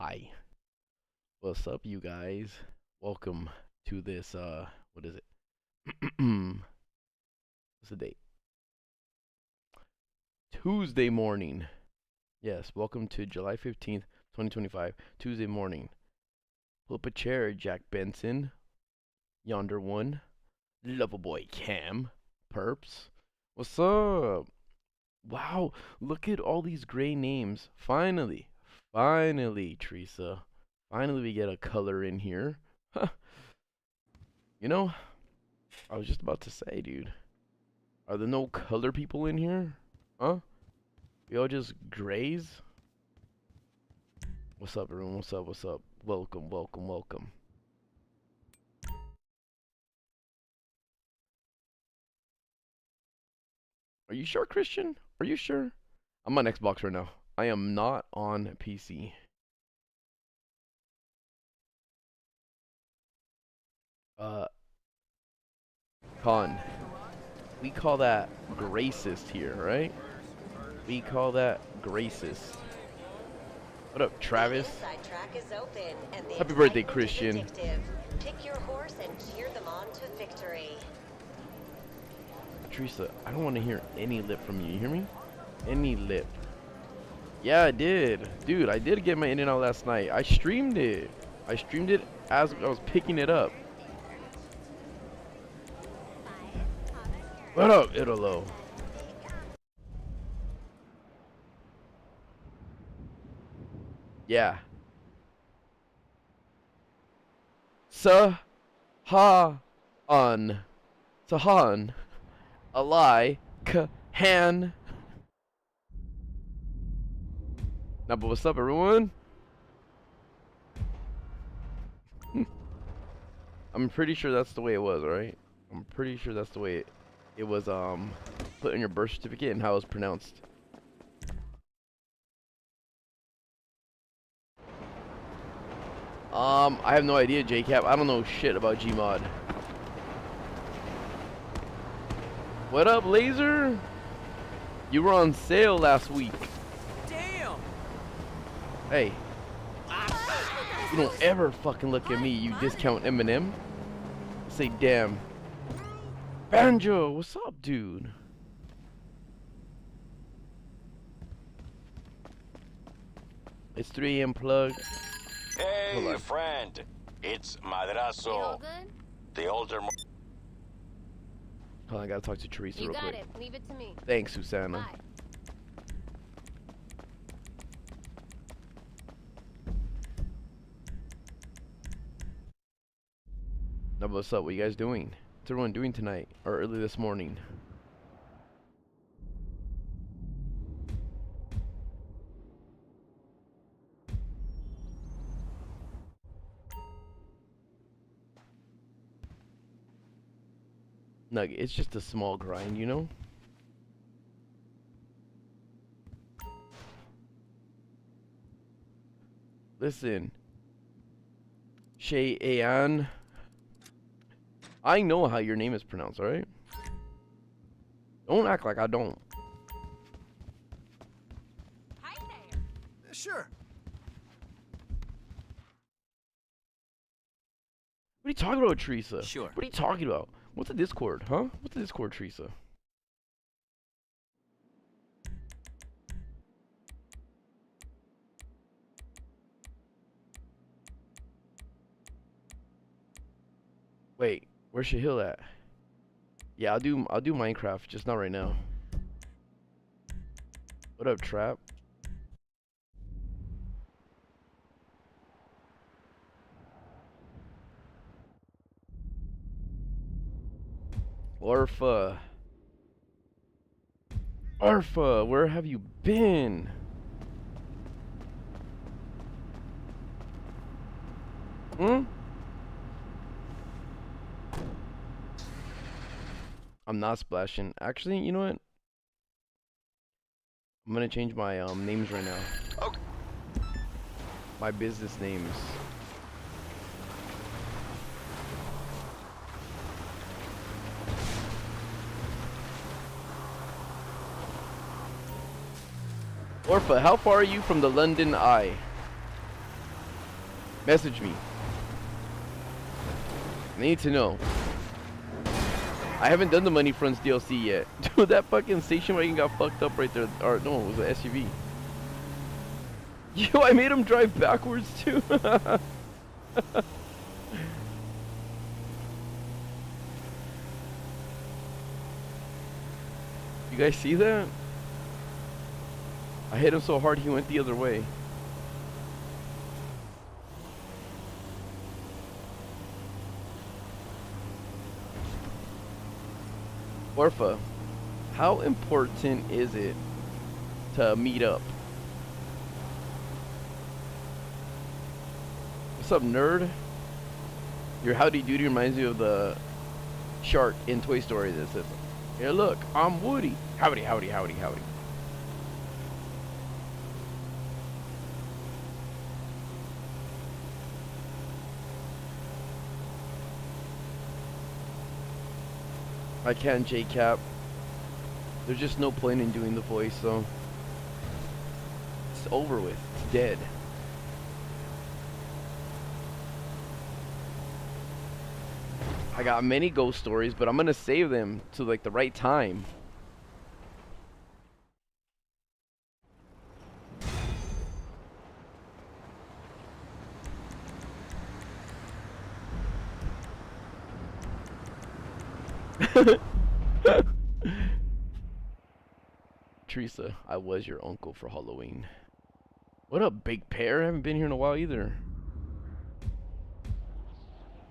Hi. What's up, you guys? Welcome to this, what is it? What's the date? Tuesday morning. Yes, welcome to July 15th, 2025, Tuesday morning. Pull up a chair, Jack Benson. Yonder one. Loverboy Cam. Perps. What's up? Wow, look at all these gray names. Finally. Finally, Teresa. Finally, we get a color in here. You know, I was just about to say, dude. Are there no color people in here? Huh? We all just grays? What's up, everyone? What's up? What's up? Welcome, welcome, welcome. Are you sure, Christian? Are you sure? I'm on Xbox right now. I am not on PC. Uh, Con. We call that gracist here, right? We call that gracist. What up, Travis? Happy birthday, Christian. Pick your horse and cheer them on to victory. Teresa, I don't want to hear any lip from you. You hear me? Any lip. Yeah, I did. Dude, I did get my in and out last night. I streamed it. I streamed it as I was picking it up. What up, Italo? Yeah. Sahan. Sahan. Alai. Kahan. Now, but what's up, everyone? I'm pretty sure that's the way it was, right? I'm pretty sure that's the way it was put in your birth certificate and how it was pronounced. I have no idea, JCap. I don't know shit about Gmod. What up, Laser? You were on sale last week. Damn. Hey. You don't ever fucking look at me, you discount Eminem. Say damn. Banjo, what's up, dude? It's 3 AM plug. Hey, friend. It's Madrazo. The older. Hold on, I gotta talk to Teresa real quick. You got it. Leave it to me. Thanks, Susanna. Bye. Now, what's up? What you guys doing? What's everyone doing tonight or early this morning? Nugget, it's just a small grind, you know? Listen. Shay Ayan. I know how your name is pronounced, alright? Don't act like I don't. Hi there. Sure. What are you talking about, Teresa? Sure. What are you talking about? What's a Discord, huh? What's a Discord, Teresa? Wait, where's Shahil at? Yeah, I'll do Minecraft, just not right now. What up, Trap? Orpha. Orpha, where have you been? Hmm? I'm not splashing. Actually, you know what? I'm gonna change my names right now. Okay. My business names. Orpha, how far are you from the London Eye? Message me. I need to know. I haven't done the Money Fronts DLC yet. Dude, that fucking station wagon got fucked up right there. Or no, it was an SUV. Yo, I made him drive backwards too. You guys see that? I hit him so hard he went the other way. Orpha, how important is it to meet up? What's up, nerd? Your howdy doody reminds me of the shark in Toy Story that says, "Here, look, I'm Woody. Howdy, howdy, howdy, howdy." I can't J-Cap. There's just no point in doing the voice, so it's over with. It's dead. I got many ghost stories, but I'm gonna save them to like the right time. Teresa, I was your uncle for Halloween. What up, Big Pear? I haven't been here in a while either.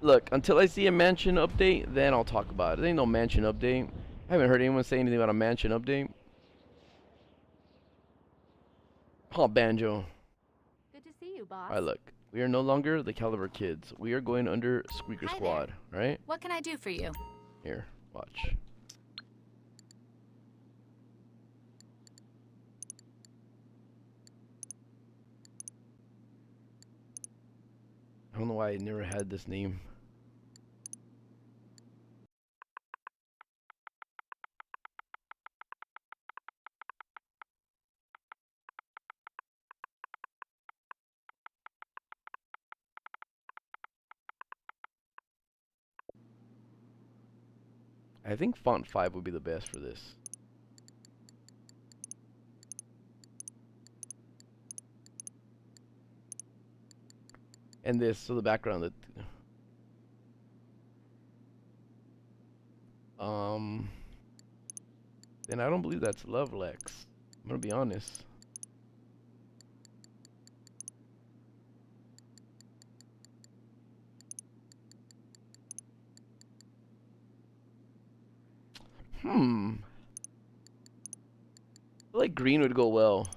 Look, until I see a mansion update, then I'll talk about it. There ain't no mansion update. I haven't heard anyone say anything about a mansion update. Oh, Banjo. Good to see you, boss. Alright, look. We are no longer the Caliber Kids. We are going under Squeaker Hi Squad, there. right? What can I do for you? Here, watch. I don't know why I never had this name. I think font 5 would be the best for this. And this, so the background that then I don't believe that's Lovelex. I'm gonna be honest. I feel like green would go well.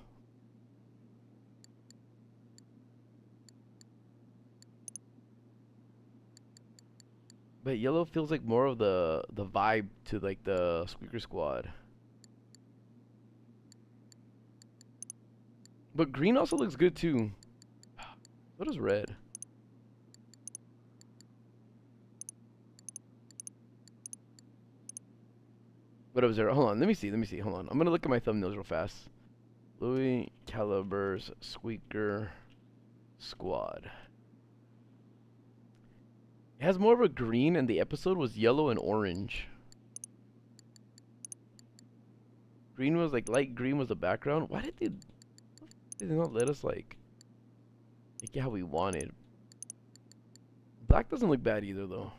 But yellow feels like more of the vibe to like the Squeaker Squad. But green also looks good too. So does red. What was there? Hold on, let me see. Hold on. I'm gonna look at my thumbnails real fast. Louis Caliber's Squeaker Squad. It has more of a green, and the episode was yellow and orange. Green was like light green was the background. Why did they not let us like make it how we wanted? Black doesn't look bad either though.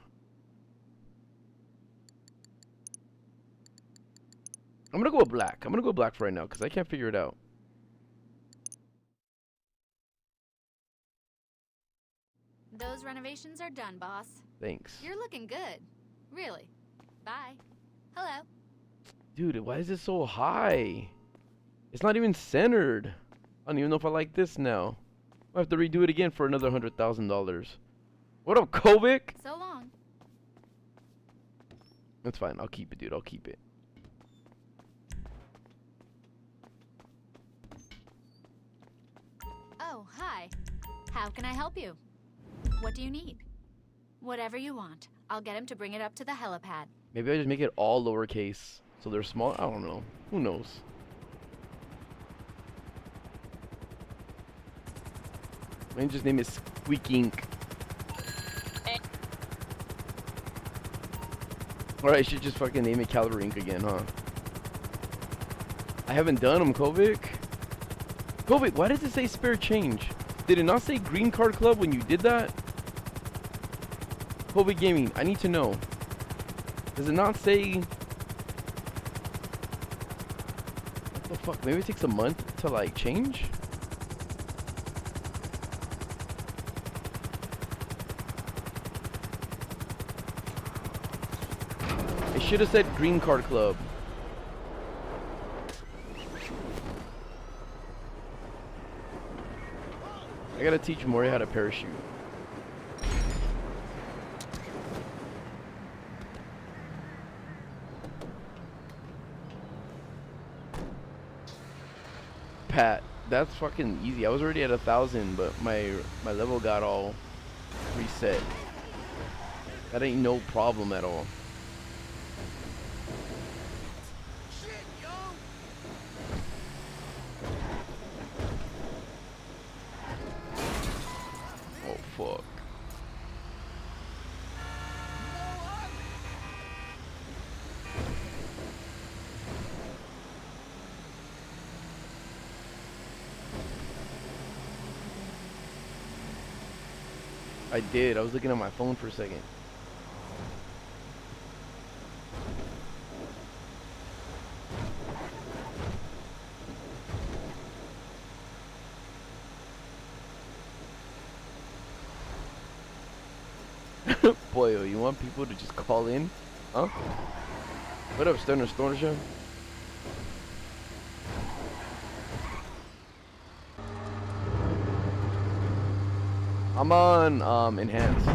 I'm gonna go with black. I'm gonna go black for right now because I can't figure it out. Those renovations are done, boss. Thanks. You're looking good. Really. Bye. Hello. Dude, why is it so high? It's not even centered. I don't even know if I like this now. I have to redo it again for another $100,000. What up, Kovic? So long. That's fine. I'll keep it, dude. I'll keep it. Oh, hi. How can I help you? What do you need? Whatever you want. I'll get him to bring it up to the helipad. Maybe I just make it all lowercase so they're small. I don't know. Who knows? Ranger's name is Squeaking. Alright, I should just fucking name it Calorie Inc. again, huh? I haven't done them, Kovic. Kovic, why does it say spare change? Did it not say Green Card Club when you did that? Kovic Gaming, I need to know. Does it not say... What the fuck? Maybe it takes a month to, like, change? It should have said Green Card Club. I gotta teach Mori how to parachute. Pat, that's fucking easy. I was already at 1,000, but my level got all reset. That ain't no problem at all. Oh fuck. I did. I was looking at my phone for a second. Boy, you want people to just call in? Huh? What up, Stunner Stormshow? I'm on enhanced.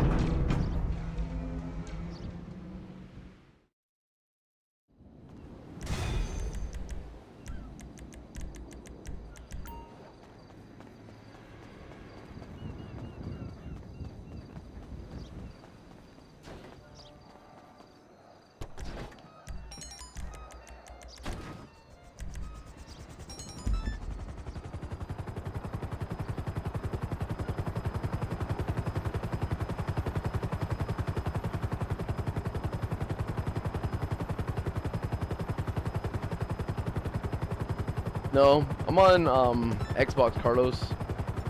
No, I'm on Xbox, Carlos.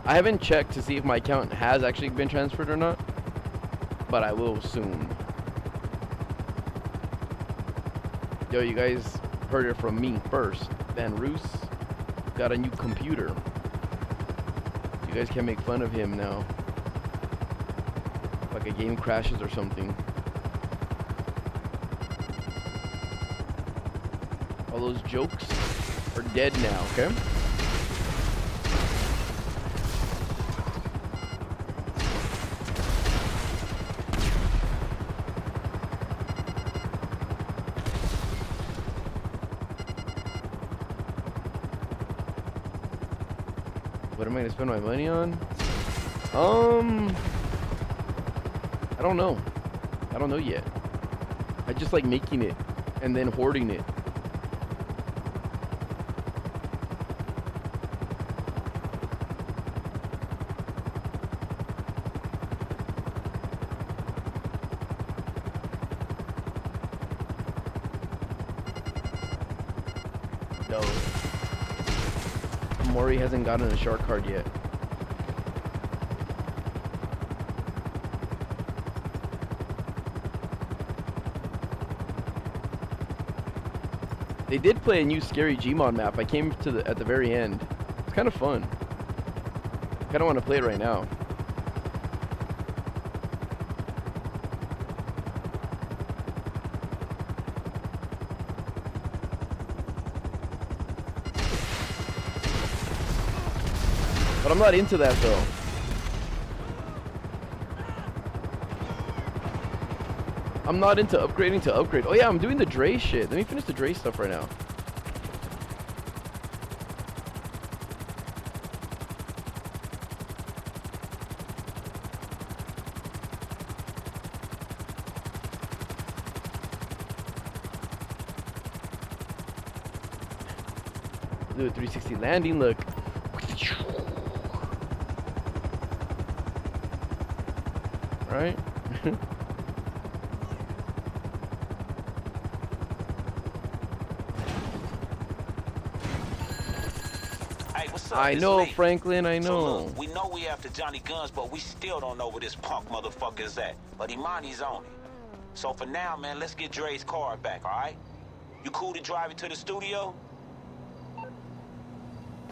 I haven't checked to see if my account has actually been transferred or not, but I will soon. Yo, you guys heard it from me first. Van Roos got a new computer. You guys can make fun of him now. Like a game crashes or something. All those jokes are dead now, okay? What am I gonna spend my money on? I don't know. I don't know yet. I just like making it and then hoarding it. No. Mori hasn't gotten a shark card yet. They did play a new scary Gmod map. I came to at the very end. It's kind of fun. Kind of want to play it right now. But I'm not into that though. I'm not into upgrading to upgrade. Oh yeah, I'm doing the Dre shit. Let me finish the Dre stuff right now. Do a 360 landing, look. right? Hey, what's up? I It's know, Lee. Franklin, I So know. look, we know we after Johnny Guns, but we still don't know where this punk motherfucker is at. But Imani's on it. So for now, man, let's get Dre's car back, all right? You cool to drive it to the studio?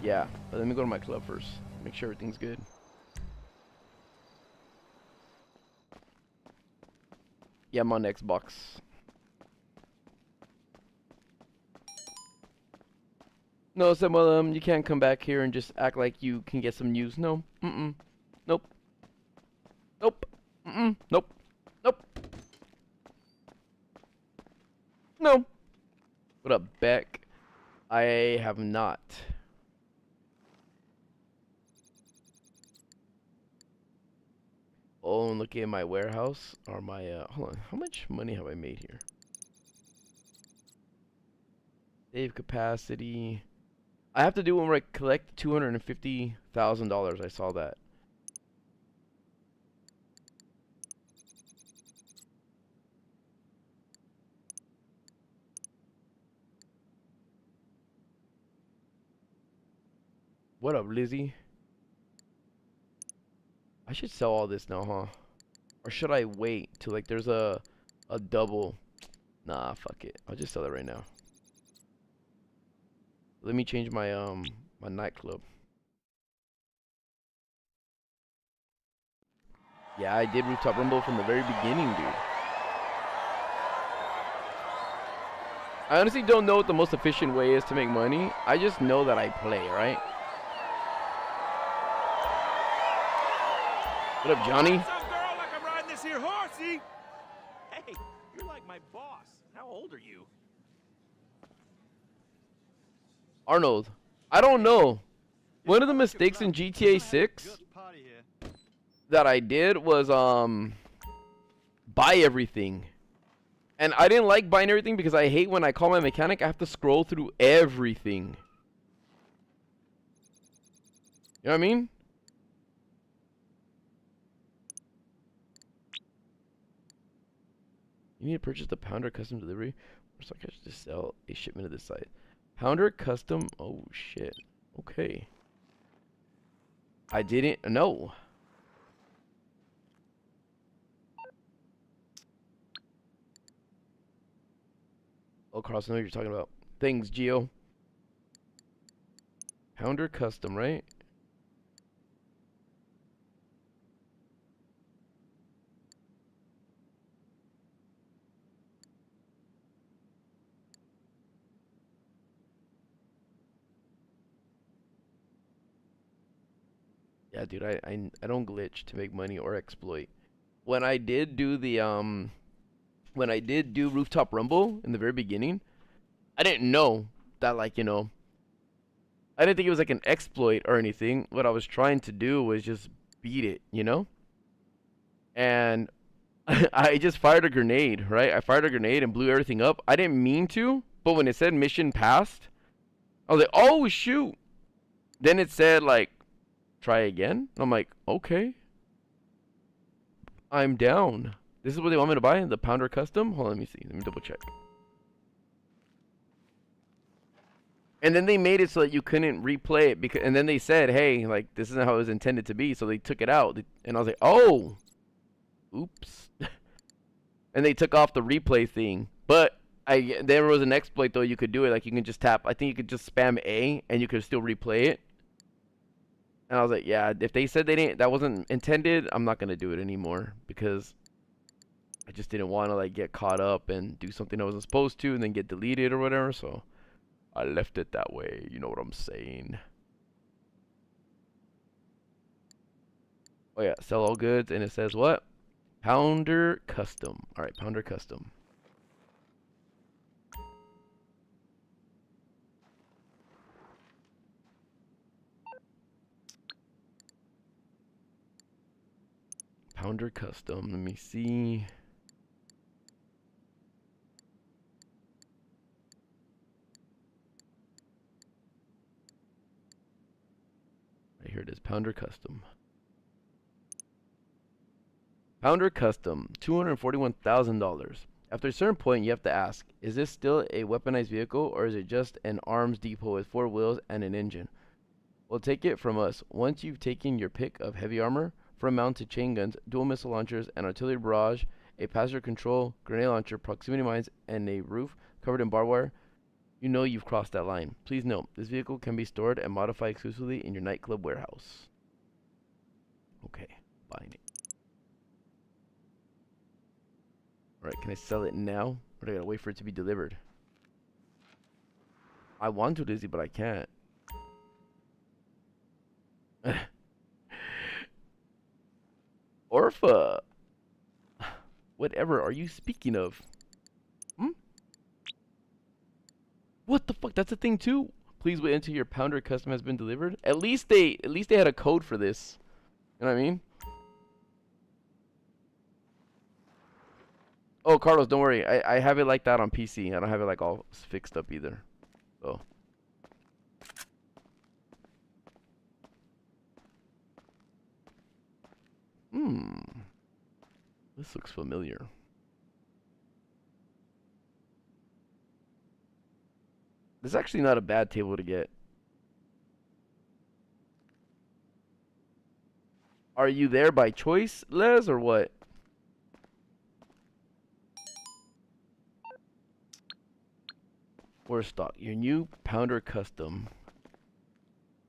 Yeah, but let me go to my club first. Make sure everything's good. Yeah, I'm on Xbox. No, Samuel, you can't come back here and just act like you can get some news. No. Mm-mm. Nope. Nope. Mm-mm. Nope. Nope. No. What up, Beck? I have not. Oh, and look at my warehouse or my hold on. How much money have I made here? Save capacity. I have to do when I collect $250,000. I saw that. What up, Lizzie? I should sell all this now, huh? Or should I wait till like there's a double? Nah, fuck it. I'll just sell it right now. Let me change my my nightclub. Yeah, I did Rooftop Rumble from the very beginning, dude. I honestly don't know what the most efficient way is to make money. I just know that I play, right? What up, Johnny? What's up, girl? Like I'm riding this here horsey. Hey, you're like my boss. How old are you? Arnold. I don't know. One of the mistakes in GTA 6 that I did was buy everything. And I didn't like buying everything because I hate when I call my mechanic, I have to scroll through everything. You know what I mean? You need to purchase the Pounder custom delivery. Or so I should just sell a shipment of this site. Pounder custom. Oh shit. Okay. I didn't know. Oh, Cross, I know what you're talking about. Things, Geo. Pounder custom, right? Yeah, dude, I don't glitch to make money or exploit. When I did do the when I did do Rooftop Rumble in the very beginning, I didn't know that, like, you know, I didn't think it was like an exploit or anything. What I was trying to do was just beat it, you know? And I just fired a grenade, right? I fired a grenade and blew everything up. I didn't mean to, but when it said mission passed, I was like, oh shoot. Then it said like try again. I'm like, okay. I'm down. This is what they want me to buy? The Pounder custom? Hold on, let me see. Let me double check. And then they made it so that you couldn't replay it because and then they said, "Hey, like this isn't how it was intended to be." So they took it out. And I was like, "Oh. Oops." And they took off the replay thing. But there was an exploit though, you could do it like you can just tap. I think you could just spam A and you could still replay it. And I was like, "Yeah, if they said they didn't that wasn't intended, I'm not going to do it anymore because I just didn't want to like get caught up and do something I wasn't supposed to and then get deleted or whatever." So I left it that way, you know what I'm saying. Oh yeah, sell all goods, and it says what? Pounder custom. Alright, Pounder custom. Pounder custom, let me see. Right here it is, Pounder custom. Pounder Custom, $241,000. After a certain point, you have to ask, is this still a weaponized vehicle, or is it just an arms depot with 4 wheels and an engine? Well, take it from us. Once you've taken your pick of heavy armor, from mounted chain guns, dual missile launchers, an artillery barrage, a passenger control, grenade launcher, proximity mines, and a roof covered in barbed wire, you know you've crossed that line. Please note, this vehicle can be stored and modified exclusively in your nightclub warehouse. Okay, buying it. Alright, can I sell it now? Or do I gotta wait for it to be delivered? I want to, Dizzy, but I can't. Orpha! Whatever are you speaking of? Hmm? What the fuck? That's a thing too? Please wait until your Pounder Custom has been delivered? At least they had a code for this. You know what I mean? Oh, Carlos, don't worry. I have it like that on PC. I don't have it like all fixed up either. So. This looks familiar. This is actually not a bad table to get. Are you there by choice, Les, or what? Or stock. Your new Pounder Custom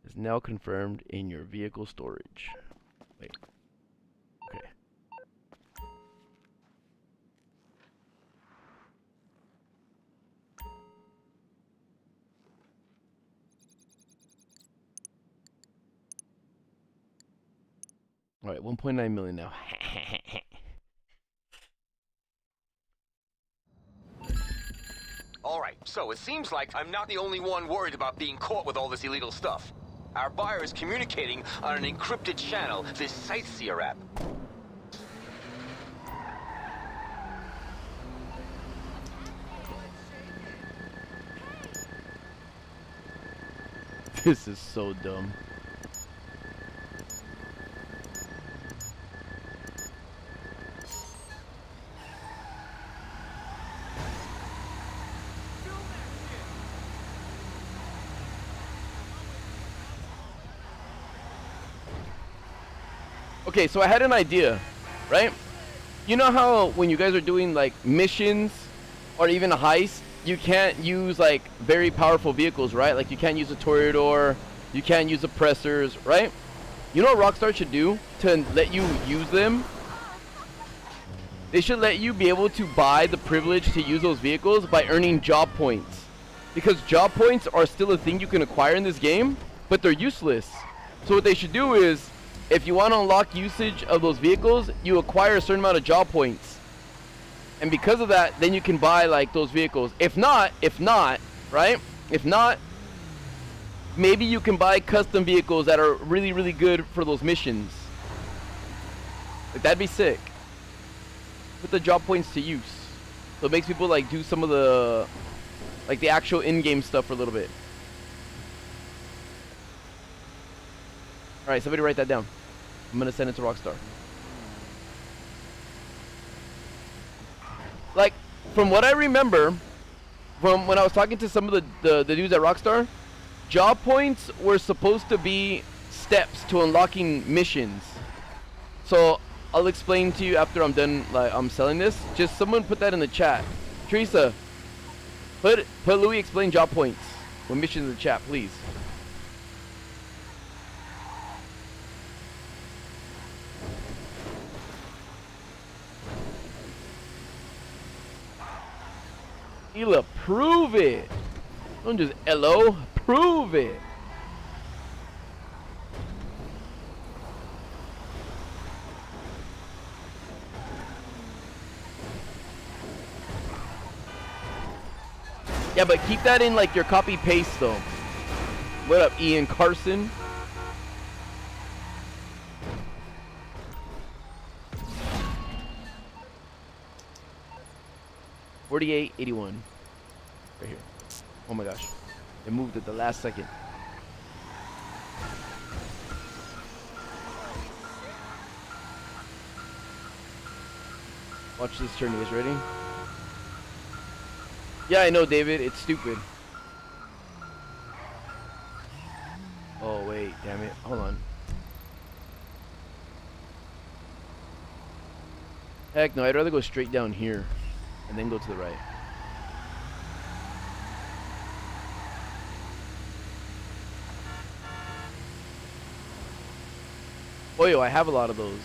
is now confirmed in your vehicle storage. Wait. Okay. All right, 1.9 million now. All right, so it seems like I'm not the only one worried about being caught with all this illegal stuff. Our buyer is communicating on an encrypted channel, this Sightseer app. This is so dumb. Okay, so I had an idea, right? You know how when you guys are doing like missions or even a heist, you can't use like very powerful vehicles, right? Like you can't use a Toreador, you can't use the pressers, right? You know what Rockstar should do to let you use them? They should let you be able to buy the privilege to use those vehicles by earning job points. Because job points are still a thing you can acquire in this game, but they're useless. So what they should do is, if you want to unlock usage of those vehicles, you acquire a certain amount of job points. And because of that, then you can buy like those vehicles. If not, right? If not, maybe you can buy custom vehicles that are really, really good for those missions. Like, that'd be sick. Put the job points to use. So it makes people like do some of the, like the actual in-game stuff for a little bit. Alright, somebody write that down. I'm gonna send it to Rockstar. Like, from what I remember, from when I was talking to some of the dudes at Rockstar, job points were supposed to be steps to unlocking missions. So I'll explain to you after I'm done. Like I'm selling this. Just someone put that in the chat. Teresa, put Louis explain job points when missions in the chat, please. Ela, prove it. Don't just LO, prove it. Yeah, but keep that in like your copy paste though. What up, Ian Carson? $48.81. Right here. Oh my gosh. It moved at the last second. Watch this turn, you guys ready? Yeah, I know, David. It's stupid. Oh, wait. Damn it. Hold on. Heck no, I'd rather go straight down here and then go to the right. Oh, yo, I have a lot of those.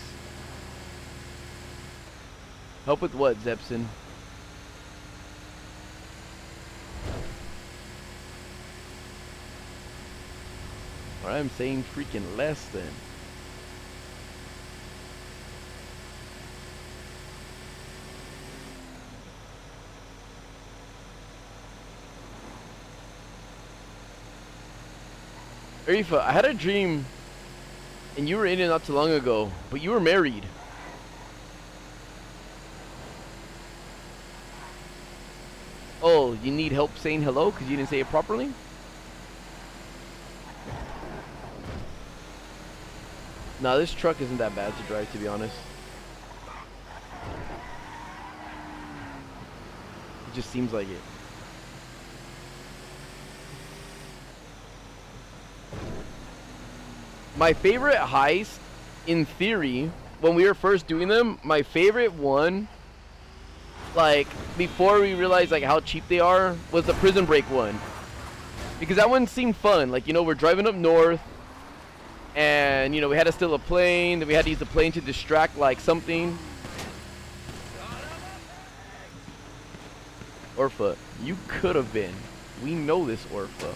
Help with what, Zepson? Or I'm saying freaking less then. Arifa, I had a dream, and you were in it not too long ago, but you were married. Oh, you need help saying hello because you didn't say it properly? Nah, this truck isn't that bad to drive, to be honest. It just seems like it. My favorite heist, in theory, when we were first doing them, my favorite one, like, before we realized, like, how cheap they are, was the prison break one. Because that one seemed fun. Like, you know, we're driving up north, and, you know, we had to steal a plane, then we had to use the plane to distract, like, something. Orpha, you could have been. We know this, Orpha.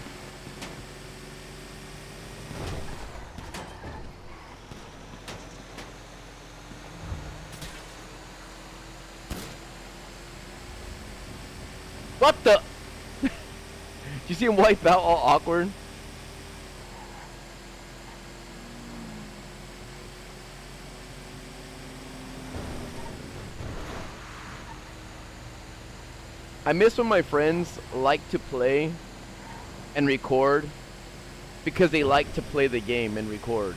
What the? Did you see him wipe out all awkward? I miss when my friends like to play and record because they like to play the game and record.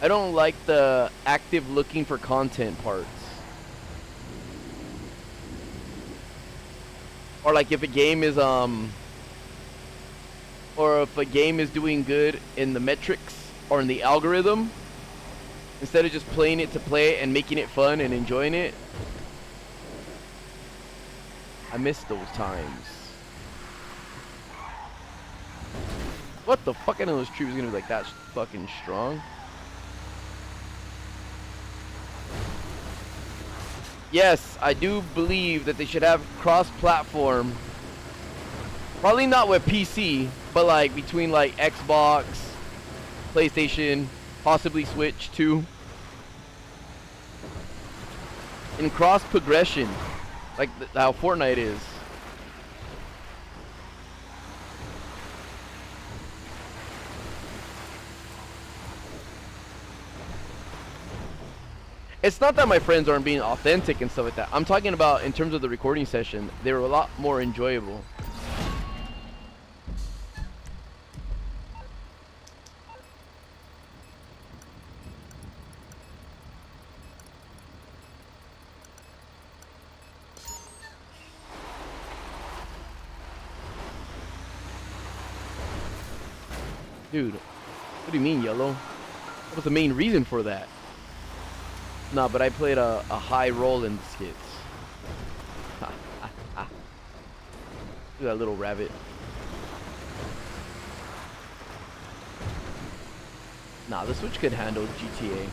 I don't like the active looking for content parts. Or like if a game is or if a game is doing good in the metrics or in the algorithm, instead of just playing it to play it and making it fun and enjoying it. I miss those times. What the fuck? I know this tree was gonna be like that fucking strong. Yes, I do believe that they should have cross-platform. Probably not with PC, but like between like Xbox, PlayStation, possibly Switch too. And cross-progression, like how Fortnite is. It's not that my friends aren't being authentic and stuff like that. I'm talking about in terms of the recording session, they were a lot more enjoyable. Dude, what do you mean yellow? What was the main reason for that? Nah, but I played a high roll in the skits. Look at that little rabbit. Nah, the Switch could handle GTA.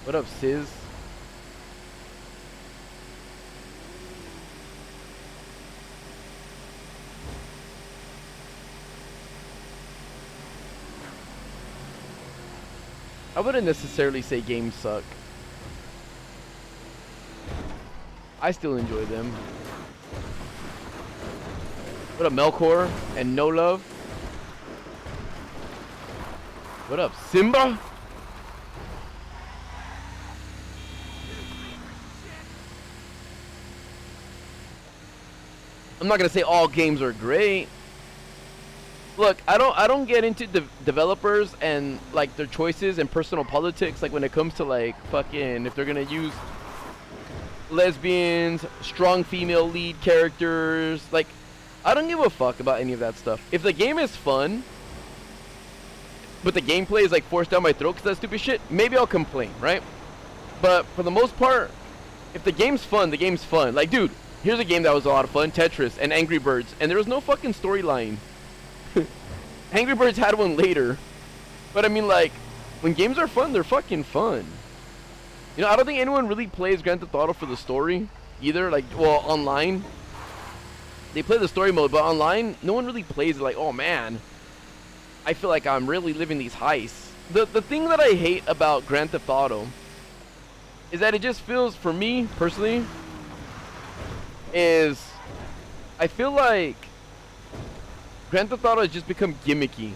What up, Sizz? I wouldn't necessarily say games suck. I still enjoy them. What up, Melkor and No Love? What up, Simba? I'm not gonna say all games are great. Look, I don't get into developers and like their choices and personal politics, like when it comes to like fucking if they're gonna use lesbians, strong female lead characters. Like, I don't give a fuck about any of that stuff. If the game is fun, but the gameplay is like forced down my throat because that stupid shit, maybe I'll complain, right? But for the most part, if the game's fun, the game's fun. Like, dude, here's a game that was a lot of fun, Tetris and Angry Birds, and there was no fucking storyline. Angry Birds had one later, but I mean, like, when games are fun, they're fucking fun. You know, I don't think anyone really plays Grand Theft Auto for the story either. Like, well, online they play the story mode, but online no one really plays it like, oh man, I feel like I'm really living these heists. The thing that I hate about Grand Theft Auto is that it just feels, for me personally, is I feel like Grand Theft Auto has just become gimmicky.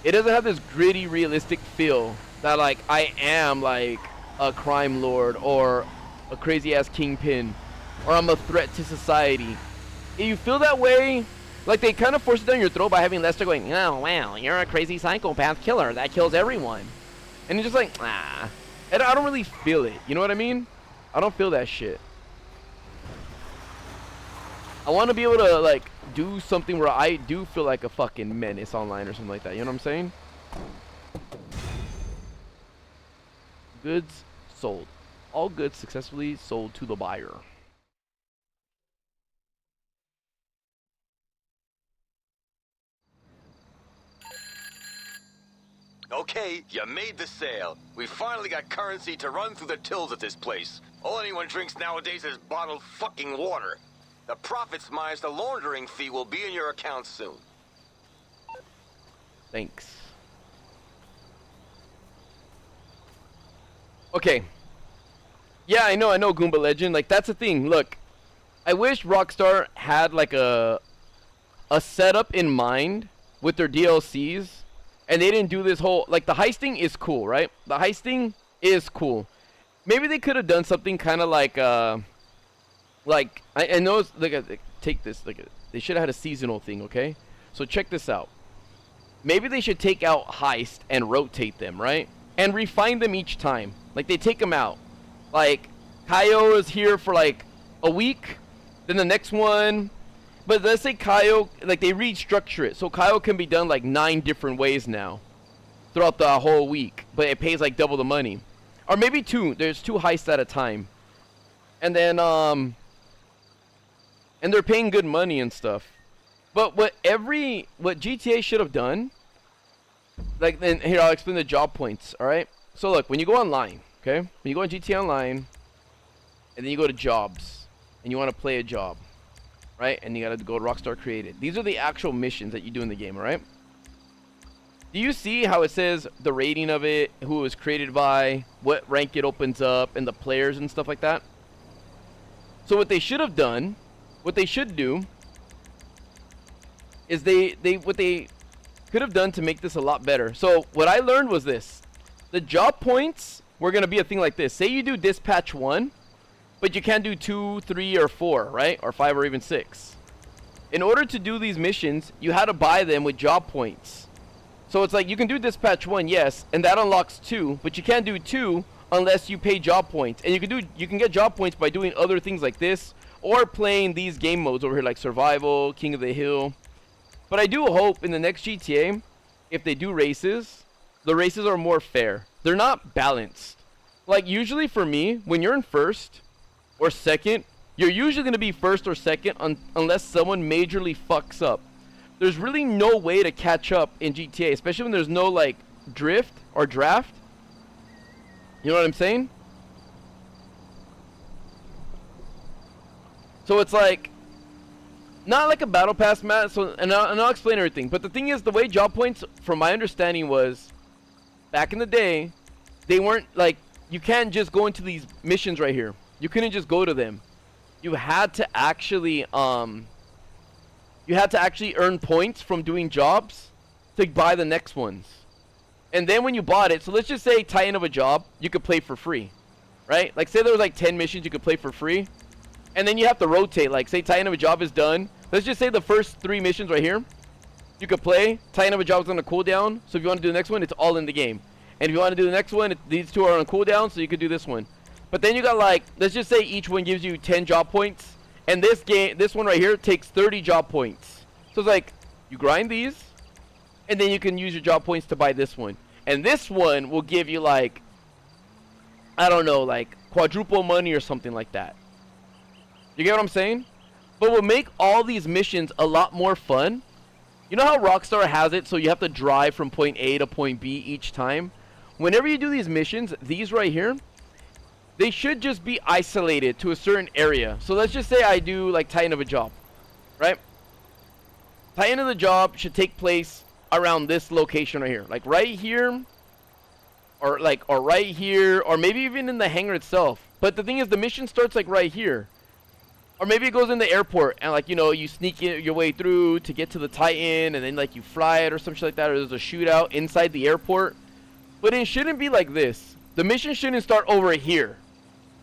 It doesn't have this gritty, realistic feel that like I am like a crime lord or a crazy ass kingpin or I'm a threat to society. If you feel that way, like they kind of force it down your throat by having Lester going, oh wow, you're a crazy psychopath killer that kills everyone. And it's just like, ah. And I don't really feel it. You know what I mean? I don't feel that shit. I want to be able to like do something where I do feel like a fucking menace online or something like that. You know what I'm saying? Goods sold. All goods successfully sold to the buyer. Okay, you made the sale. We finally got currency to run through the tills at this place. All anyone drinks nowadays is bottled fucking water. The profits minus the laundering fee will be in your account soon. Thanks. Okay. Yeah, I know, Goomba Legend. Like, that's the thing. Look, I wish Rockstar had, like, a setup in mind with their DLCs, and they didn't do this whole... Like, the heisting is cool, right? The heisting is cool. Maybe they could have done something kind of like, I know it's... Like, take this. Like, they should have had a seasonal thing, okay? So check this out. Maybe they should take out heist and rotate them, right? And refine them each time. Like, they take them out. Like, Kaio is here for, like, a week. Then the next one... But let's say Kaio... Like, they restructure it. So Kaio can be done, like, 9 different ways now. Throughout the whole week. But it pays, like, double the money. Or maybe 2. There's 2 heists at a time. And then, And they're paying good money and stuff. But what GTA should have done... Like, then here, I'll explain the job points, alright? So look, when you go online, okay? When you go on GTA Online, and then you go to jobs, and you want to play a job, right? And you gotta go to Rockstar Created. These are the actual missions that you do in the game, alright? Do you see how it says the rating of it, who it was created by, what rank it opens up, and the players and stuff like that? So what they should have done, what they should do, is what they could have done to make this a lot better. So what I learned was this. The job points were going to be a thing like this. Say you do dispatch 1, but you can't do 2, 3, or 4, right? Or 5 or even 6. In order to do these missions, you had to buy them with job points. So it's like you can do dispatch 1, yes, and that unlocks 2, but you can't do 2 unless you pay job points. And you can get job points by doing other things like this or playing these game modes over here like Survival, King of the Hill. But I do hope in the next GTA, if they do races, the races are more fair. They're not balanced. Like, usually for me, when you're in first or second, you're usually going to be first or second unless someone majorly fucks up. There's really no way to catch up in GTA, especially when there's no, like, drift or draft. You know what I'm saying? So it's like... Not like a battle pass, Matt, so, and I'll explain everything. But the thing is, the way job points, from my understanding, was... Back in the day, they weren't, like... You can't just go into these missions right here. You couldn't just go to them. You had to actually, You had to actually earn points from doing jobs to buy the next ones. And then when you bought it... So let's just say, Titan of a job, you could play for free. Right? Like, say there was, like, 10 missions you could play for free. and then you have to rotate. Like, say Titan of a Job is done. Let's just say the first 3 missions right here, you could play. Titan of a Job is on a cooldown, so if you want to do the next one, it's all in the game. And if you want to do the next one, these 2 are on cooldown, so you could do this one. But then you got, like, let's just say each one gives you 10 job points, and this one right here takes 30 job points. So it's like, you grind these, and then you can use your job points to buy this one. And this one will give you, like, I don't know, like quadruple money or something like that. You get what I'm saying? But what make all these missions a lot more fun, you know how Rockstar has it so you have to drive from point A to point B each time? Whenever you do these missions, these right here, they should just be isolated to a certain area. So let's just say I do like Titan of a Job, right? Titan of the Job should take place around this location right here. Like right here, or right here, or maybe even in the hangar itself. But the thing is, the mission starts like right here. Or maybe it goes in the airport and, like, you know, you sneak your way through to get to the Titan, and then like you fly it or some shit like that, or there's a shootout inside the airport. But it shouldn't be like this. The mission shouldn't start over here,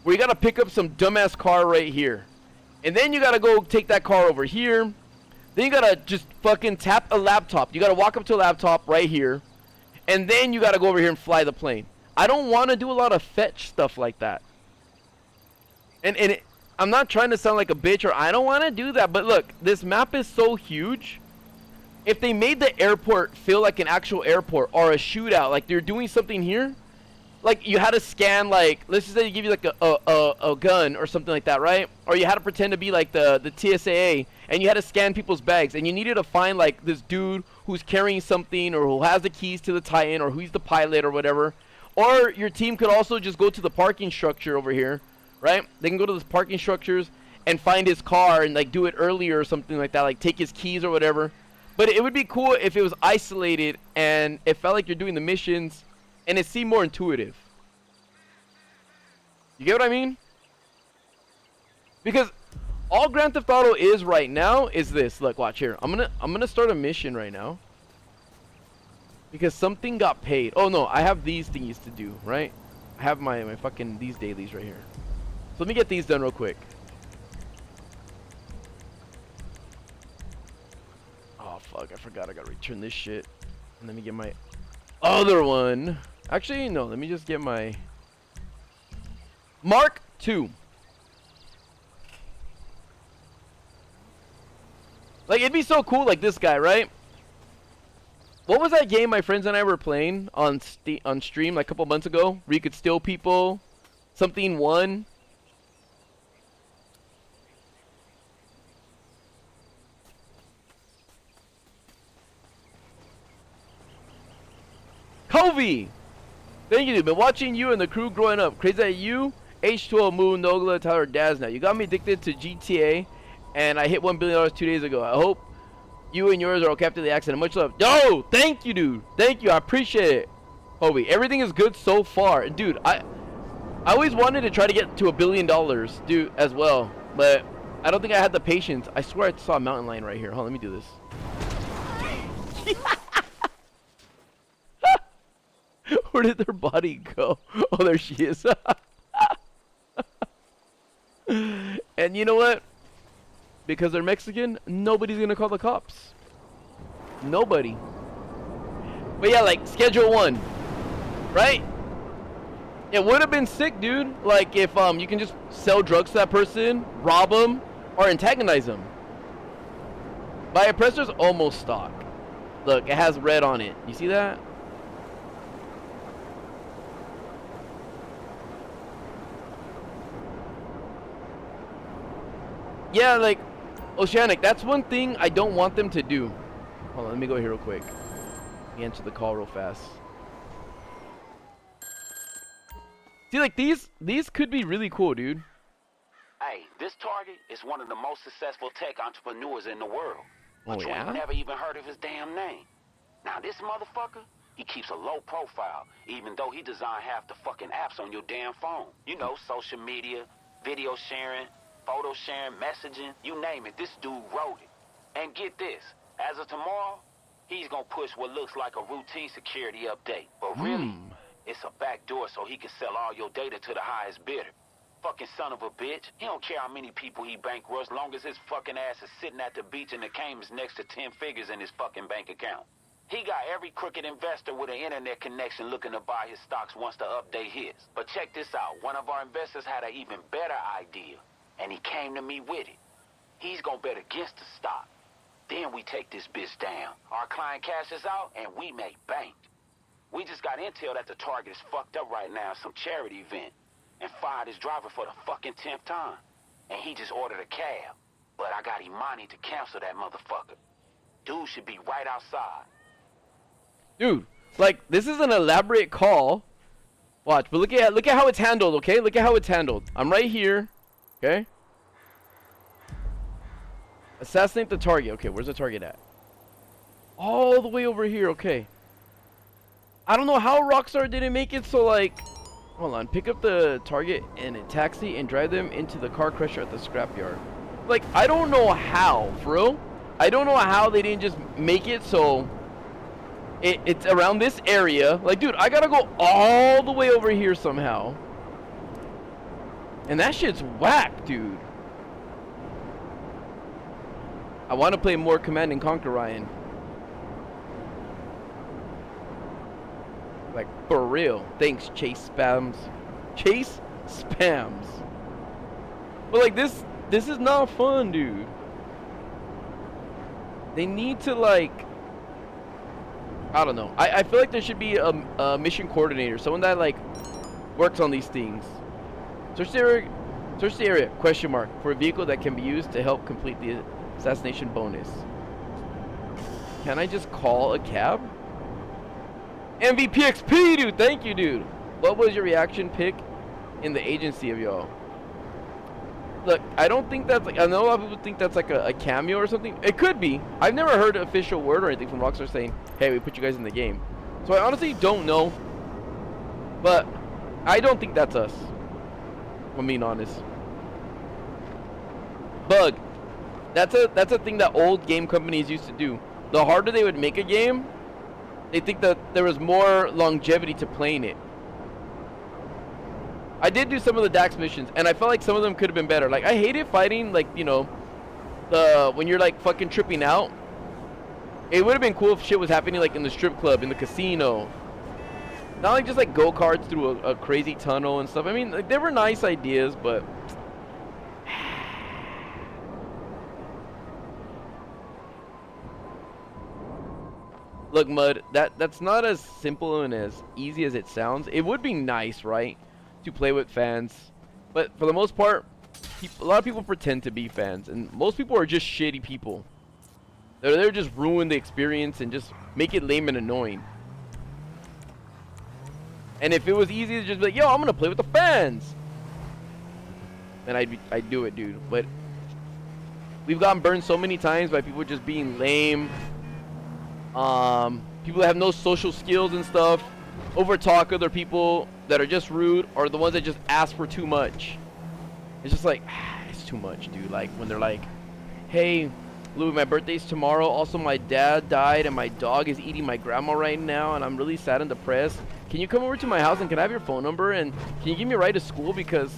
where you gotta pick up some dumbass car right here, and then you gotta go take that car over here. Then you gotta just fucking tap a laptop. You gotta walk up to a laptop right here, and then you gotta go over here and fly the plane. I don't want to do a lot of fetch stuff like that. I'm not trying to sound like a bitch, or I don't want to do that, but look, this map is so huge. If they made the airport feel like an actual airport or a shootout, like they're doing something here, like you had to scan, like, let's just say you give you like a gun or something like that, right? Or you had to pretend to be like the TSAA, and you had to scan people's bags, and you needed to find like this dude who's carrying something, or who has the keys to the Titan, or who's the pilot or whatever. Or your team could also just go to the parking structure over here, right? They can go to the parking structures and find his car and like do it earlier or something like that, like take his keys or whatever. But it would be cool if it was isolated and it felt like you're doing the missions and it seemed more intuitive. You get what I mean? Because all Grand Theft Auto is right now is this. Look, watch here. I'm gonna start a mission right now. Because something got paid. Oh no, I have these thingies to do, right? I have my fucking these dailies right here. So let me get these done real quick. Oh fuck, I forgot I gotta return this shit. And let me get my other one. Actually, no, let me just get my Mark II. Like, it'd be so cool, like this guy, right? What was that game my friends and I were playing on stream like a couple months ago, where you could steal people? Something one. Kobe! Thank you, dude. Been watching you and the crew growing up. Crazy at you, H2O, Moon, Nogla, Tyler, Daz now. You got me addicted to GTA, and I hit $1 billion 2 days ago. I hope you and yours are okay after the accident. Much love. Yo, thank you, dude. Thank you. I appreciate it. Kobe, everything is good so far. Dude, I always wanted to try to get to $1 billion, dude, as well. But I don't think I had the patience. I swear I saw a mountain lion right here. Hold on, let me do this. Where did their body go? Oh, there she is. And you know what? Because they're Mexican, nobody's gonna call the cops. Nobody. But yeah, like Schedule 1, right? It would have been sick, dude. Like if you can just sell drugs to that person, rob them, or antagonize them. My oppressor's almost stock. Look, it has red on it. You see that? Yeah, like, Oceanic, that's one thing I don't want them to do. Hold on, let me go here real quick. Let me answer the call real fast. See, like, these could be really cool, dude. Hey, this target is one of the most successful tech entrepreneurs in the world. But Oh, you yeah? ain't never even heard of his damn name. Now, this motherfucker, he keeps a low profile, even though he designed half the fucking apps on your damn phone. You know, social media, video sharing, photo sharing, messaging, you name it, this dude wrote it. And get this, as of tomorrow, he's gonna push what looks like a routine security update. But really, it's a backdoor so he can sell all your data to the highest bidder. Fucking son of a bitch. He don't care how many people he bankrolls, long as his fucking ass is sitting at the beach and the Caymans next to 10 figures in his fucking bank account. He got every crooked investor with an internet connection looking to buy his stocks wants to update his. But check this out. One of our investors had an even better idea, and he came to me with it. He's gonna bet against the stock. Then we take this bitch down. Our client cashes out, and we make bank. We just got intel that the target is fucked up right now at some charity event and fired his driver for the fucking 10th time. And he just ordered a cab. But I got Imani to cancel that motherfucker. Dude should be right outside. Dude, like, this is an elaborate call. Watch, but look at how it's handled, okay? Look at how it's handled. I'm right here, okay? Assassinate the target. Okay, where's the target at? All the way over here, okay. I don't know how Rockstar didn't make it so, like... Hold on, pick up the target in a taxi and drive them into the car crusher at the scrapyard. Like, I don't know how, for real. I don't know how they didn't just make it so... It's around this area. Like, dude, I gotta go all the way over here somehow. And that shit's whack, dude. I want to play more Command and Conquer, Ryan. Like, for real. Thanks, Chase Spams. Chase Spams. But, like, this is not fun, dude. They need to, like... I don't know. I feel like there should be a mission coordinator. Someone that, like, works on these things. Search the area, question mark, for a vehicle that can be used to help complete the assassination bonus. Can I just call a cab? MVP XP, dude. Thank you, dude. What was your reaction pick in the agency of y'all? Look, I don't think that's like... I know a lot of people think that's like a cameo or something. It could be. I've never heard an official word or anything from Rockstar saying, hey, we put you guys in the game. So I honestly don't know. But I don't think that's us. I'm being honest. Bug. That's a thing that old game companies used to do. The harder they would make a game, they think that there was more longevity to playing it. I did do some of the Dax missions, and I felt like some of them could have been better. Like, I hated fighting, like, you know, when you're, like, fucking tripping out. It would have been cool if shit was happening, like, in the strip club, in the casino. Not like just, like, go-karts through a crazy tunnel and stuff. I mean, like, they were nice ideas, but... Look, Mud, that's not as simple and as easy as it sounds. It would be nice, right, to play with fans, but for the most part, a lot of people pretend to be fans, and most people are just shitty people. They're just ruin the experience and just make it lame and annoying. And if it was easy to just be like, yo, I'm gonna play with the fans, then I'd do it, dude. But we've gotten burned so many times by people just being lame. People that have no social skills and stuff, over talk other people that are just rude, or the ones that just ask for too much. It's just like, it's too much, dude. Like when they're like, hey, Louis, my birthday's tomorrow. Also, my dad died and my dog is eating my grandma right now, and I'm really sad and depressed. Can you come over to my house and can I have your phone number, and can you give me a ride to school, because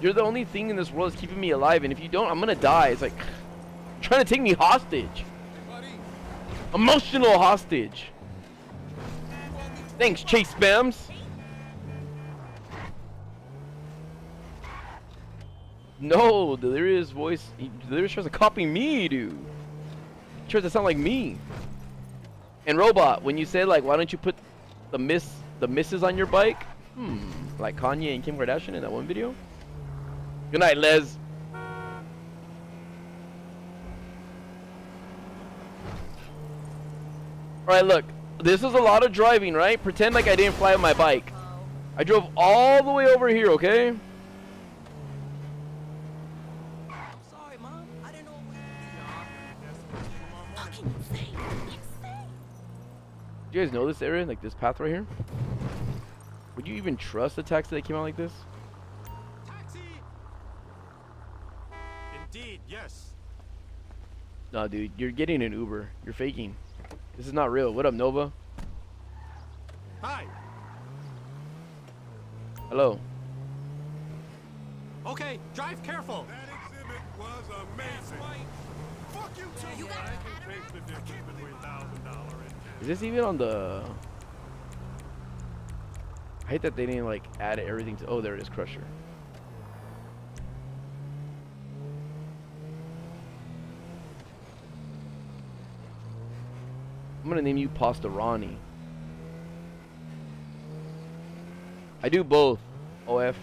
you're the only thing in this world that's keeping me alive, and if you don't, I'm gonna die. It's like trying to take me hostage. Emotional hostage. Thanks, Chase Spams. No, Delirious voice. Delirious tries to copy me, dude. He tries to sound like me. And Robot, when you said, like, why don't you put the misses on your bike? Like Kanye and Kim Kardashian in that one video? Good night, Les. Alright, look. This is a lot of driving, right? Pretend like I didn't fly on my bike. I drove all the way over here, okay? Sorry, Mom. I didn't know. Do you guys know this area? Like this path right here? Would you even trust a taxi that came out like this? Taxi! Indeed, yes. No, dude. You're getting an Uber. You're faking. This is not real. What up, Nova? Hi. Hello. Okay, drive careful. That exhibit was amazing. Fuck you too. You got I can taste the difference between $1,000 and Is this even on the? I hate that they didn't like add everything to. Oh, there it is, Crusher. I'm gonna name you Pasta Ronnie. I do both. OF.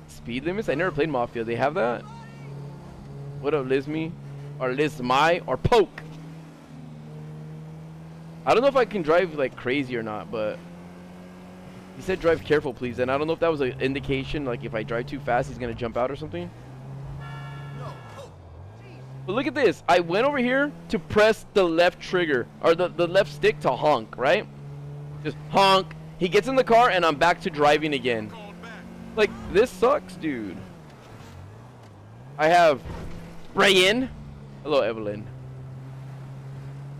Speed limits? I never played Mafia. They have that? What up, Lizme? Or Lizmy? Or Poke? I don't know if I can drive like crazy or not, but he said drive careful, please. And I don't know if that was an indication, like if I drive too fast, he's gonna jump out or something. But look at this. I went over here to press the left trigger, or the left stick to honk, right? Just honk. He gets in the car, and I'm back to driving again. Like, this sucks, dude. I have Brian. Hello, Evelyn.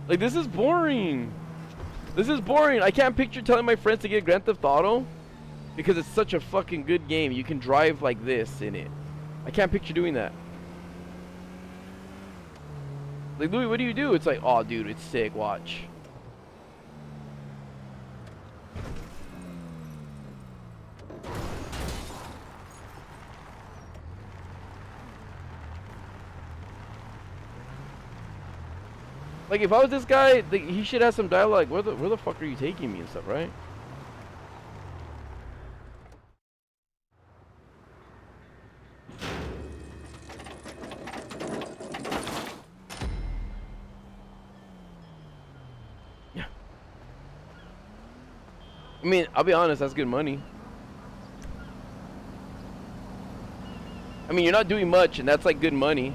Like, this is boring. This is boring. I can't picture telling my friends to get Grand Theft Auto because it's such a fucking good game. You can drive like this in it. I can't picture doing that. Like, Louis, what do you do? It's like, oh, dude, it's sick. Watch. Like, if I was this guy, he should have some dialogue. Where the fuck are you taking me and stuff, right? Yeah. I mean, I'll be honest, that's good money. I mean, you're not doing much, and that's like good money.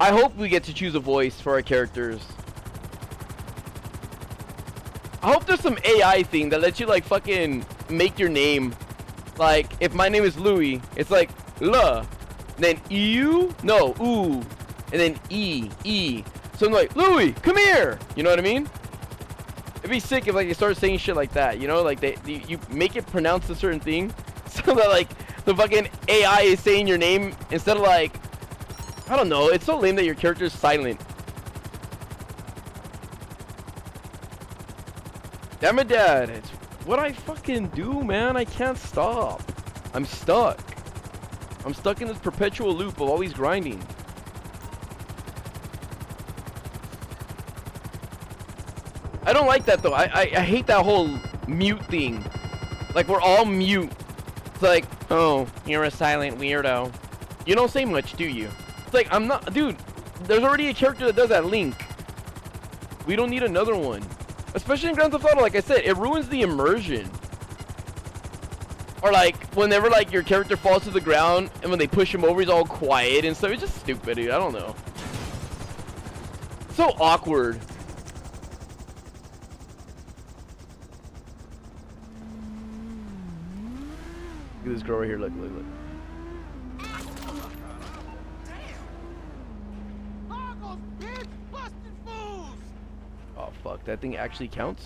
I hope we get to choose a voice for our characters. I hope there's some AI thing that lets you like fucking make your name. Like, if my name is Louis, it's like L, then you, no, ooh, and then E. So I'm like, Louis, come here. You know what I mean? It'd be sick if like you start saying shit like that. You know, like you make it pronounce a certain thing, so that like the fucking AI is saying your name instead of like. I don't know, it's so lame that your character is silent. Damn it, Dad. It's what I fucking do, man. I can't stop. I'm stuck. I'm stuck in this perpetual loop of always grinding. I don't like that, though. I hate that whole mute thing. Like, we're all mute. It's like, oh, you're a silent weirdo. You don't say much, do you? It's like, I'm not, dude, there's already a character that does that, Link. We don't need another one. Especially in Grand Theft Auto, like I said, it ruins the immersion. Or like, whenever like your character falls to the ground, and when they push him over, he's all quiet and stuff. It's just stupid, dude, I don't know. So awkward. Look at this girl right here, look. Oh fuck, that thing actually counts?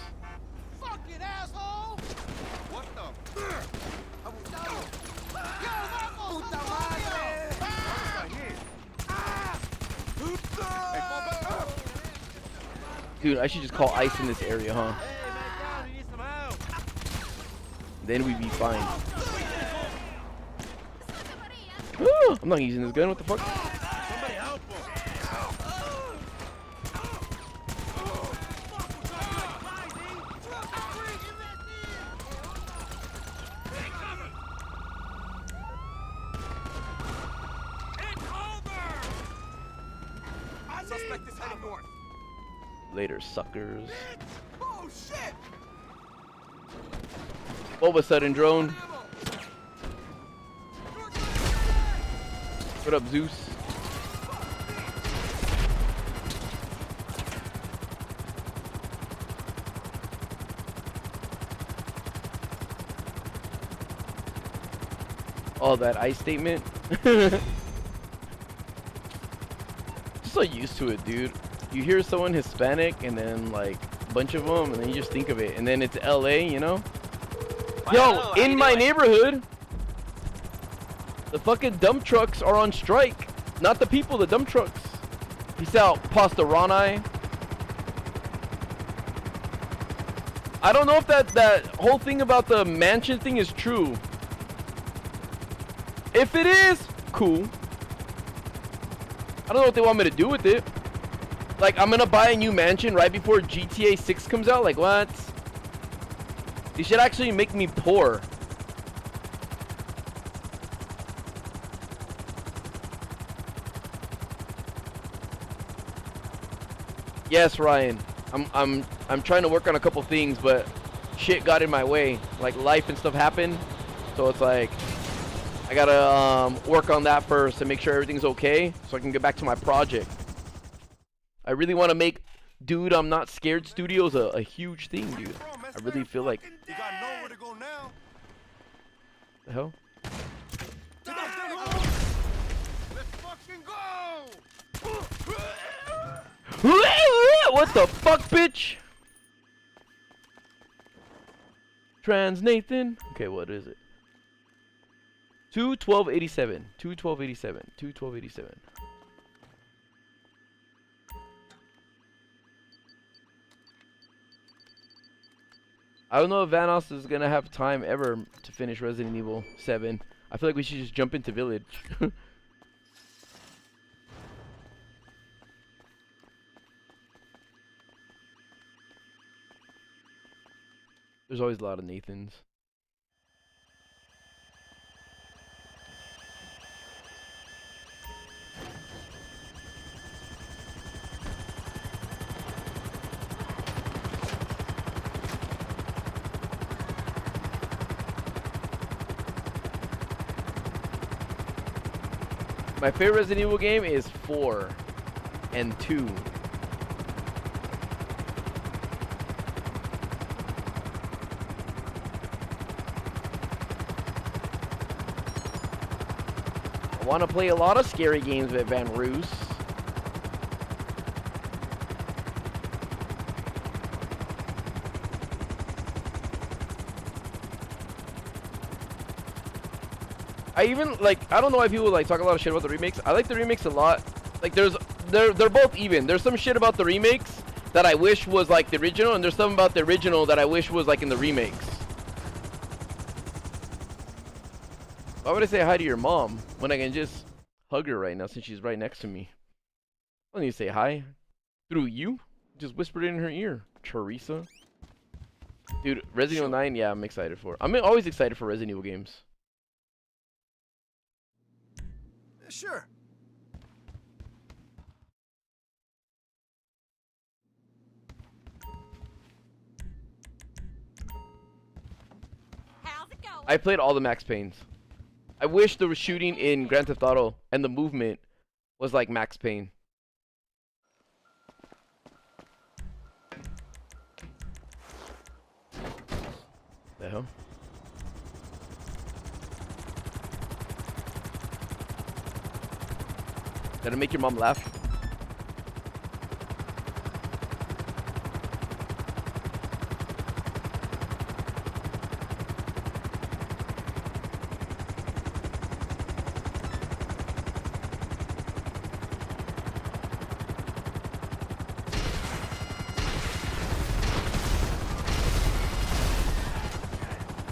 Fucking asshole! What the? Dude, I should just call ICE in this area, huh? Then we'd be fine. Ooh, I'm not using this gun, what the fuck? Suspect is heading north. Later, suckers. Oh shit! All of a sudden, drone. What up, Zeus? Oh, that I statement. Just so used to it, dude. You hear someone Hispanic and then like a bunch of them, and then you just think of it, and then it's LA, you know? Yo, in my neighborhood, the fucking dump trucks are on strike. Not the people, the dump trucks. Peace out, Pasta Ronai. I don't know if that whole thing about the mansion thing is true. If it is, cool. I don't know what they want me to do with it. Like, I'm gonna buy a new mansion right before GTA 6 comes out? Like, what? They should actually make me poor. Yes, Ryan. I'm trying to work on a couple things, but shit got in my way. Like, life and stuff happened. So it's like, I gotta work on that first and make sure everything's okay so I can get back to my project. I really want to make Dude I'm Not Scared Studios a huge thing, dude. I really feel like... You got nowhere to go now. The hell? Let's fucking go! What the fuck, bitch? Trans Nathan. Okay, what is it? 21287. 21287. 21287. I don't know if Vanos is gonna have time ever to finish Resident Evil 7. I feel like we should just jump into Village. There's always a lot of Nathans. My favorite Resident Evil game is 4 and 2. I want to play a lot of scary games with Van Roos. I even like, I don't know why people like talk a lot of shit about the remakes. I like the remakes a lot. Like they're both even. There's some shit about the remakes that I wish was like the original, and there's some about the original that I wish was like in the remakes. Why would I say hi to your mom when I can just hug her right now since she's right next to me? I don't need to say hi. Through you? Just whispered it in her ear. Teresa. Dude, Resident Evil 9, yeah, I'm excited for. I'm always excited for Resident Evil games. Sure. How's it going? I played all the Max Paynes. I wish the shooting in Grand Theft Auto and the movement was like Max Payne. The hell? Did it make your mom laugh?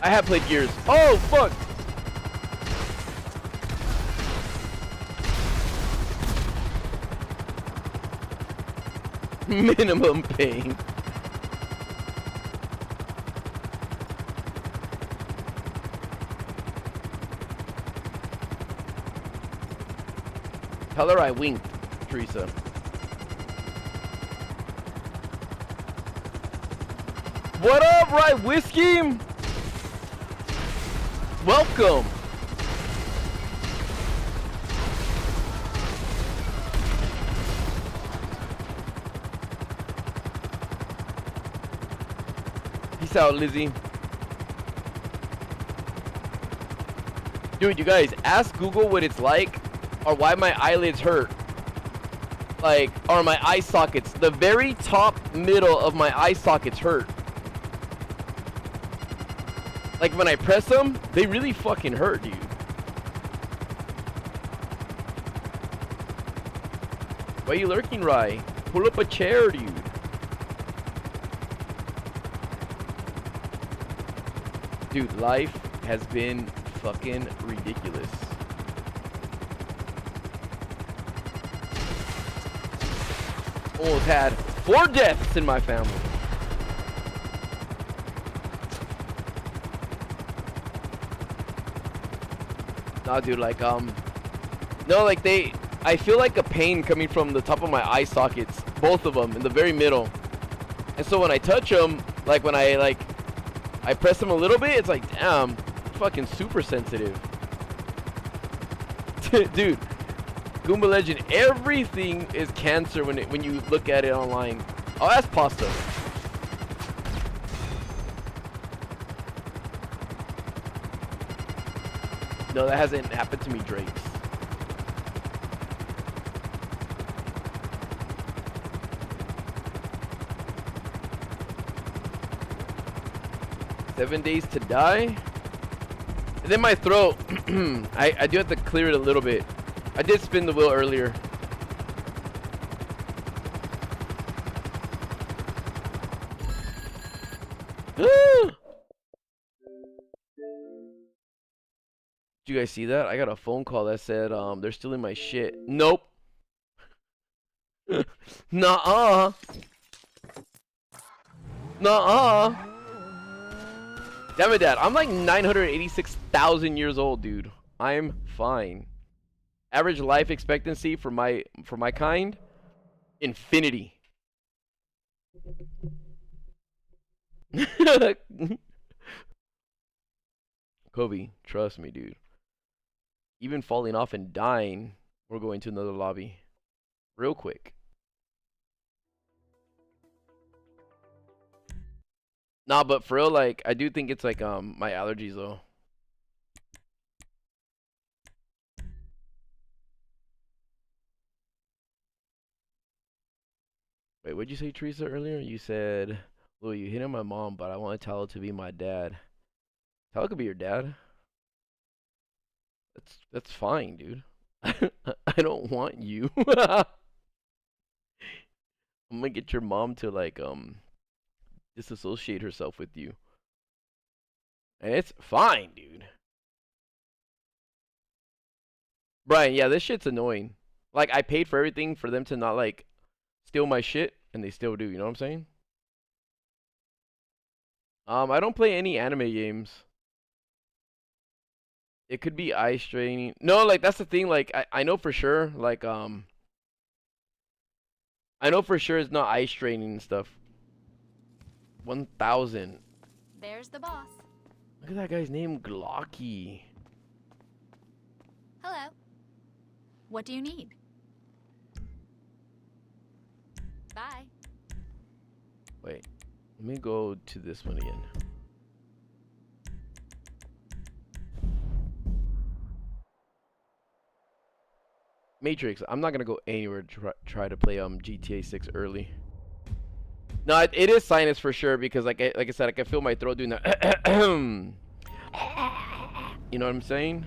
I have played Gears. Oh, fuck! Minimum pain. Tell her I winked, Teresa. What up, right whiskey? Welcome. Peace out, Lizzie. Dude, you guys, ask Google what it's like or why my eyelids hurt. Like, or my eye sockets. The very top middle of my eye sockets hurt. Like, when I press them, they really fucking hurt, dude. Why are you lurking, Rye? Pull up a chair, dude. Dude, life has been fucking ridiculous. Almost had 4 deaths in my family. Nah, dude, like, no, like, I feel like a pain coming from the top of my eye sockets, both of them, in the very middle. And so when I touch them, like, when I press them a little bit, it's like, damn, fucking super sensitive. Dude, Goomba Legend, everything is cancer when you look at it online. Oh, that's pasta. No, that hasn't happened to me, Drakes. "7 days to die?" And then my throat, I do have to clear it a little bit. I did spin the wheel earlier. Did you guys see that? I got a phone call that said they're stealing my shit. Nope. Nuh-uh. Nuh-uh. Damn it, Dad. I'm like 986,000 years old, dude. I'm fine. Average life expectancy for my kind, infinity. Kobe, trust me, dude. Even falling off and dying, we're going to another lobby. Real quick. Nah, but for real, like, I do think it's like my allergies though. Wait, what'd you say, Teresa, earlier? You said, "Louis, you hit on my mom, but I want Tyler to be my dad." Tyler could be your dad. That's fine, dude. I don't want you. I'm gonna get your mom to like disassociate herself with you. And it's fine, dude. Brian, yeah, this shit's annoying. Like, I paid for everything for them to not like steal my shit, and they still do, you know what I'm saying? I don't play any anime games. It could be eye straining. No, like, that's the thing, like, I know for sure, like, I know for sure it's not eye straining and stuff. 1,000. There's the boss. Look at that guy's name, Glocky. Hello. What do you need? Bye. Wait, let me go to this one again. Matrix, I'm not gonna go anywhere to try to play GTA 6 early. No, it is sinus for sure, because like I said, I can feel my throat doing that. You know what I'm saying?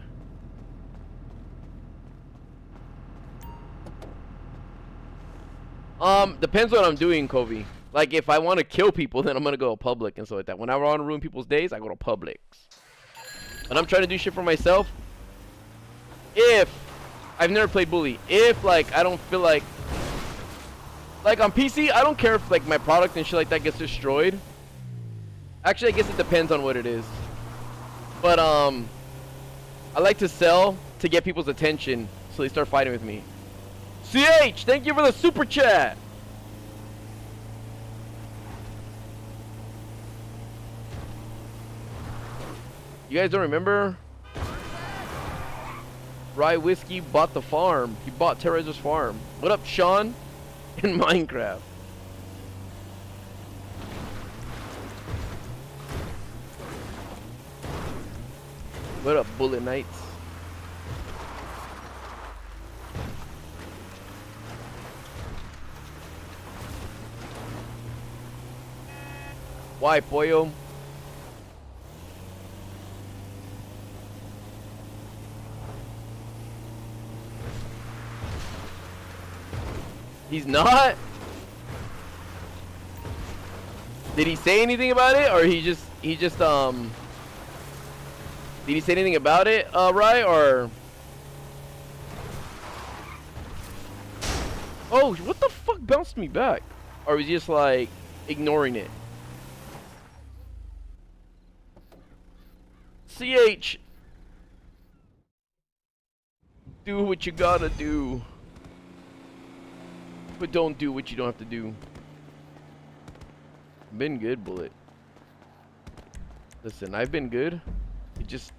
Depends what I'm doing, Kobe. Like, if I want to kill people, then I'm gonna go public and stuff like that. When I want to ruin people's days, I go to Publix. When I'm trying to do shit for myself, if I've never played bully, if like I don't feel like on PC, I don't care if like my product and shit like that gets destroyed. Actually, I guess it depends on what it is. But I like to sell to get people's attention so they start fighting with me. CH, thank you for the super chat. You guys don't remember? Rye Whiskey bought the farm. He bought Terrazer's farm. What up, Sean? In Minecraft. What up, Bullet Knights? Why, pollo? He's not? Did he say anything about it, or he just did he say anything about it, right, or? Oh, what the fuck bounced me back? Or was he just like ignoring it? CH, do what you gotta do, but don't do what you don't have to do. Been good, Bullet. Listen, I've been good. It just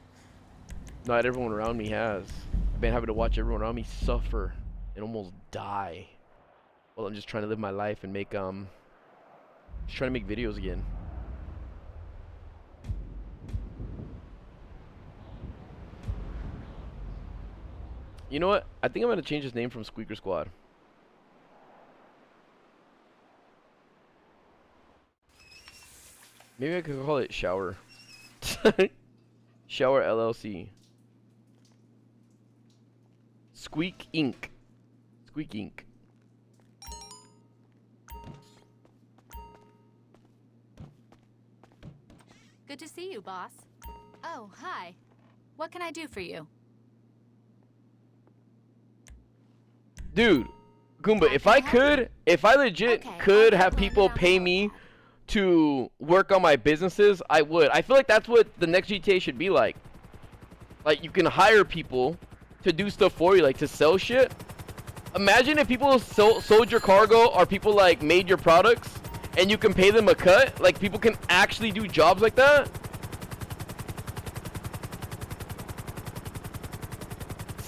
not everyone around me has. I've been having to watch everyone around me suffer and almost die. Well, I'm just trying to live my life and make just trying to make videos again. You know what? I think I'm gonna change his name from Squeaker Squad. Maybe I could call it Shower. Shower LLC. Squeak Inc. Squeak Inc. Good to see you, boss. Oh, hi. What can I do for you? Dude, Goomba, if I legit could have people pay me to work on my businesses, I would. I feel like that's what the next GTA should be like. Like, you can hire people to do stuff for you, like to sell shit. Imagine if people sold your cargo, or people like made your products and you can pay them a cut. Like, people can actually do jobs like that.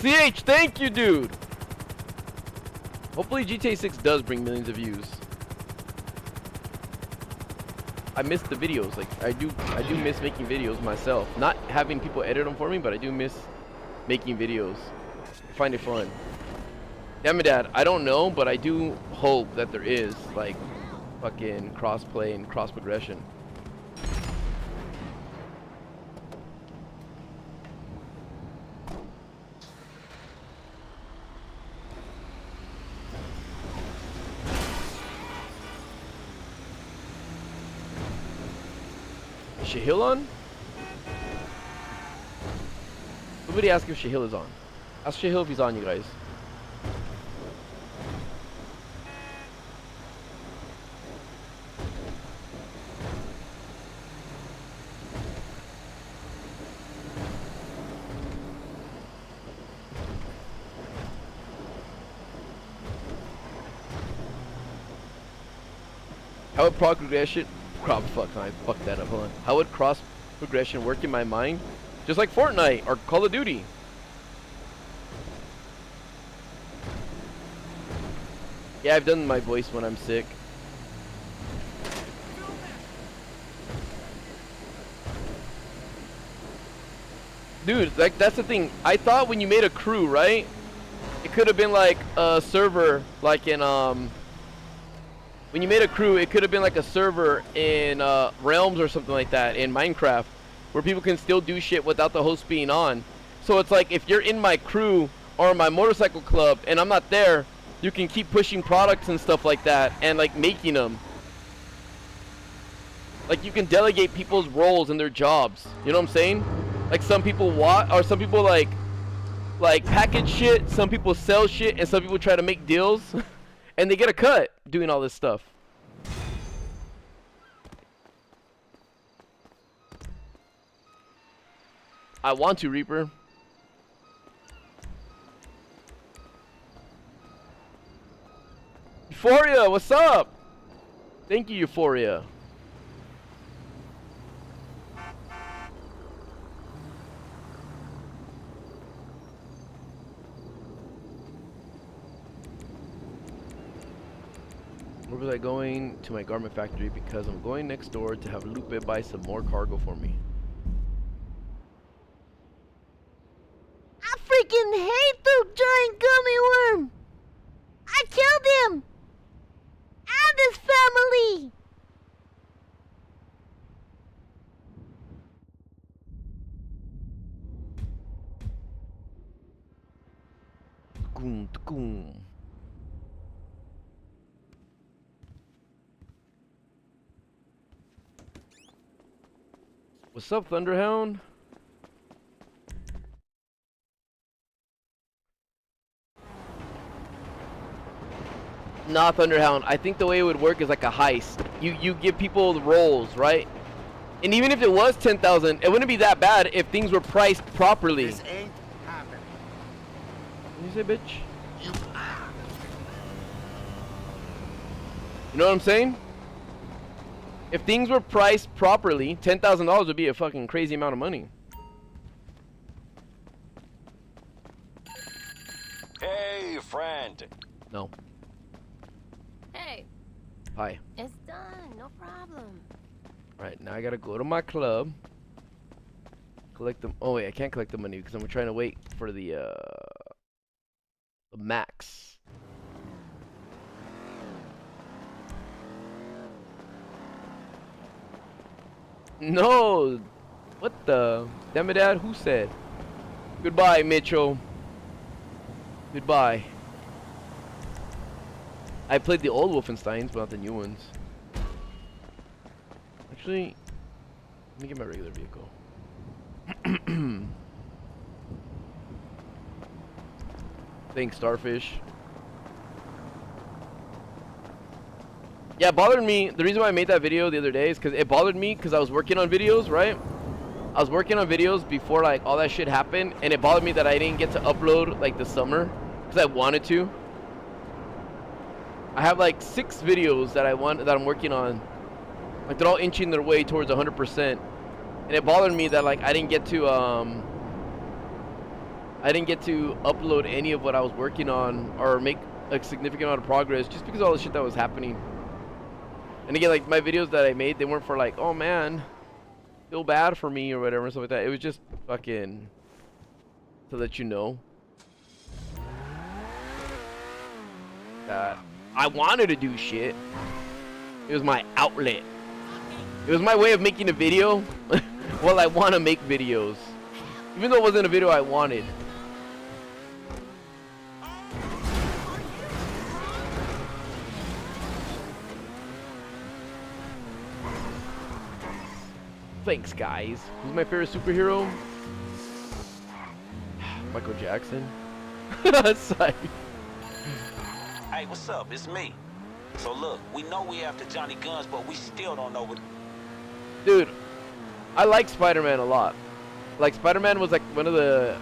CH, thank you, dude. Hopefully GTA 6 does bring millions of views. I miss the videos. Like, I do miss making videos myself. Not having people edit them for me, but I do miss making videos. I find it fun. Damn it, Dad. I don't know, but I do hope that there is like fucking crossplay and cross progression. Is Shahil on? Somebody ask if Shahil is on. Ask Shahil if he's on, you guys. How would progression? I fucked that up. Hold on. How would cross progression work in my mind? Just like Fortnite or Call of Duty. Yeah, I've done my voice when I'm sick. Dude, like, that's the thing. I thought when you made a crew, right? It could have been like a server, like in when you made a crew, it could have been like a server in Realms or something like that in Minecraft, where people can still do shit without the host being on. So it's like, if you're in my crew or my motorcycle club and I'm not there, you can keep pushing products and stuff like that and like making them. Like, you can delegate people's roles and their jobs. You know what I'm saying? Like, some people some people like package shit, some people sell shit, and some people try to make deals. And they get a cut doing all this stuff. I want to, Reaper. Euphoria, what's up? Thank you, Euphoria. Where was I going? To my garment factory, because I'm going next door to have Lupe buy some more cargo for me. I freaking hate the giant gummy worm! I killed him! And his family! tukum. What's up, Thunderhound? Nah, Thunderhound. I think the way it would work is like a heist. You give people the roles, right? And even if it was 10,000, it wouldn't be that bad if things were priced properly. This ain't happening. What did you say, bitch? You know what I'm saying? If things were priced properly, $10,000 would be a fucking crazy amount of money. Hey, friend. No. Hey, Hi. It's done. No problem. Right, now I gotta go to my club. Collect them. Oh, wait, I can't collect the money because I'm trying to wait for the max. No! What the? Damn it, Dad, who said? Goodbye, Mitchell. Goodbye. I played the old Wolfensteins, but not the new ones. Actually, let me get my regular vehicle. Thanks, Starfish. Yeah, it bothered me. The reason why I made that video the other day is because it bothered me because I was working on videos, right? I was working on videos before like all that shit happened, and it bothered me that I didn't get to upload like this summer because I wanted to. I have like 6 videos that I'm working on. Like they're all inching their way towards 100%, and it bothered me that like I didn't get to upload any of what I was working on or make a significant amount of progress just because of all the shit that was happening. And again, like my videos that I made, they weren't for like, oh man, feel bad for me or whatever and stuff like that. It was just fucking to let you know that I wanted to do shit. It was my outlet. It was my way of making a video. Well, I want to make videos, even though it wasn't a video I wanted. Thanks, guys. Who's my favorite superhero? Michael Jackson. Sorry. Hey, what's up? It's me. So look, we know we after Johnny Guns, but we still don't know what... Dude, I like Spider-Man a lot. Like Spider-Man was like one of the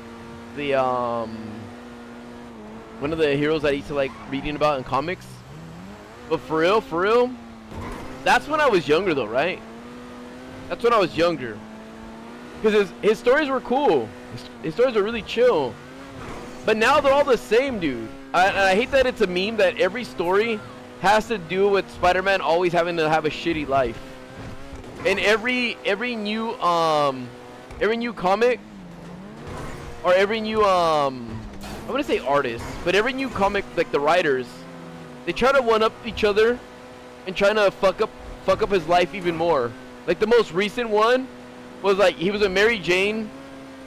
heroes I used to like reading about in comics. But for real, that's when I was younger though, right? That's when I was younger. Because his stories were cool. His stories were really chill. But now they're all the same, dude. I hate that it's a meme that every story has to do with Spider-Man always having to have a shitty life. And every new comic or every new I wouldn't say artist, but every new comic, like the writers, they try to one up each other and trying to fuck up his life even more. Like the most recent one was like he was with Mary Jane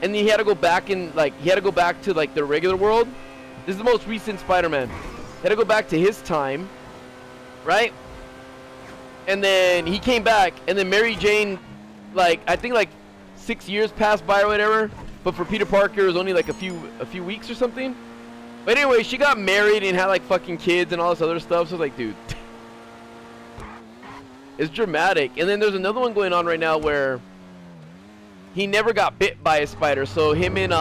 and then he had to go back to like the regular world. This is the most recent Spider-Man. He had to go back to his time, right? And then he came back, and then Mary Jane, like I think like 6 years passed by or whatever. But for Peter Parker, it was only like a few weeks or something. But anyway, she got married and had like fucking kids and all this other stuff. So I was like, dude, it's dramatic. And then there's another one going on right now where he never got bit by a spider. So him and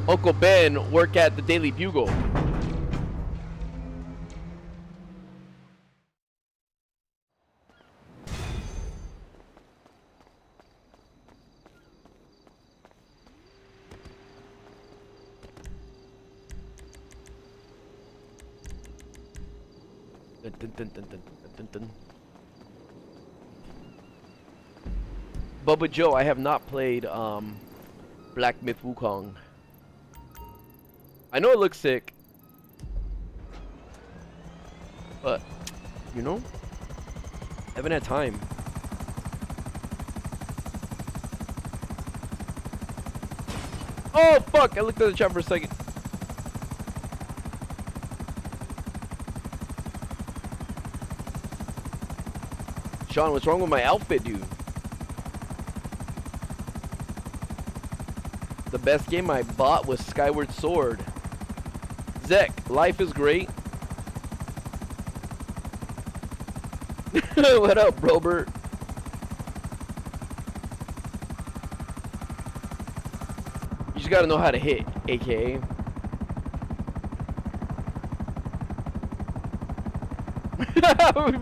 Uncle Ben work at the Daily Bugle. Dun, dun, dun, dun, dun, dun. Bubba Joe, I have not played Black Myth Wukong. I know it looks sick, but you know, I haven't had time. Oh fuck! I looked at the chat for a second. Sean, what's wrong with my outfit, dude? The best game I bought was Skyward Sword. Zek, life is great. What up, Robert? You just gotta know how to hit, aka.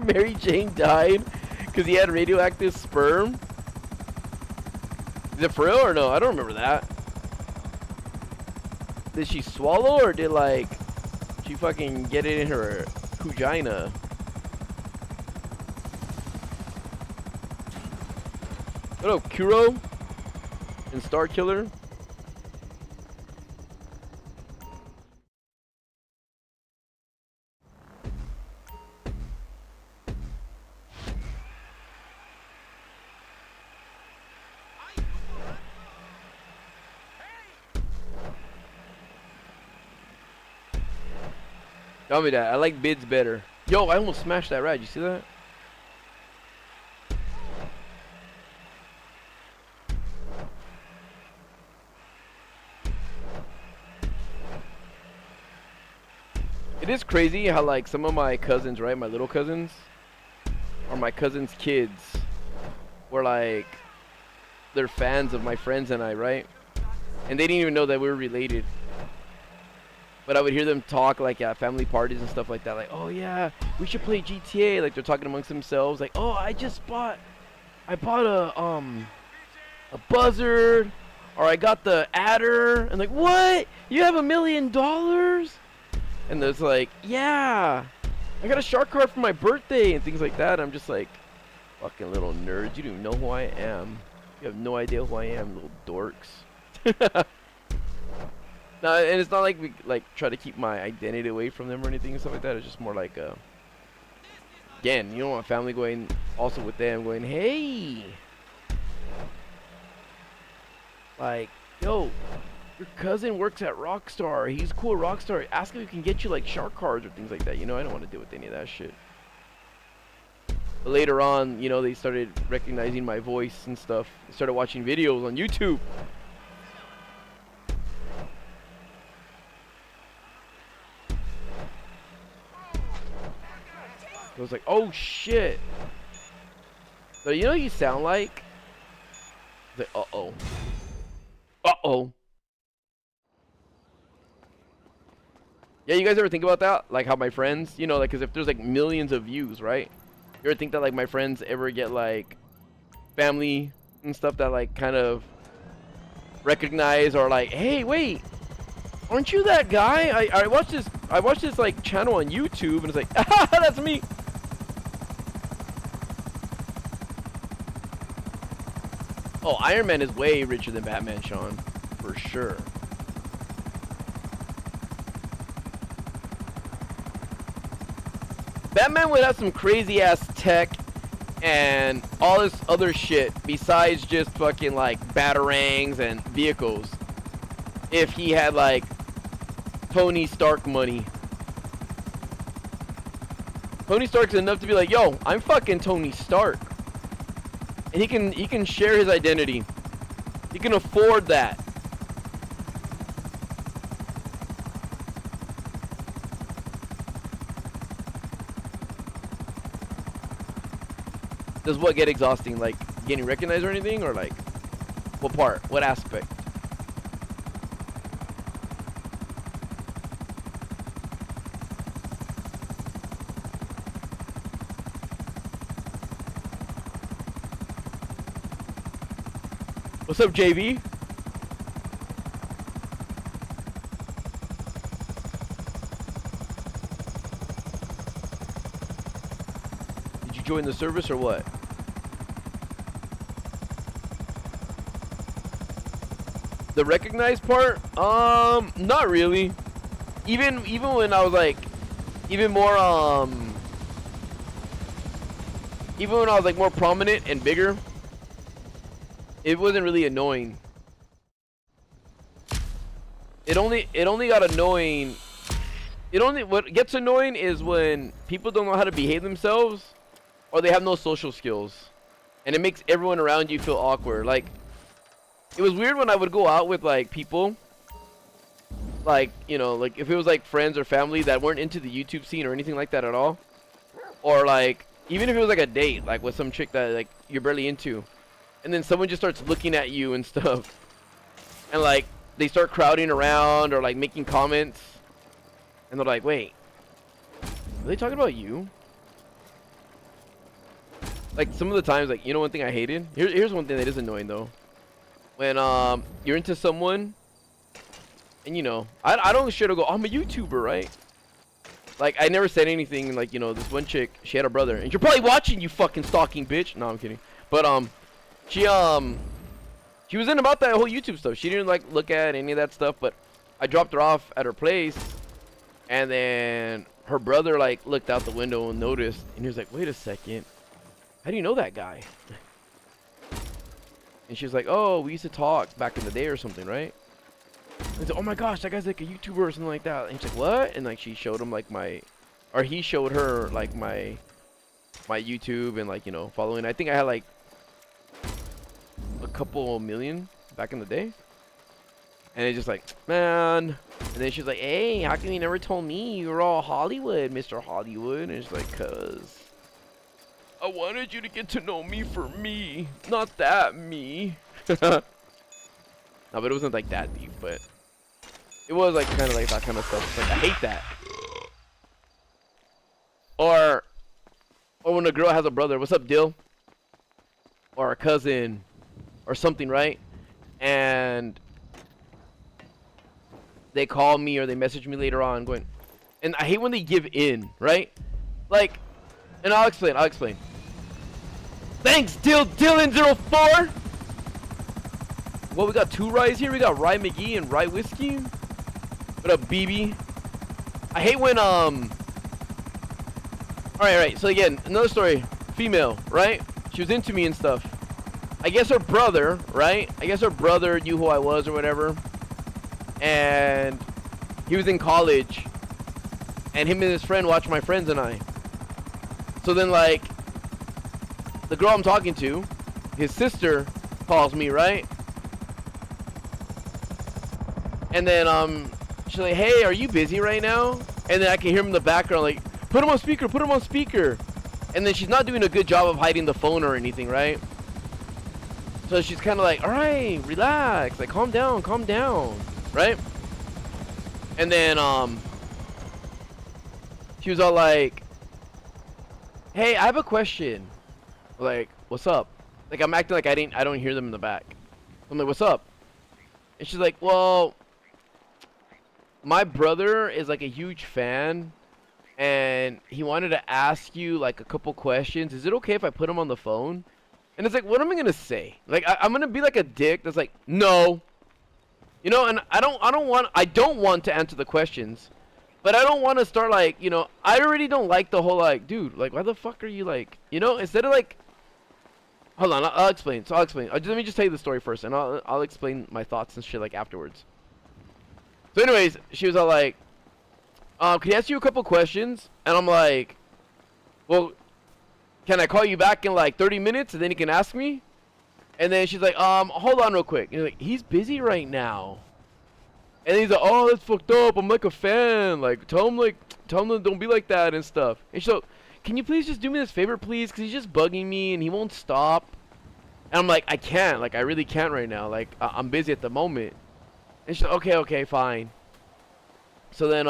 Mary Jane died because he had radioactive sperm. Is it for real or no? I don't remember that. Did she swallow or did like she fucking get it in her vagina? What up, Kuro and Star Killer? Tell me that. I like bids better. Yo, I almost smashed that ride. You see that? It is crazy how like some of my cousins, right, my little cousins, or my cousins' kids, were like, they're fans of my friends and I, right? And they didn't even know that we were related. But I would hear them talk like at family parties and stuff like that, like, oh yeah, we should play GTA. Like they're talking amongst themselves, like, oh, I bought a buzzard, or I got the adder, and like, what? You have $1 million? And there's like, yeah, I got a shark card for my birthday and things like that. I'm just like, fucking little nerds. You don't even know who I am. You have no idea who I am, little dorks. No, and it's not like we like try to keep my identity away from them or anything and stuff like that. It's just more like, again, you don't want family going also with them going, hey, like, yo, your cousin works at Rockstar. He's cool at Rockstar. Ask him if he can get you like shark cards or things like that. You know, I don't want to deal with any of that shit. But later on, you know, they started recognizing my voice and stuff. They started watching videos on YouTube. I was like, oh shit. So you know what you sound like? Like, uh-oh. Uh-oh. Yeah, you guys ever think about that? Like how my friends, you know, like, because if there's like millions of views, right? You ever think that like my friends ever get like family and stuff that like kind of recognize or like, hey, wait, aren't you that guy? I watched this like channel on YouTube and it's like, ah, that's me. Oh, Iron Man is way richer than Batman, Sean. For sure. Batman would have some crazy ass tech and all this other shit besides just fucking like batarangs and vehicles. If he had like Tony Stark money. Tony Stark's enough to be like, yo, I'm fucking Tony Stark. And he can share his identity. He can afford that. Does what get exhausting? Like getting recognized or anything? Or like what part? What aspect? What's up, JB? Did you join the service or what? The recognized part? Not really. Even when I was like, even when I was like more prominent and bigger, it wasn't really annoying. It only got annoying. What gets annoying is when people don't know how to behave themselves, or they have no social skills, and it makes everyone around you feel awkward. Like, it was weird when I would go out with like people, like, you know, like if it was like friends or family that weren't into the YouTube scene or anything like that at all, or like even if it was like a date, like with some chick that like you're barely into, and then someone just starts looking at you and stuff, and like they start crowding around or like making comments, and they're like, wait, are they talking about you? Like some of the times, like, you know, one thing I hated, here's one thing that is annoying though, when you're into someone, and you know, I don't straight up go, I'm a YouTuber, right? Like, I never said anything. Like, you know, this one chick, she had a brother, and you're probably watching, you fucking stalking bitch. No, I'm kidding. But she was in about that whole YouTube stuff. She didn't like look at any of that stuff, but I dropped her off at her place, and then her brother like looked out the window and noticed, and he was like, wait a second, how do you know that guy? And she was like, oh, we used to talk back in the day or something, right? And so, oh my gosh, that guy's like a YouTuber or something like that. And she's like, what? And like she showed him like he showed her like my YouTube and like, you know, following. I think I had like a couple million back in the day. And it's just like, man. And then she's like, hey, how come you never told me you were all Hollywood, Mr. Hollywood? And it's like, cause I wanted you to get to know me for me, not that me. No, but it wasn't like that deep, but it was like kind of like that kind of stuff. Like, I hate that. Or when a girl has a brother, what's up, Dill? Or a cousin, or something, right? And they call me or they message me later on, going, and I hate when they give in, right? Like, and I'll explain. Thanks, Dylan04. Well, we got two Ryes here. We got Rye McGee and Rye Whiskey. What up, BB? I hate when Alright. So again, another story. Female, right? She was into me and stuff. I guess her brother, right? I guess her brother knew who I was or whatever. And he was in college. And him and his friend watched my friends and I. So then, like, the girl I'm talking to, his sister calls me, right? And then she's like, hey, are you busy right now? And then I can hear him in the background like, put him on speaker. And then she's not doing a good job of hiding the phone or anything, right? So she's kind of like, all right, relax, like calm down, right? And then she was all like, hey, I have a question. Like, what's up? Like, I'm acting like I don't hear them in the back. I'm like, what's up? And she's like, well, my brother is like a huge fan, and he wanted to ask you like a couple questions. Is it okay if I put him on the phone? And it's like, what am I gonna say? Like, I'm gonna be like a dick that's like, no, you know. And I don't want to answer the questions, but I don't want to start like, you know, I already don't like the whole like, dude, like, why the fuck are you like, you know, instead of like, hold on, I'll explain. So let me just tell you the story first, and I'll explain my thoughts and shit like afterwards. So anyways, she was all like, can I ask you a couple questions? And I'm like, well, can I call you back in like 30 minutes and then you can ask me? And then she's like, hold on real quick. And you're like, he's busy right now. And he's like, oh, that's fucked up. I'm like a fan. Like, tell him don't be like that and stuff. And she's like, can you please just do me this favor, please? Because he's just bugging me and he won't stop. And I'm like, I can't. Like, I really can't right now. Like, I'm busy at the moment. And she's like, okay, fine. So then,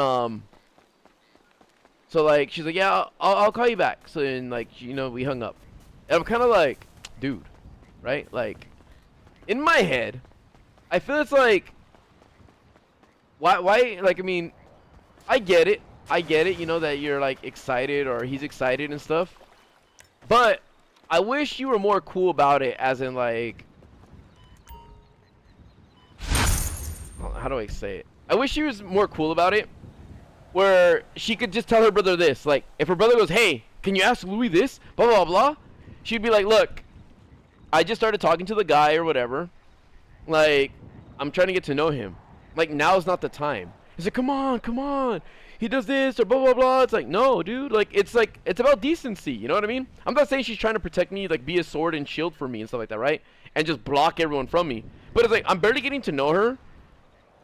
so like, she's like, yeah, I'll call you back. So then, like, you know, we hung up. And I'm kind of like, dude, right? Like, in my head, I feel it's like, why, like, I mean, I get it, you know, that you're, like, excited or he's excited and stuff. But I wish you were more cool about it, as in, like, how do I say it? I wish she was more cool about it, where she could just tell her brother this. Like, if her brother goes, hey, can you ask Louis this? Blah, blah, blah. She'd be like, look, I just started talking to the guy or whatever. Like, I'm trying to get to know him. Like, now's not the time. He's like, come on. he does this or blah blah blah. It's like, no, dude. Like it's about decency. You know what I mean? I'm not saying she's trying to protect me, like be a sword and shield for me and stuff like that, right? And just block everyone from me. But it's like I'm barely getting to know her,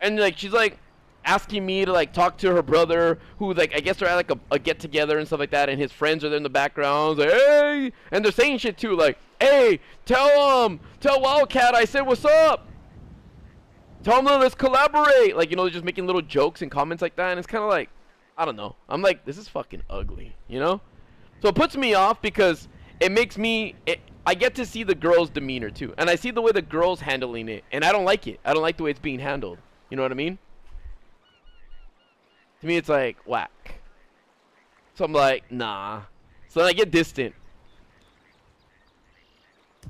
and like she's like asking me to like talk to her brother, who like I guess they're at like a get together and stuff like that, and his friends are there in the background, like, hey, and they're saying shit too, like, hey, tell Wildcat I said what's up. Tell him, let's collaborate. Like, you know, they're just making little jokes and comments like that, and it's kind of like, I don't know. I'm like, this is fucking ugly, you know? So it puts me off because it makes me, I get to see the girl's demeanor too, and I see the way the girl's handling it, and I don't like it. I don't like the way it's being handled. You know what I mean? To me, it's like, whack. So I'm like, nah. So then I get distant.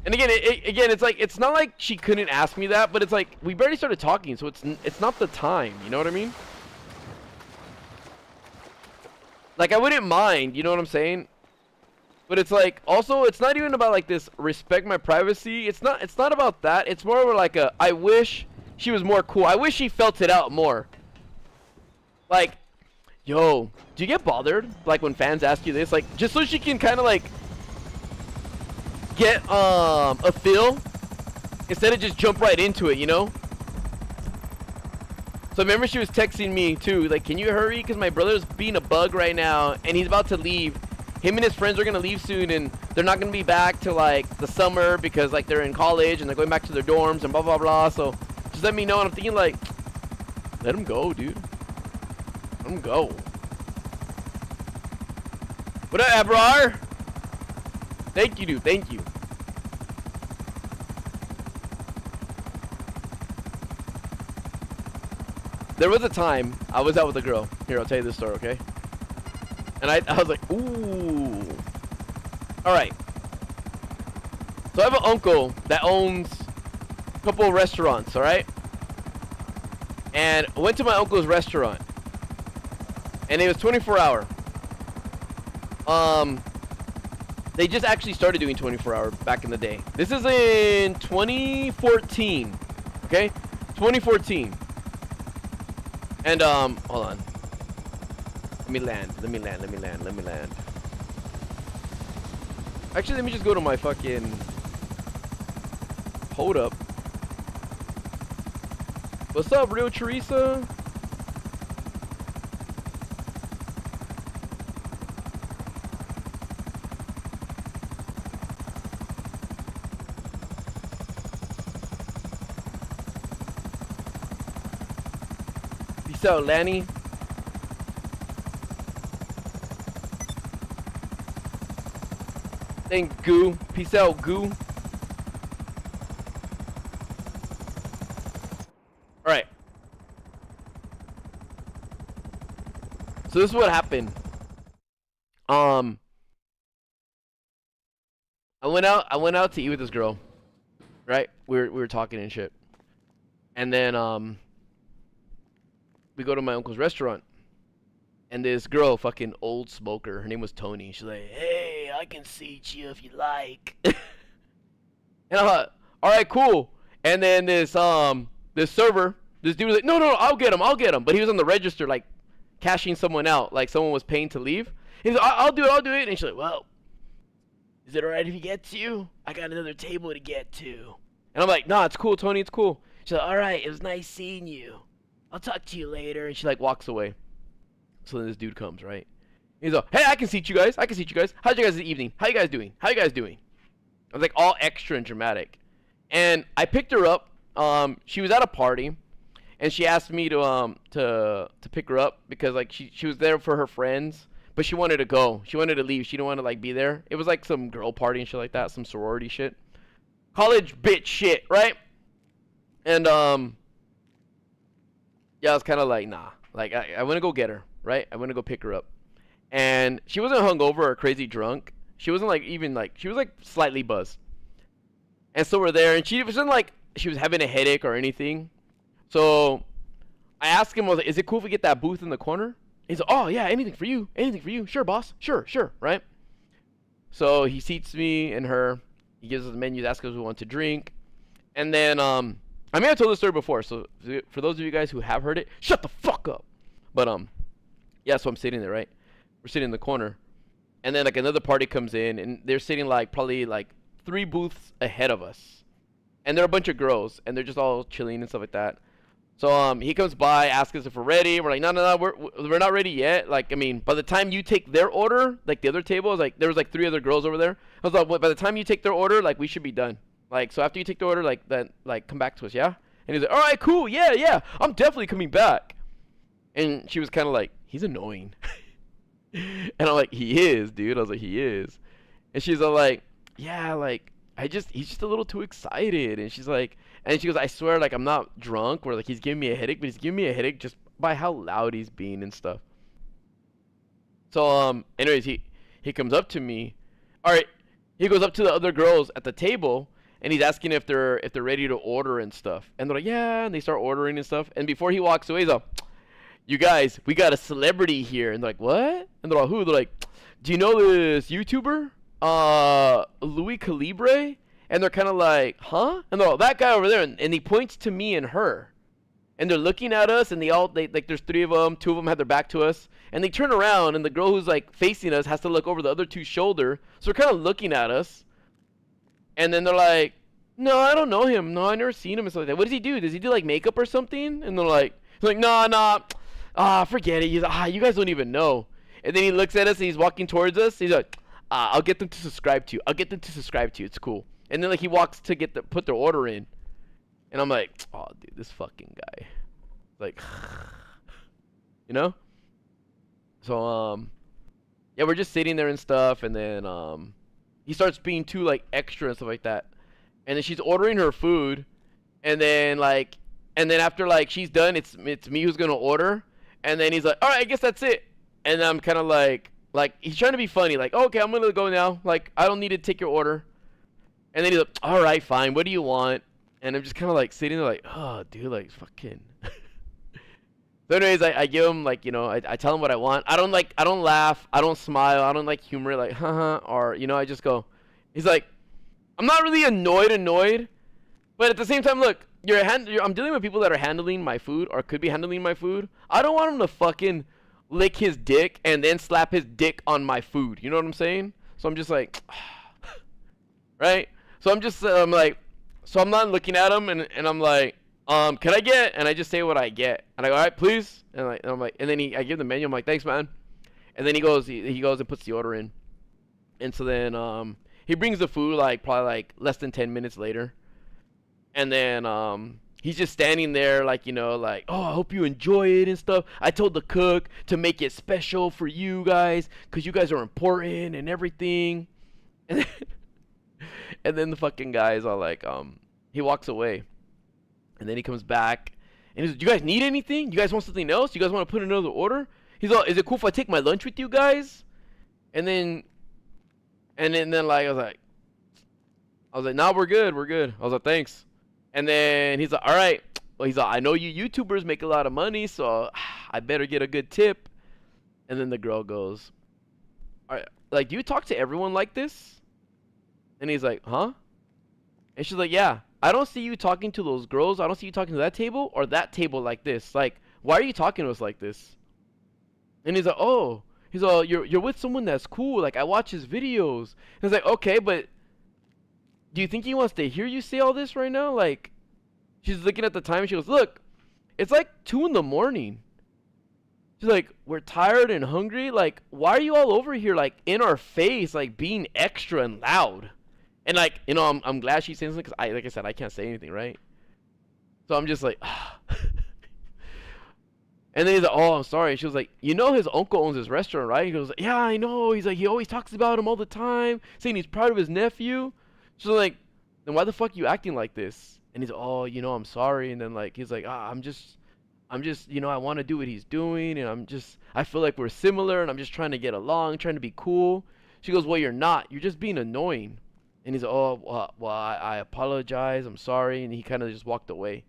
And again, it's like, it's not like she couldn't ask me that, but it's like, we barely started talking, so it's not the time, you know what I mean? Like, I wouldn't mind, you know what I'm saying? But it's like, also, it's not even about like this, respect my privacy. It's not about that. It's more of like a, I wish she was more cool. I wish she felt it out more. Like, yo, do you get bothered, like, when fans ask you this? Like, just so she can kind of like get a feel instead of just jump right into it, you know? So remember she was texting me too, like, can you hurry, because my brother's being a bug right now and he's about to leave. Him and his friends are gonna leave soon, and they're not gonna be back till like the summer because like they're in college and they're going back to their dorms and blah blah blah. So just let me know. And I'm thinking like, let him go, dude. Let him go. What up, Abrar? Thank you, dude. Thank you. There was a time I was out with a girl. Here, I'll tell you this story, okay? And I was like, ooh. Alright. So I have an uncle that owns a couple of restaurants, alright? And I went to my uncle's restaurant. And it was 24-hour. They just actually started doing 24-hour back in the day. This is in 2014. Okay? 2014. And, hold on. Let me land. Actually, let me just go to my fucking... Hold up. What's up, Real Teresa? Peace out, Lanny. Thank Goo. Peace out, Goo. Alright. So this is what happened. I went out to eat with this girl. Right? We were talking and shit. And then we go to my uncle's restaurant. And this girl, fucking old smoker, her name was Tony. She's like, hey, I can seat you if you like. And I thought, alright, cool. And then this server, this dude was like, no, I'll get him. But he was on the register, like, cashing someone out. Like, someone was paying to leave. He's like, I'll do it. And she's like, well, is it alright if he gets you? I got another table to get to. And I'm like, nah, it's cool, Tony, it's cool. She's like, alright, it was nice seeing you. I'll talk to you later. And she, like, walks away. So then this dude comes, right? He's like, hey, I can seat you guys. How's you guys the evening? How you guys doing? I was like all extra and dramatic. And I picked her up. She was at a party, and she asked me to pick her up because like she was there for her friends, but she wanted to go. She wanted to leave. She didn't want to like be there. It was like some girl party and shit like that, some sorority shit. College bitch shit, right? And yeah, I was kind of like, nah. Like I want to go get her. Right? I went to go pick her up. And she wasn't hungover or crazy drunk. She wasn't like even like, she was like slightly buzzed. And so we're there, and she wasn't like she was having a headache or anything. So I asked him, I was like, is it cool if we get that booth in the corner? He's like, oh yeah, anything for you. Sure, boss. Sure, right? So he seats me and her. He gives us the menus, asks us what we want to drink. And then, I mean, I told this story before, so for those of you guys who have heard it, shut the fuck up. But, Yeah, so I'm sitting there, right? We're sitting in the corner. And then like another party comes in and they're sitting like probably like 3 booths ahead of us. And they're a bunch of girls and they're just all chilling and stuff like that. So he comes by, asks us if we're ready. We're like, no, we're not ready yet. Like, I mean, by the time you take their order, like the other table, was like there was like 3 other girls over there. I was like, well, by the time you take their order, like we should be done. Like, so after you take the order, like then like come back to us, yeah? And he's like, all right, cool, yeah, I'm definitely coming back. And she was kind of like, he's annoying. And I'm like, he is, dude. I was like, he is. And she's all like, yeah, like he's just a little too excited. And she's like, and she goes, I swear, like I'm not drunk or like he's giving me a headache, but he's giving me a headache just by how loud he's being and stuff. So anyways, he comes up to me. All right, he goes up to the other girls at the table and he's asking if they're ready to order and stuff. And they're like, yeah, and they start ordering and stuff. And before he walks away, he's like, you guys, we got a celebrity here. And they're like, what? And they're like, who? They're like, do you know this YouTuber? Louis Calibre? And they're kind of like, huh? And they're like, that guy over there. And he points to me and her. And they're looking at us, and they like, there's 3 of them. 2 of them have their back to us. And they turn around, and the girl who's like facing us has to look over the other 2's shoulder. So they're kind of looking at us. And then they're like, no, I don't know him. No, I never seen him and stuff like that. What does he do? Does he do like makeup or something? And they're like, nah. Forget it. He's like, you guys don't even know. And then he looks at us and he's walking towards us. He's like, I'll get them to subscribe to you. It's cool. And then like he walks to put their order in. And I'm like, oh dude, this fucking guy. Like, you know? So yeah, we're just sitting there and stuff, and then he starts being too like extra and stuff like that. And then she's ordering her food, and then after like she's done, it's me who's gonna order. And then he's like, all right, I guess that's it. And I'm kind of like he's trying to be funny, like, oh, okay, I'm gonna go now. Like, I don't need to take your order. And then he's like, all right, fine. What do you want? And I'm just kind of like sitting there, like, oh, dude, like, fucking. So, anyways, I give him like, you know, I tell him what I want. I don't laugh. I don't smile. I don't like humor, like, haha, or you know, I just go. He's like, I'm not really annoyed, but at the same time, look. I'm dealing with people that are handling my food or could be handling my food. I don't want him to fucking lick his dick and then slap his dick on my food. You know what I'm saying? So I'm just like, right? So I'm like, so I'm not looking at him and I'm like, can I get? And I just say what I get. And I go, all right, please. And I'm like, and then I give the menu. I'm like, thanks, man. And then he goes and puts the order in. And so then he brings the food like probably like less than 10 minutes later. And then he's just standing there like, you know, like, oh, I hope you enjoy it and stuff. I told the cook to make it special for you guys because you guys are important and everything. And then the fucking guy is all like, he walks away. And then he comes back and he's like, do you guys need anything? You guys want something else? You guys want to put another order? He's all, is it cool if I take my lunch with you guys? And then like, I was like, nah, we're good. I was like, thanks. And then he's like, all right. Well, he's like, I know you YouTubers make a lot of money, so I better get a good tip. And then the girl goes, all right, like, do you talk to everyone like this? And he's like, huh? And she's like, yeah, I don't see you talking to those girls. I don't see you talking to that table or that table like this. Like, why are you talking to us like this? And he's like, oh. He's like, you're with someone that's cool. Like, I watch his videos. And he's like, okay, but do you think he wants to hear you say all this right now? Like, she's looking at the time and she goes, look, it's like 2 a.m. She's like, we're tired and hungry. Like, why are you all over here, like, in our face, like, being extra and loud? And, like, you know, I'm glad she's saying something because, like I said, I can't say anything, right? So I'm just like, ah. And then he's like, oh, I'm sorry. And she was like, you know his uncle owns his restaurant, right? He goes, yeah, I know. He's like, he always talks about him all the time, saying he's proud of his nephew. She's like, then why the fuck are you acting like this? And he's like, oh, you know, I'm sorry. And then, like, he's like, I'm just, you know, I want to do what he's doing. And I feel like we're similar. And I'm just trying to get along, trying to be cool. She goes, well, you're not. You're just being annoying. And he's like, oh, well, I apologize. I'm sorry. And he kind of just walked away.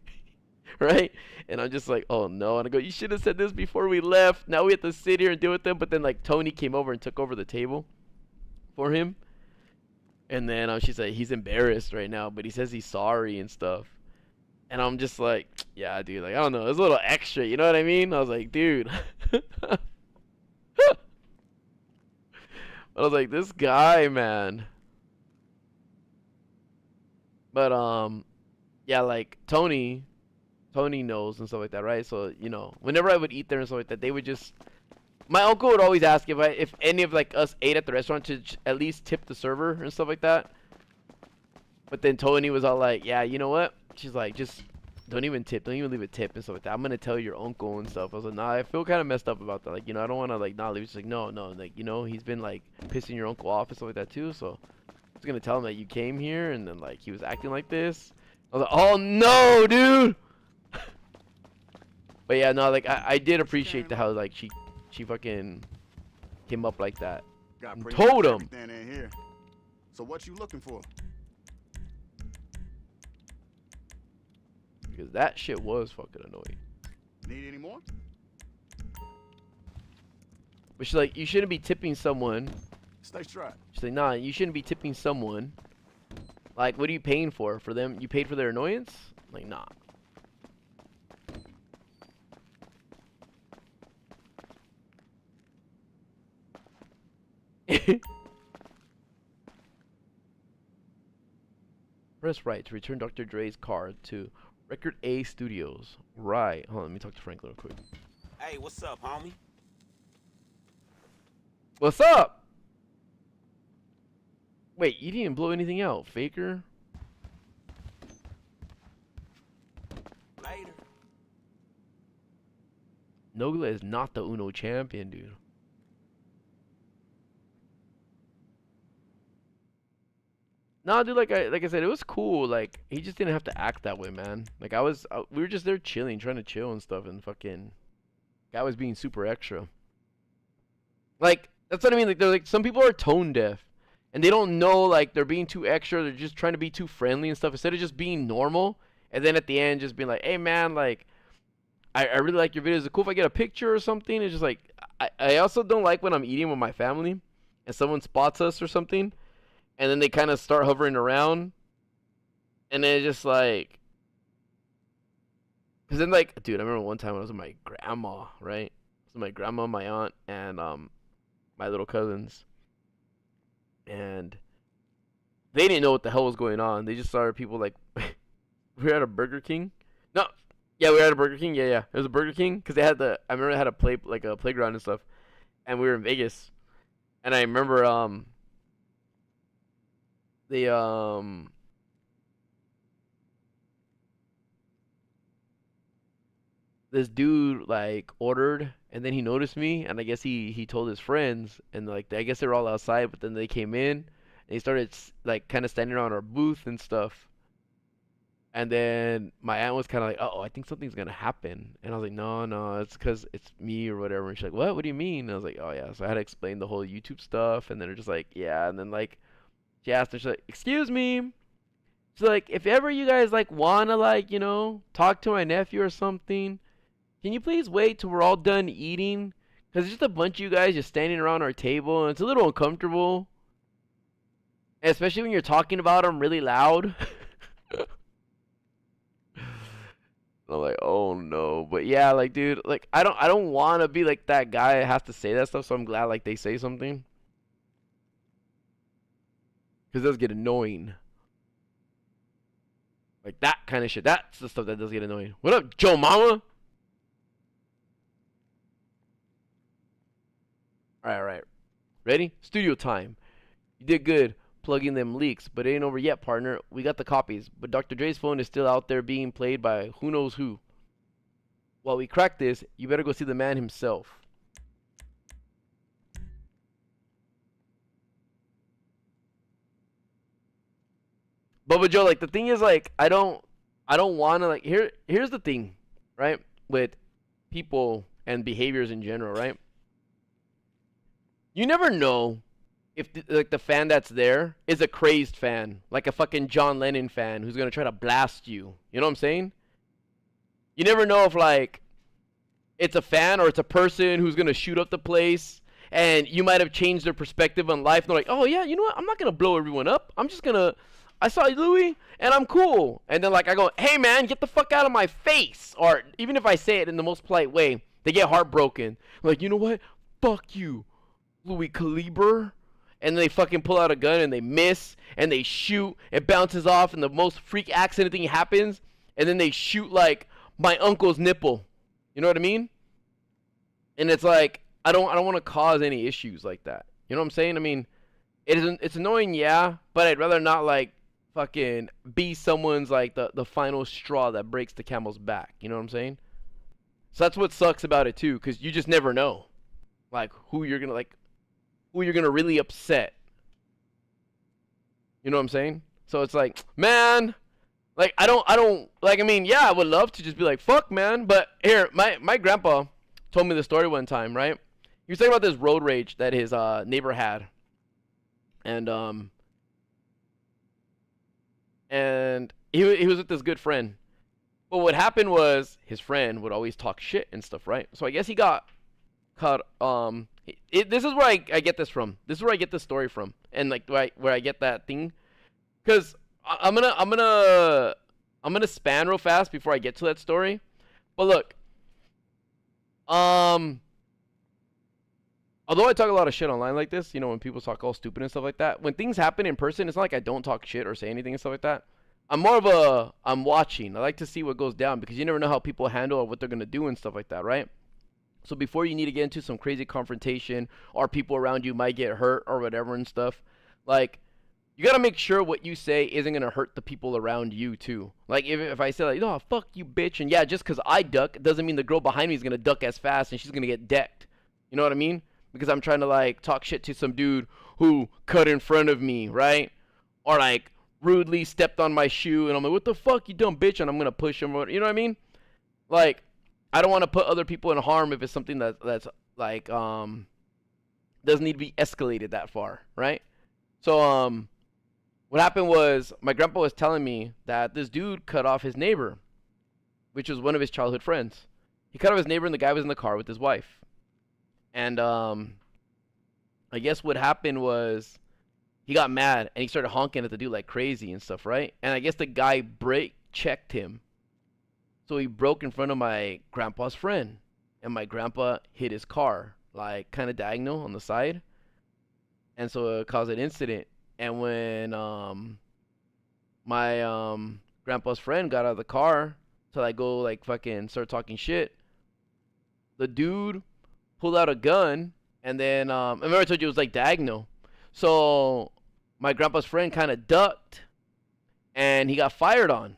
Right? And I'm just like, oh, no. And I go, you should have said this before we left. Now we have to sit here and deal with them. But then, like, Tony came over and took over the table for him. And then she's like, he's embarrassed right now, but he says he's sorry and stuff. And I'm just like, yeah, dude, like, I don't know. It's a little extra, you know what I mean? I was like, dude. I was like, this guy, man. But yeah, like Tony knows and stuff like that, right? So you know, whenever I would eat there and stuff like that, they would just. My uncle would always ask if any of like us ate at the restaurant to at least tip the server and stuff like that. But then Tony was all like, yeah, you know what? She's like, just don't even tip, don't even leave a tip and stuff like that. I'm gonna tell your uncle and stuff. I was like, nah, I feel kind of messed up about that. Like, you know, I don't want to like not leave. She's like, no, like, you know, he's been like pissing your uncle off and stuff like that too. So I was gonna tell him that you came here and then like he was acting like this. I was like, oh no, dude. But yeah, no, like I did appreciate the how like she fucking came up like that. Got And pretty told much him. everything in here. So what you looking for? Because that shit was fucking annoying. Need any more? But she's like, you shouldn't be tipping someone. Stay strapped. She's like, nah, you shouldn't be tipping someone. Like, what are you paying for? For them? You paid for their annoyance? Like, nah. Press right to return Dr. Dre's card to Record A Studios. Right. Hold on, let me talk to Frank real quick. Hey, what's up, homie? What's up? Wait, you didn't blow anything out, faker? Later. Nogla is not the Uno champion, dude. Nah, dude, like I said, it was cool. Like, he just didn't have to act that way, man. Like, we were just there chilling, trying to chill and stuff, and fucking guy was being super extra. Like, that's what I mean. Like, they're like, some people are tone deaf, and they don't know, like, they're being too extra. They're just trying to be too friendly and stuff instead of just being normal. And then at the end, just being like, hey, man, like, I really like your videos. Is it cool if I get a picture or something? It's just like, I also don't like when I'm eating with my family, and someone spots us or something. And then they kind of start hovering around. And then it's just like... Because then, like... Dude, I remember one time when I was with my grandma, right? So my grandma, my aunt, and my little cousins. And they didn't know what the hell was going on. They just started people like... we were at a Burger King. No. Yeah, we were at a Burger King. Yeah. It was a Burger King. Because they had the... I remember they had a playground and stuff. And we were in Vegas. And I remember... this dude like ordered and then he noticed me and I guess he told his friends and like I guess they were all outside but then they came in and they started like kind of standing around our booth and stuff. And then my aunt was kind of like, oh, I think something's gonna happen. And I was like, no, it's because it's me or whatever. And she's like, what do you mean? And I was like, oh yeah. So I had to explain the whole YouTube stuff and then they're just like, yeah. And then like she asked her, she's like, excuse me. She's like, if ever you guys like wanna like, you know, talk to my nephew or something, can you please wait till we're all done eating? Cause it's just a bunch of you guys just standing around our table and it's a little uncomfortable. And especially when you're talking about them really loud. I'm like, oh no. But yeah, like dude, like I don't wanna be like that guy that has to say that stuff, so I'm glad like they say something. Because it does get annoying. Like that kind of shit. That's the stuff that does get annoying. What up, Joe Mama? Alright. Ready? Studio time. You did good plugging them leaks, but it ain't over yet, partner. We got the copies, but Dr. Dre's phone is still out there being played by who knows who. While we crack this, you better go see the man himself. But Joe, like the thing is, like I don't want to like here's the thing, right? With people and behaviors in general, right? You never know if like the fan that's there is a crazed fan, like a fucking John Lennon fan who's gonna try to blast you. You know what I'm saying? You never know if like it's a fan or it's a person who's gonna shoot up the place, and you might have changed their perspective on life. And they're like, oh yeah, you know what? I'm not gonna blow everyone up. I'm just gonna. I saw Louis, and I'm cool. And then, like, I go, hey, man, get the fuck out of my face. Or even if I say it in the most polite way, they get heartbroken. Like, you know what? Fuck you, Louis Caliber. and they fucking pull out a gun and they miss and they shoot, it bounces off and the most freak accident thing happens, and then they shoot like my uncle's nipple. You know what I mean? And it's like I don't want to cause any issues like that. You know what I'm saying? I mean, it's annoying, yeah, but I'd rather not like fucking be someone's like the final straw that breaks the camel's back. You know what I'm saying? So that's what sucks about it too, because you just never know, like who you're gonna really upset. You know what I'm saying? So it's like, man, like I don't like. I mean, yeah, I would love to just be like, fuck, man. But here, my grandpa told me the story one time, right? He was talking about this road rage that his neighbor had, and he was with this good friend. But what happened was his friend would always talk shit and stuff, right? So I guess he got caught. This is where I get this from. This is where I get this story from, and like where I get that thing, because I'm gonna span real fast before I get to that story. But look, although I talk a lot of shit online like this, you know, when people talk all stupid and stuff like that, when things happen in person, it's not like I don't talk shit or say anything and stuff like that. I'm watching. I like to see what goes down, because you never know how people handle or what they're gonna do and stuff like that, right? So before you need to get into some crazy confrontation, or people around you might get hurt or whatever and stuff, like, you gotta make sure what you say isn't gonna hurt the people around you too. Like if I say like, oh fuck you bitch, and yeah, just because I duck doesn't mean the girl behind me is gonna duck as fast and she's gonna get decked. You know what I mean? Because I'm trying to like talk shit to some dude who cut in front of me, right? Or like rudely stepped on my shoe, and I'm like, what the fuck, you dumb bitch, and I'm gonna push him. You know what I mean? Like, I don't want to put other people in harm if it's something that's like doesn't need to be escalated that far, right? So what happened was my grandpa was telling me that this dude cut off his neighbor, which was one of his childhood friends. He cut off his neighbor, and the guy was in the car with his wife. And I guess what happened was he got mad and he started honking at the dude like crazy and stuff, right? And I guess the guy brake checked him. So he broke in front of my grandpa's friend, and my grandpa hit his car, like kind of diagonal on the side. And so it caused an incident. And when my grandpa's friend got out of the car to like go like fucking start talking shit, the dude pulled out a gun, and then I remember I told you it was like diagonal. So my grandpa's friend kind of ducked, and he got fired on.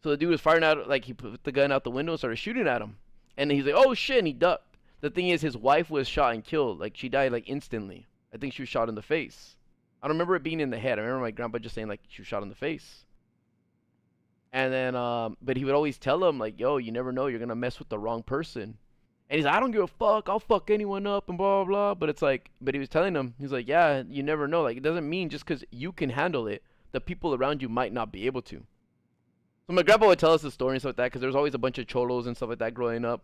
So the dude was firing out, like he put the gun out the window and started shooting at him. And he's like, oh shit, and he ducked. The thing is, his wife was shot and killed. Like, she died like instantly. I think she was shot in the face. I don't remember it being in the head. I remember my grandpa just saying like she was shot in the face. And then, but he would always tell him like, yo, you never know, you're gonna mess with the wrong person. And he's like, I don't give a fuck, I'll fuck anyone up and blah, blah, blah. But it's like, but he was telling him, he's like, yeah, you never know. Like, it doesn't mean just because you can handle it, the people around you might not be able to. So my grandpa would tell us the story and stuff like that, because there was always a bunch of cholos and stuff like that growing up.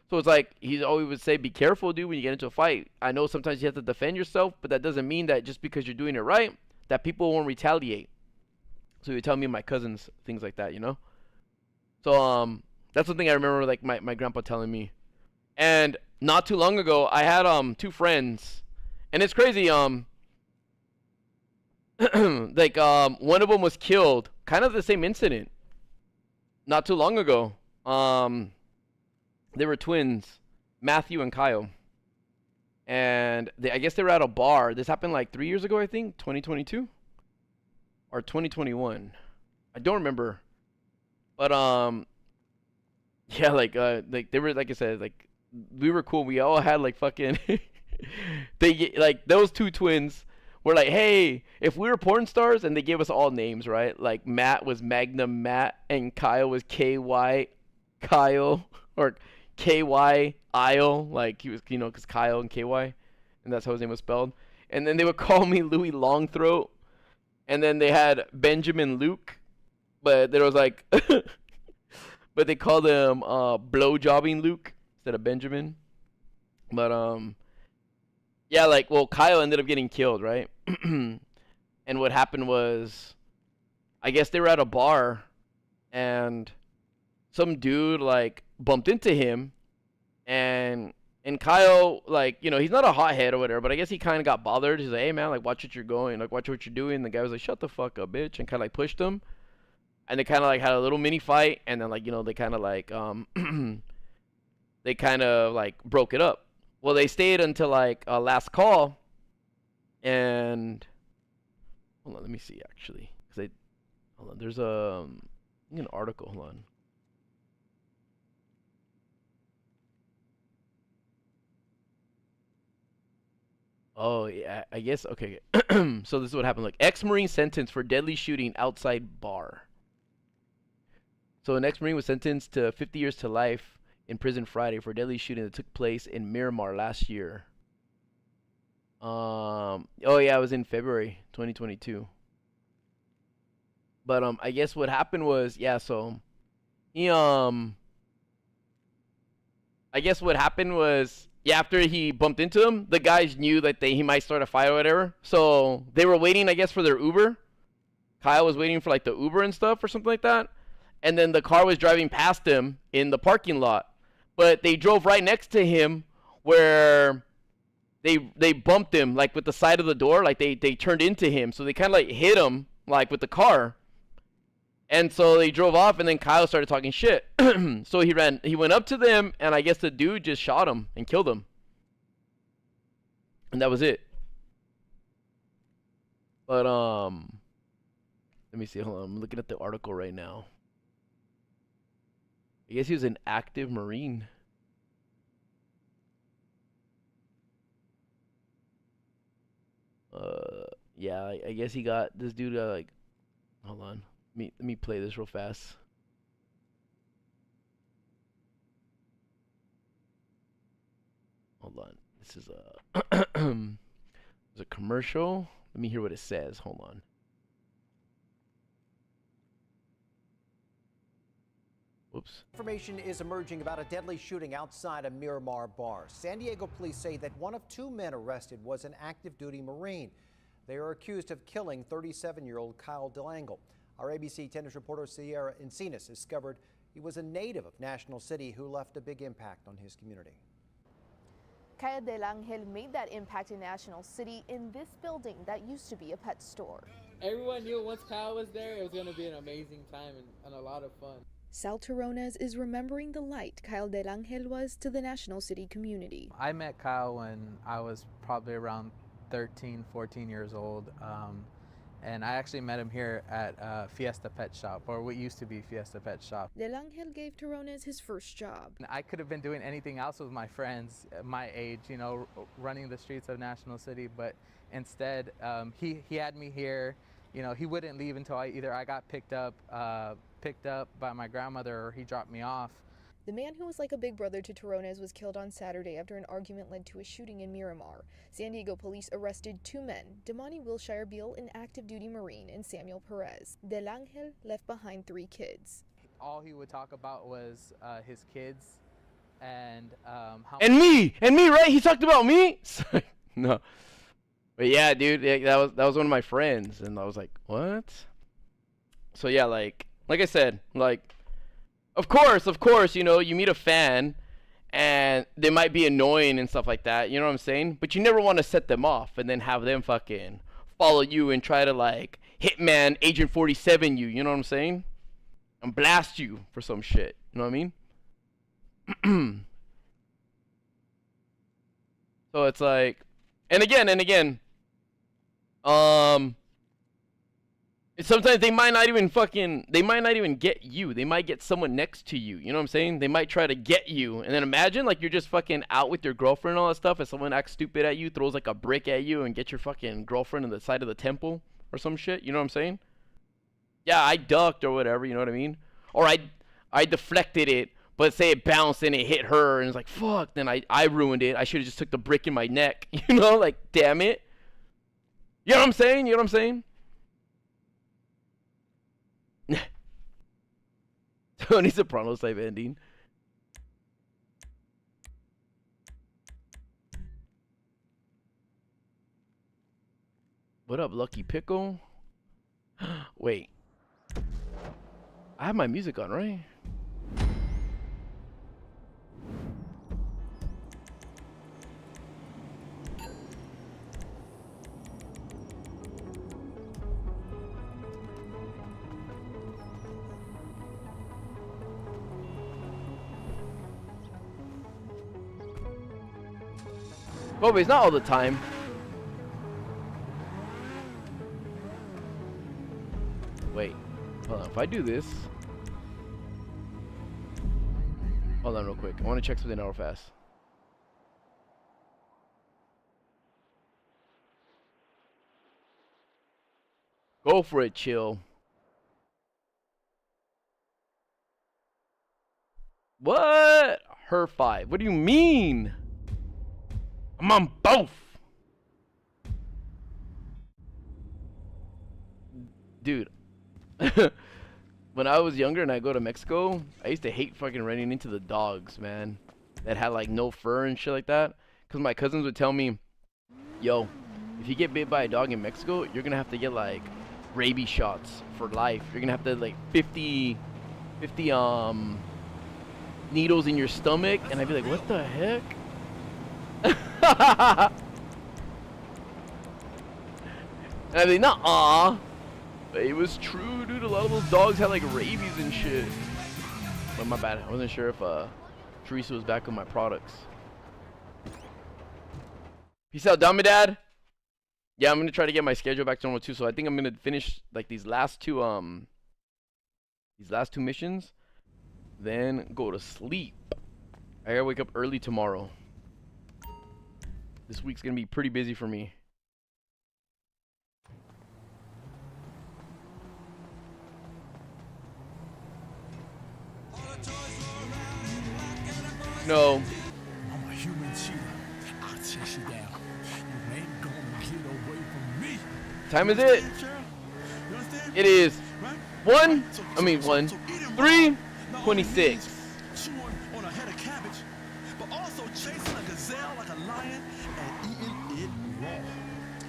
So it's like, he always would say, be careful, dude, when you get into a fight. I know sometimes you have to defend yourself, but that doesn't mean that just because you're doing it right, that people won't retaliate. So he would tell me and my cousins things like that, you know? So, that's one thing I remember, like, my grandpa telling me. And not too long ago, I had, two friends. And it's crazy, like, one of them was killed. Kind of the same incident. Not too long ago. They were twins, Matthew and Kyle. And I guess they were at a bar. This happened like 3 years ago, I think, 2022 or 2021. I don't remember. But yeah, like they were, like I said, like we were cool. We all had like fucking they like those two twins were like, hey, if we were porn stars, and they gave us all names, right? Like Matt was Magnum Matt, and Kyle was KY Kyle, or KY Isle, like he was, you know, because Kyle and KY, and that's how his name was spelled. And then they would call me Louis Longthroat, and then they had Benjamin Luke, but there was like, but they called him Blowjobbing Luke instead of Benjamin. But yeah, like, well, Kyle ended up getting killed, right? And what happened was, I guess they were at a bar, and some dude like bumped into him, and And Kyle, like, you know, he's not a hothead or whatever, but I guess he kind of got bothered. He's like, hey, man, like, watch what you're going. Like, watch what you're doing. And the guy was like, shut the fuck up, bitch. And kind of, like, pushed him. And they kind of, like, had a little mini fight. And then, like, you know, they kind of, like, they kind of, like, broke it up. Well, they stayed until, like, last call. And, hold on, let me see, actually. Hold on, there's an article, hold on. Oh, yeah, I guess, okay. So this is what happened. Like, ex-Marine sentenced for deadly shooting outside bar. So an ex-Marine was sentenced to 50 years to life in prison Friday for a deadly shooting that took place in Miramar last year. Oh, yeah, it was in February 2022. But, I guess what happened was, yeah, so, he, I guess what happened was, yeah, after he bumped into him, the guys knew that he might start a fight or whatever. So they were waiting, I guess, for their Uber. Kyle was waiting for like the Uber and stuff or something like that. And then the car was driving past him in the parking lot. But they drove right next to him where they bumped him like with the side of the door. Like they turned into him. So they kind of like hit him like with the car. And so they drove off, and then Kyle started talking shit. So he went up to them, and I guess the dude just shot him and killed him. And that was it. But, let me see, hold on, I'm looking at the article right now. I guess he was an active Marine. Yeah, I guess this dude got like, hold on. Let me play this real fast. Hold on. This is there's a commercial. Let me hear what it says. Hold on. Whoops. Information is emerging about a deadly shooting outside a Miramar bar. San Diego police say that one of two men arrested was an active duty Marine. They are accused of killing 37-year-old Kyle DeLangle. Our ABC 10 News reporter Sierra Encinas discovered he was a native of National City who left a big impact on his community. Kyle DeLangle made that impact in National City in this building that used to be a pet store. Everyone knew once Kyle was there, it was going to be an amazing time and a lot of fun. Sal Terrones is remembering the light Kyle DeLangle was to the National City community. I met Kyle when I was probably around 13, 14 years old. And I actually met him here at Fiesta Pet Shop, or what used to be Fiesta Pet Shop. DeLangle gave Terrones his first job. I could have been doing anything else with my friends my age, you know, running the streets of National City, but instead he had me here. You know, he wouldn't leave until I got picked up by my grandmother, or he dropped me off. The man who was like a big brother to Terrones was killed on Saturday after an argument led to a shooting in Miramar. San Diego police arrested two men, Damani Wilshire Beal, an active duty Marine, and Samuel Perez. DeLangle left behind 3 kids. All he would talk about was his kids and how... And me, right? He talked about me? No. But yeah, dude, that was one of my friends, and I was like, what? So yeah, like I said, like, Of course, you know, you meet a fan and they might be annoying and stuff like that, you know what I'm saying? But you never want to set them off and then have them fucking follow you and try to, like, Hitman Agent 47 you know what I'm saying? And blast you for some shit, you know what I mean? So it's like, and again, sometimes they might not even get you. They might get someone next to you. You know what I'm saying? They might try to get you. And then imagine, like, you're just fucking out with your girlfriend and all that stuff, and someone acts stupid at you, throws, like, a brick at you, and gets your fucking girlfriend in the side of the temple or some shit. You know what I'm saying? Yeah, I ducked or whatever, you know what I mean? Or I deflected it, but say it bounced and it hit her, and it's like, fuck, then I ruined it. I should have just took the brick in my neck. You know? Like, damn it. You know what I'm saying? Tony Soprano type ending. What up, Lucky Pickle? Wait. I have my music on, right? Kobe, it's not all the time. Wait, hold on. If I do this, hold on real quick. I want to check something out real fast. Go for it, chill. What? Her 5. What do you mean? I'm on both. Dude. When I was younger and I go to Mexico, I used to hate fucking running into the dogs, man. That had like no fur and shit like that. Because my cousins would tell me, yo, if you get bit by a dog in Mexico, you're going to have to get like rabies shots for life. You're going to have to like 50 needles in your stomach. And I'd be like, what the heck? And I'd be like, nuh-uh. But it was true, dude. A lot of those dogs had like rabies and shit. But my bad. I wasn't sure if Teresa was back on my products. Peace out, dummy dad. Yeah, I'm gonna try to get my schedule back to normal too. So I think I'm gonna finish like these last two missions, then go to sleep. I gotta wake up early tomorrow. This week's gonna be pretty busy for me. No. I'm a human cheater. I'll chase you down. You ain't gonna get away from me. Time is it? It is 3:26. Chewing on a head of cabbage, but also chasing a gazelle like a lion and eating it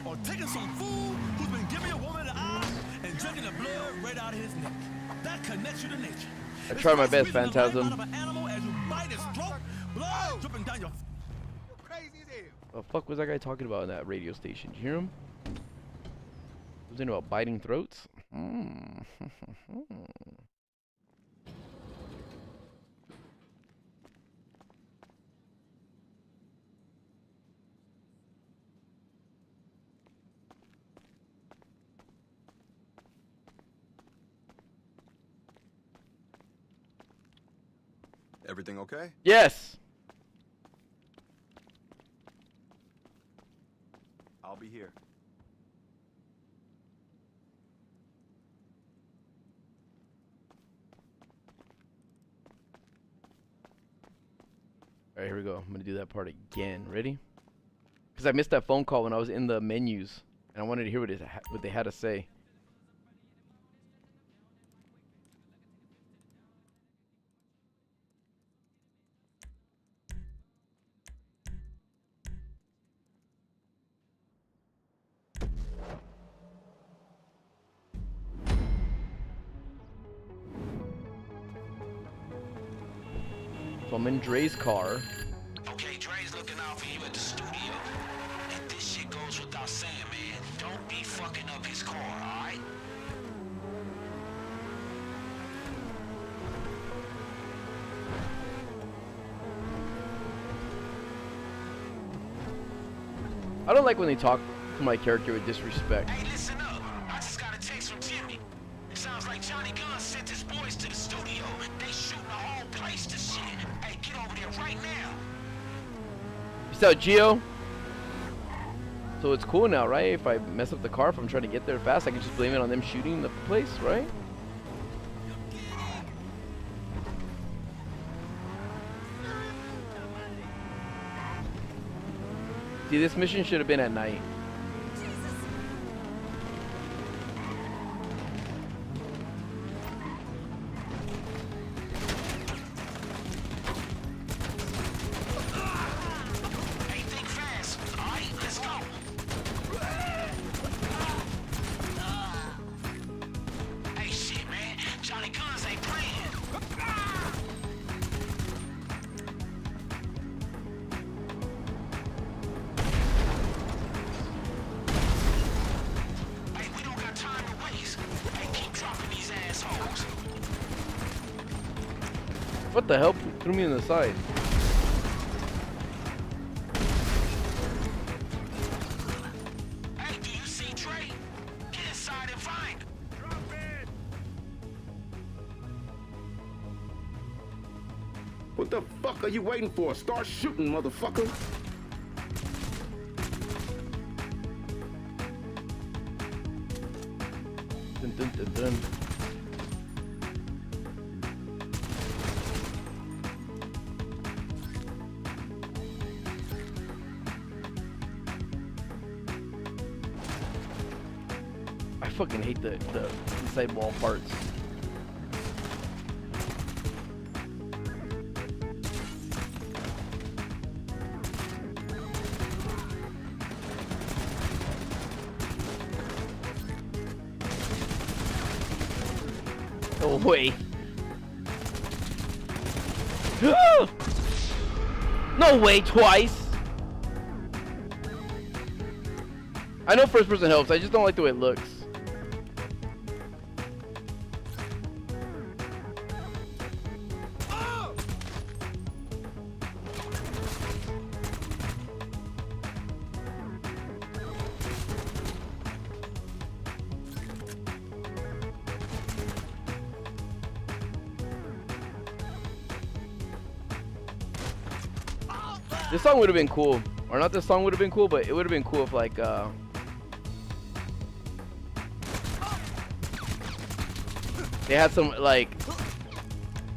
raw. Or taking some fool who's been giving a woman the eye and drinking the blood right out of his neck. That connects you to nature. I try my best, Phantasm. The fuck was that guy talking about in that radio station? Did you hear him? Something about biting throats? Everything okay? Yes. I'll be here. All right, here we go. I'm gonna do that part again. Ready? Because I missed that phone call when I was in the menus, and I wanted to hear what they had to say. So I'm in Dre's car. Okay, Dre's looking out for you at the studio. And this shit goes without saying, man. Don't be fucking up his car, alright? I don't like when they talk to my character with disrespect. Hey, listen up. I just got a text from Jimmy. It sounds like Johnny Gunn sent his boys to the studio. They shooting the whole place to shit. Hey, get over there right now. Peace out, Gio. So it's cool now, right? If I mess up the car, if I'm trying to get there fast, I can just blame it on them shooting the place, right? See, this mission should have been at night. Hey, think fast. Alright, let's go. Hey, shit, man. Johnny Guns ain't playing. Hey, we don't got time to waste. Hey, keep dropping these assholes. What the hell threw me in the side? What the fuck are you waiting for? Start shooting, motherfucker. Dun, dun, dun, dun. I fucking hate the inside wall parts. No way. No way, twice. I know first person helps, I just don't like the way it looks. This song would have been cool. Or not this song would have been cool, but it would have been cool if like they had some like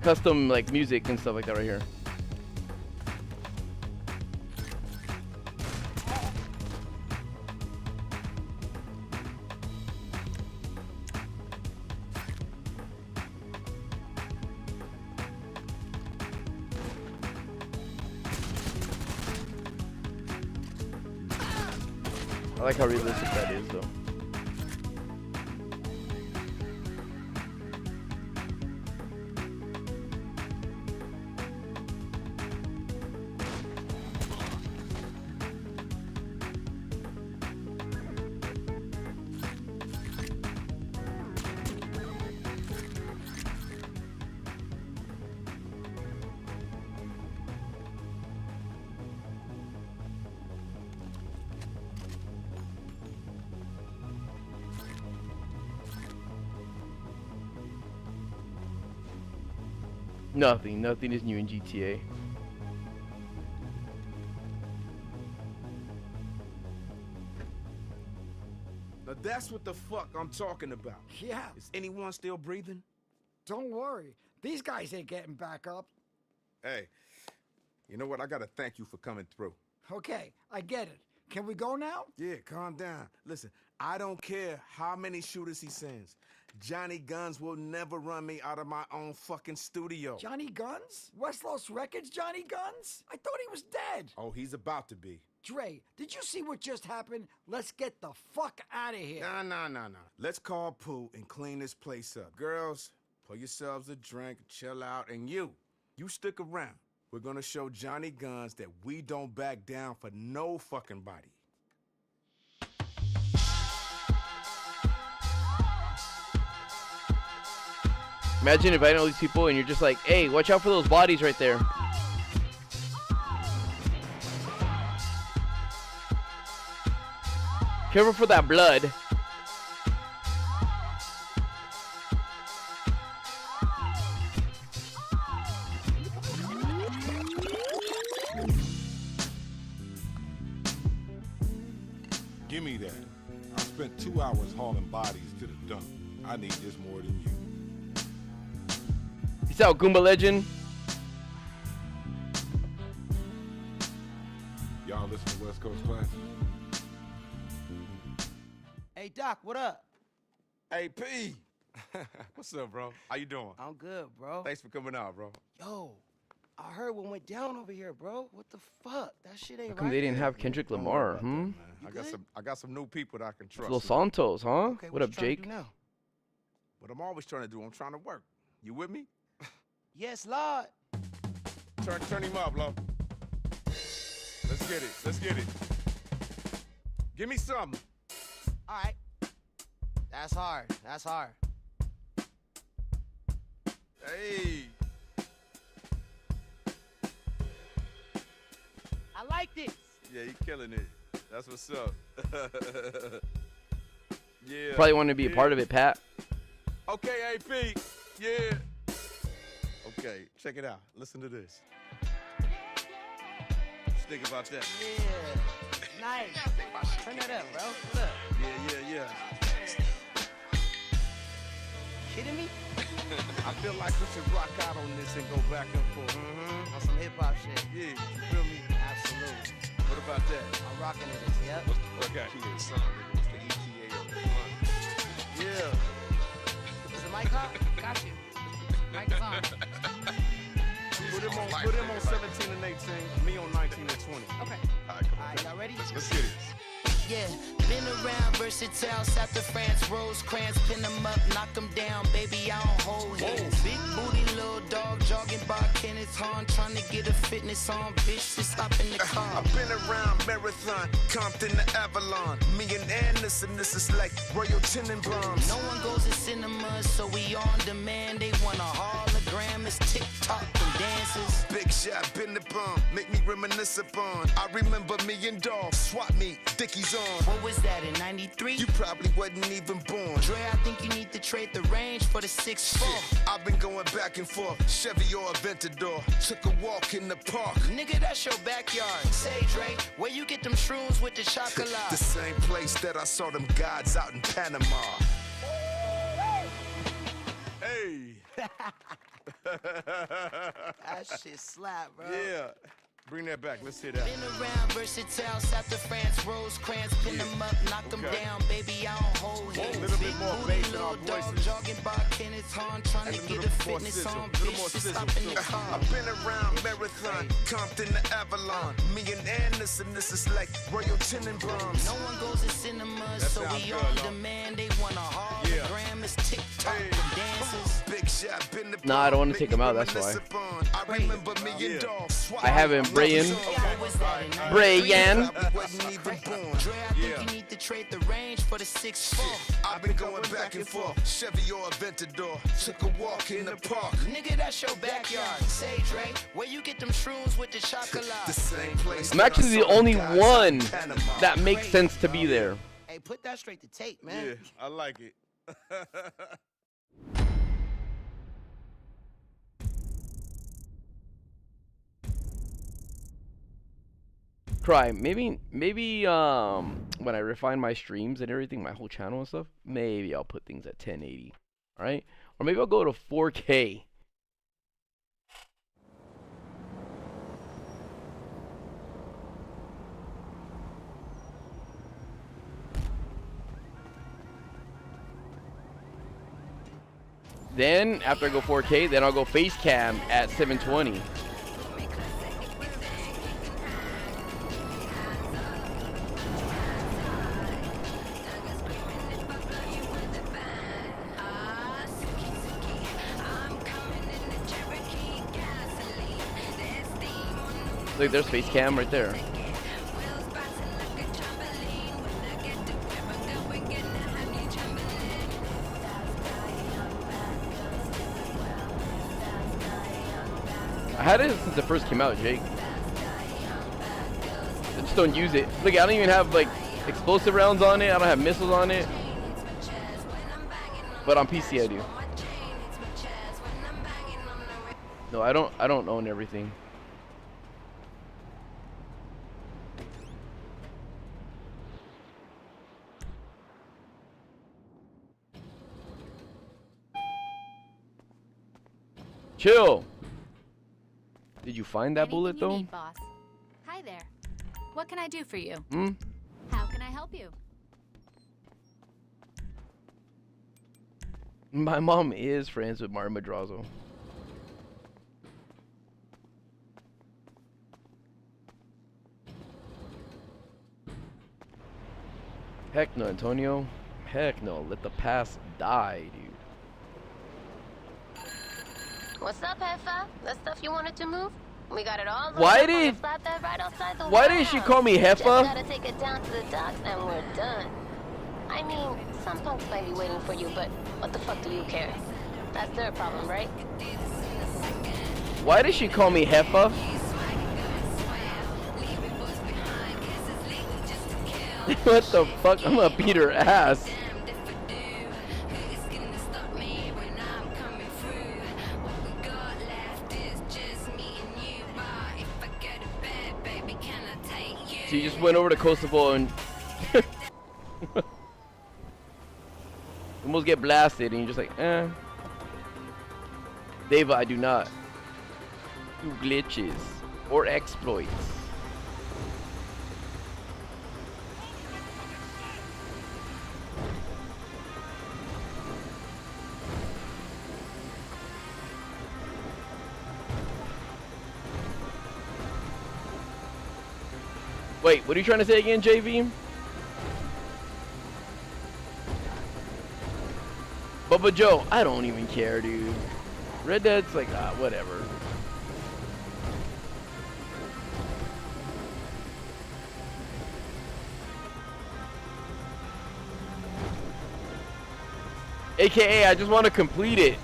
custom like music and stuff like that right here. I like how realistic that is, though. Nothing is new in GTA. Now that's what the fuck I'm talking about. Yeah. Is anyone still breathing? Don't worry. These guys ain't getting back up. Hey, you know what? I gotta thank you for coming through. Okay, I get it. Can we go now? Yeah, calm down. Listen, I don't care how many shooters he sends. Johnny Guns will never run me out of my own fucking studio. Johnny Guns? West Los Records Johnny Guns? I thought he was dead. Oh, he's about to be. Dre, did you see what just happened? Let's get the fuck out of here. Nah. Let's call Pooh and clean this place up. Girls, pour yourselves a drink, chill out, and you stick around. We're gonna show Johnny Guns that we don't back down for no fucking body. Imagine inviting all these people and you're just like, hey, watch out for those bodies right there. Careful for that blood. Give me that. I spent 2 hours hauling bodies to the dump. I need this more than you. Peace out, Goomba Legend. Y'all listen to West Coast Classic? Hey, Doc, what up? Hey, P. What's up, bro? How you doing? I'm good, bro. Thanks for coming out, bro. Yo, I heard what went down over here, bro. What the fuck? That shit ain't How come right. they didn't have Kendrick Lamar, I got some new people that I can trust. Los Santos, huh? Okay, what up, you trying to Jake? do now? What I'm always trying to do, I'm trying to work. You with me? Yes, Lord. Turn him up, love. Let's get it. Give me something. All right. That's hard. Hey. I like this. Yeah, you killing it. That's what's up. Yeah. Probably want to be a part of it, Pat. Okay, AP. Yeah. Okay, check it out. Listen to this. think about that? Yeah. Nice. Turn that up, bro. What up? Yeah. Kidding me? I feel like we should rock out on this and go back and forth. Mm-hmm. On some hip-hop shit. Yeah, you feel me? Absolutely. What about that? I'm rocking to this, yep. Okay. Yeah. Is the mic hot? Got you. Mic is on. Put him on 17 and 18, me on 19 and 20. Okay. All right, y'all ready? Let's get it. Yeah, been around versatile, south of France, Rosecrans, pin them up, knock them down, baby, I don't hold hands. Big booty, little dog, jogging by Kenneth Hahn, trying to get a fitness on, bitch, just stop in the car. I've been around Marathon, Compton to Avalon, me and Anderson, this is like Royal Tenenbaums. No one goes to cinemas, so we on demand, they want a hologram, it's TikTok and dances. Big shot, been the bomb, make me reminisce upon. I remember me and Dog, swap meet, Dickies on. What was that, in 93? You probably wasn't even born. Dre, I think you need to trade the range for the 6'4". I've been going back and forth, Chevy or Aventador. Took a walk in the park. Nigga, that's your backyard. Say, Dre, where you get them shrooms with the chocolate? The same place that I saw them gods out in Panama. Hey. That shit slap, bro. Yeah. Bring that back. Let's hear that. Been around versatile, south of France, Rosecrans, pin them up, knock them down, baby, I don't hold hands. A little bit more bass in our little dog, voices. jogging by Kenneth Hahn, trying to get a fitness on, bitch, just stop in the car. I've been around Marathon, Compton to Avalon. Me and Anderson, this is like Royal Tenenbaums. No one goes to cinemas, so we on demand. They want a hologram, it's TikTok and dances. Big shot, been the Nah, I don't want to take him out, that's why. I remember me and Dog. I haven't Brian. Brian. Dre, I think you need to trade the range for the 6'4". I've been going back and forth, Chevy or Aventador. Took a walk in the park. Nigga, that's your backyard. Say, Dre, where you get them shrooms with the chocolate? The same place. I'm actually the only one that makes sense to be there. Hey, put that straight to tape, man. Yeah, I like it. Cry. Maybe when I refine my streams and everything, my whole channel and stuff, maybe I'll put things at 1080. All right? Or maybe I'll go to 4K. Then after I go 4K, then I'll go face cam at 720. Look, there's face cam right there. I had it since it first came out, Jake. I just don't use it. Look, I don't even have like explosive rounds on it. I don't have missiles on it. But on PC I do. No, I don't own everything. Chill. Did you find that bullet though? Need, boss. Hi there. What can I do for you? How can I help you? My mom is friends with Martin Madrazo. Heck no, Antonio. Heck no. Let the past die, dude. What's up, Heffa? That stuff you wanted to move? We got it all. Why did she call me Heffa? Just gotta take it down to the docks and we're done. I mean, some punks might be waiting for you, but what the fuck do you care? That's their problem, right? Why did she call me Heffa? What the fuck? I'm gonna beat her ass. So you just went over to Kosovo and almost get blasted, and you're just like, eh. Deva, I do not do glitches or exploits. Wait, what are you trying to say again, JV? Bubba Joe, I don't even care, dude. Red Dead's like, whatever. AKA, I just want to complete it.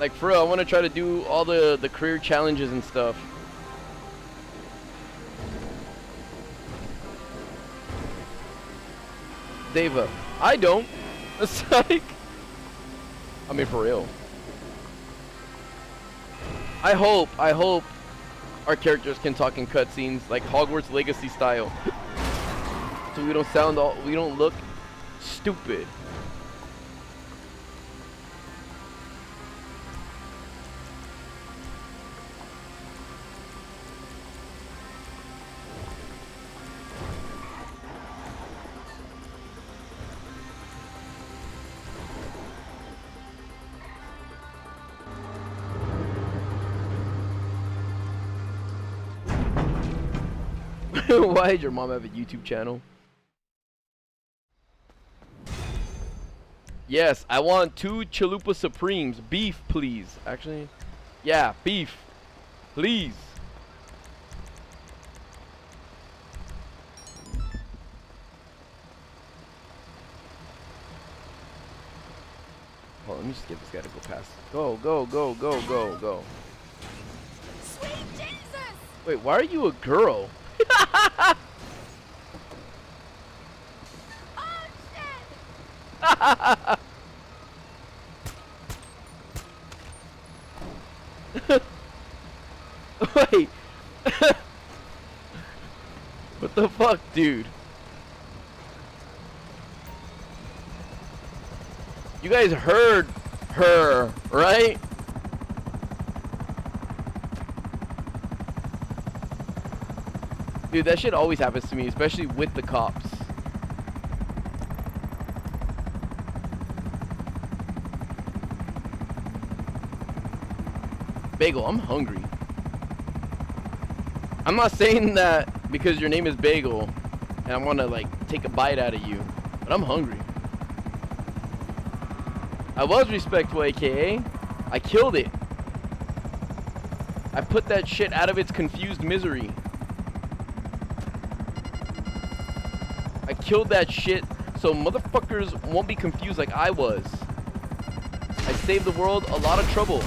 Like, for real, I want to try to do all the career challenges and stuff. Deva, I don't. It's like, I mean, for real. I hope our characters can talk in cutscenes like Hogwarts Legacy style, so we don't look stupid. Why did your mom have a YouTube channel? Yes, I want 2 Chalupa Supremes. Beef, please. Actually, yeah, beef. Please. Hold on, let me just get this guy to go past. Go, go, go, go, go, go. Sweet Jesus! Wait, why are you a girl? Wait. What the fuck, dude? You guys heard her, right? Dude, that shit always happens to me, especially with the cops. Bagel, I'm hungry. I'm not saying that because your name is Bagel and I want to like take a bite out of you, but I'm hungry. I was respectful, aka I killed it. I put that shit out of its confused misery. I killed that shit so motherfuckers won't be confused like I was. I saved the world a lot of trouble.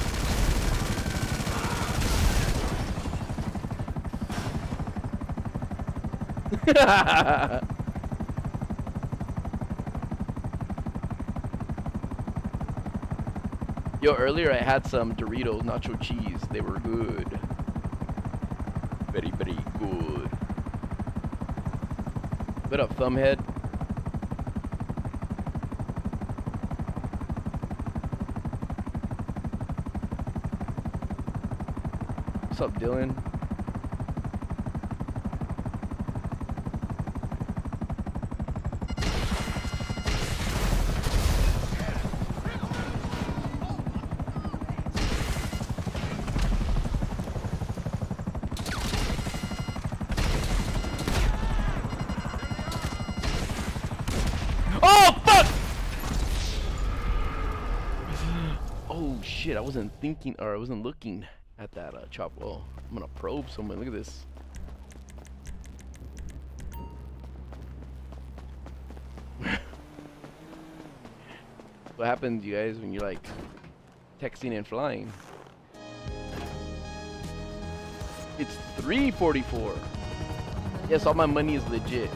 Yo, earlier I had some Doritos nacho cheese. They were good. Very, very good. What up, Thumbhead? What's up, Dylan? Shit, I wasn't thinking, or I wasn't looking at that chop. Well, I'm gonna probe someone. Look at this. What happens, you guys, when you're like texting and flying? It's 3:44. Yes, all my money is legit.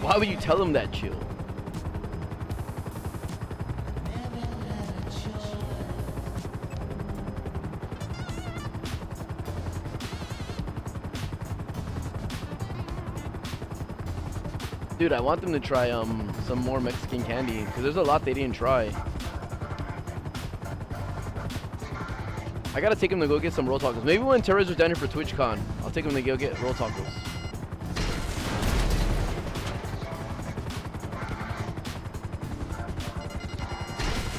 Why would you tell him that, chill? Dude, I want them to try some more Mexican candy because there's a lot they didn't try. I gotta take them to go get some roll tacos. Maybe when Terrors are down here for TwitchCon, I'll take them to go get roll tacos.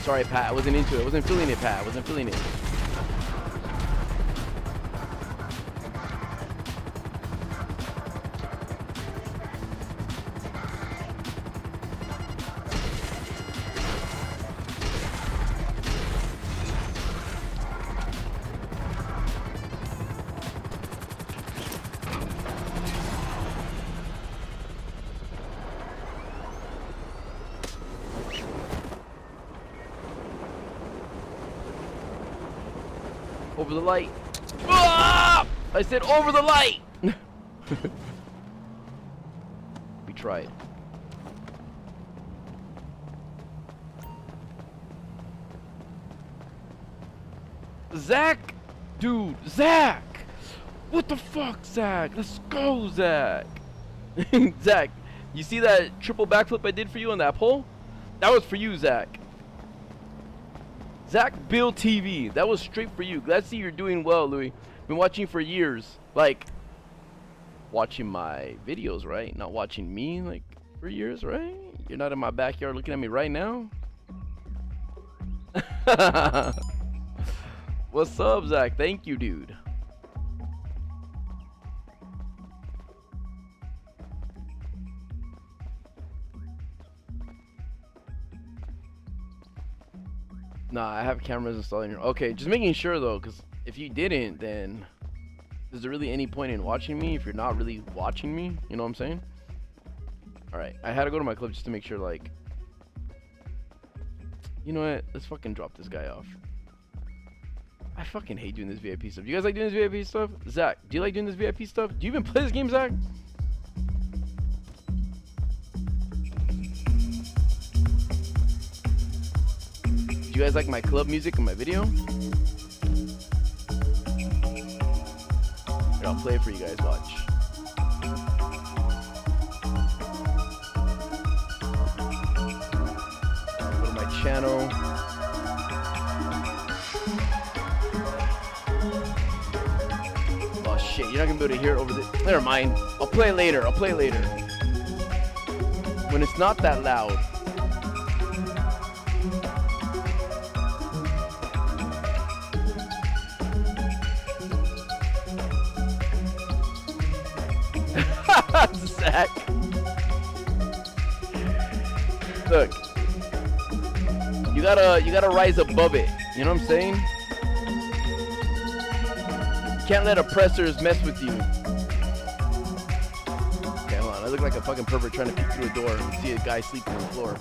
Sorry, Pat. I wasn't into it. I wasn't feeling it, Pat. I wasn't feeling it. Over the light. Ah! I said over the light. We tried. Zach, dude, Zach. What the fuck, Zach? Let's go, Zach. Zach, you see that triple backflip I did for you on that pole? That was for you, Zach. Zach Bill TV. That was straight for you. Glad to see you're doing well, Louis. Been watching for years. Like, watching my videos, right? Not watching me, like, for years, right? You're not in my backyard looking at me right now? What's up, Zach? Thank you, dude. Nah, I have cameras installed in here. Okay, just making sure though, because if you didn't, then is there really any point in watching me if you're not really watching me? You know what I'm saying? Alright, I had to go to my club just to make sure, like, you know what? Let's fucking drop this guy off. I fucking hate doing this VIP stuff. Do you guys like doing this VIP stuff? Zach, do you like doing this VIP stuff? Do you even play this game, Zach? Do you guys like my club music in my video? Here, I'll play it for you guys. Watch. I'll go to my channel. Oh shit, you're not gonna be able to hear it over the. Never mind. I'll play it later. I'll play it later. When it's not that loud. Zach. Look. You gotta rise above it. You know what I'm saying? You can't let oppressors mess with you. Okay, hold on. I look like a fucking pervert trying to peek through a door and see a guy sleeping on the floor.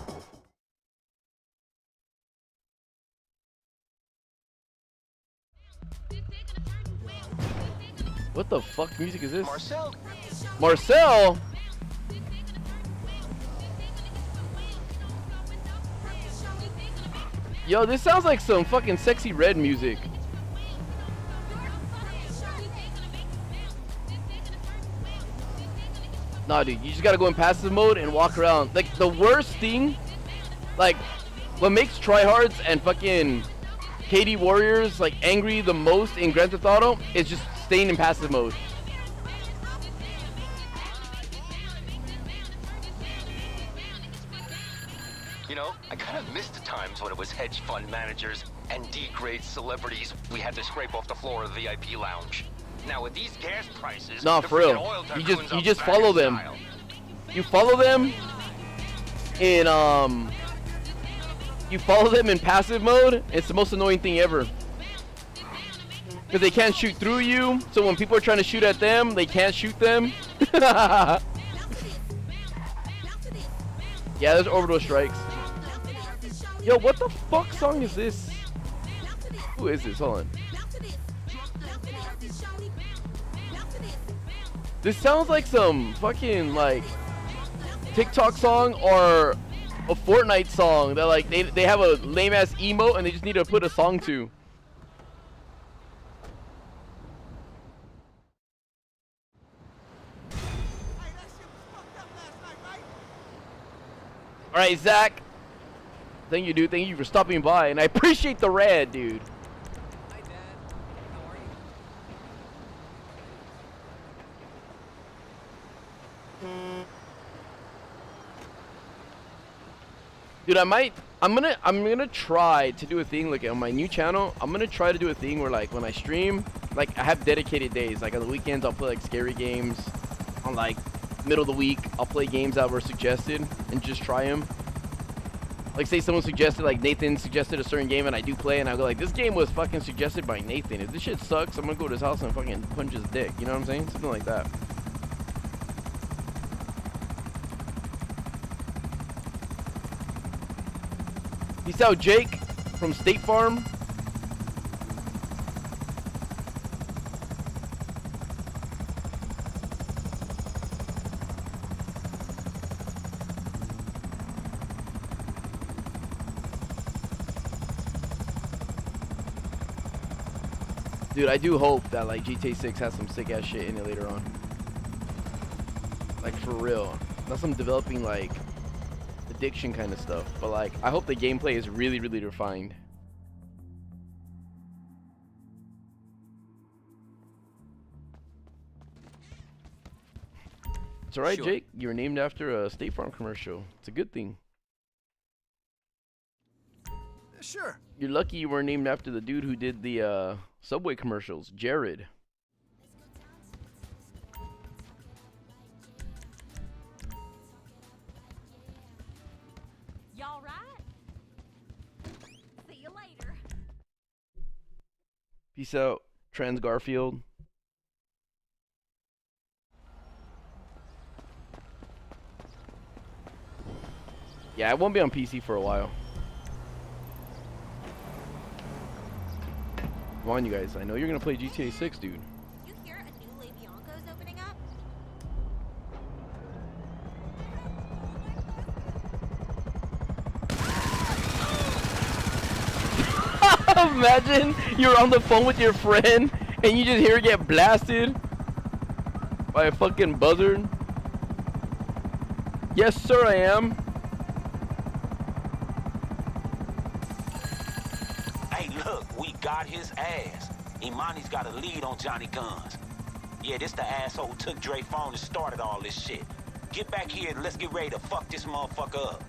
What the fuck music is this? Marcel? Marcel? Yo, this sounds like some fucking Sexy Red music. Nah, dude, you just gotta go in passive mode and walk around. Like, the worst thing, like, what makes tryhards and fucking KD Warriors, like, angry the most in Grand Theft Auto is just staying in passive mode. You know, I kind of missed the times when it was hedge fund managers and D-grade celebrities we had to scrape off the floor of the VIP lounge. Now with these gas prices, no, for real. You just follow them. You follow them in you follow them in passive mode. It's the most annoying thing ever. Because they can't shoot through you, so when people are trying to shoot at them, they can't shoot them. Yeah, there's orbital strikes. Yo, what the fuck song is this? Who is this? Hold on. This sounds like some fucking, like, TikTok song or a Fortnite song that, like, they have a lame-ass emote and they just need to put a song to. All right, Zach. Thank you, dude. Thank you for stopping by, and I appreciate the red, dude. Hi, Dad. How are you? Dude, I'm gonna try to do a thing like on my new channel. I'm gonna try to do a thing where like when I stream, like I have dedicated days. Like on the weekends, I'll play like scary games. On like middle of the week, I'll play games that were suggested and just try them. Like say someone suggested, like Nathan suggested a certain game and I do play and I go like, this game was fucking suggested by Nathan. If this shit sucks, I'm gonna go to his house and fucking punch his dick. You know what I'm saying? Something like that. Peace out, Jake from State Farm. Dude, I do hope that like GTA 6 has some sick ass shit in it later on. Like for real. Not some developing like addiction kind of stuff, but like I hope the gameplay is really, really refined. It's alright, Sure. Jake. You were named after a State Farm commercial. It's a good thing. Sure. You're lucky you weren't named after the dude who did the Subway commercials, Jared. Y'all right? See you later. Peace out, Trans Garfield. Yeah, I won't be on PC for a while. Come on, you guys. I know you're gonna play GTA 6, dude. You hear a new Le Bianco's opening up? Imagine you're on the phone with your friend and you just hear it get blasted by a fucking buzzard. Yes, sir, I am. Hey, look, we got his ass. Imani's got a lead on Johnny Guns. Yeah, this the asshole who took Dre's phone and started all this shit. Get back here and let's get ready to fuck this motherfucker up.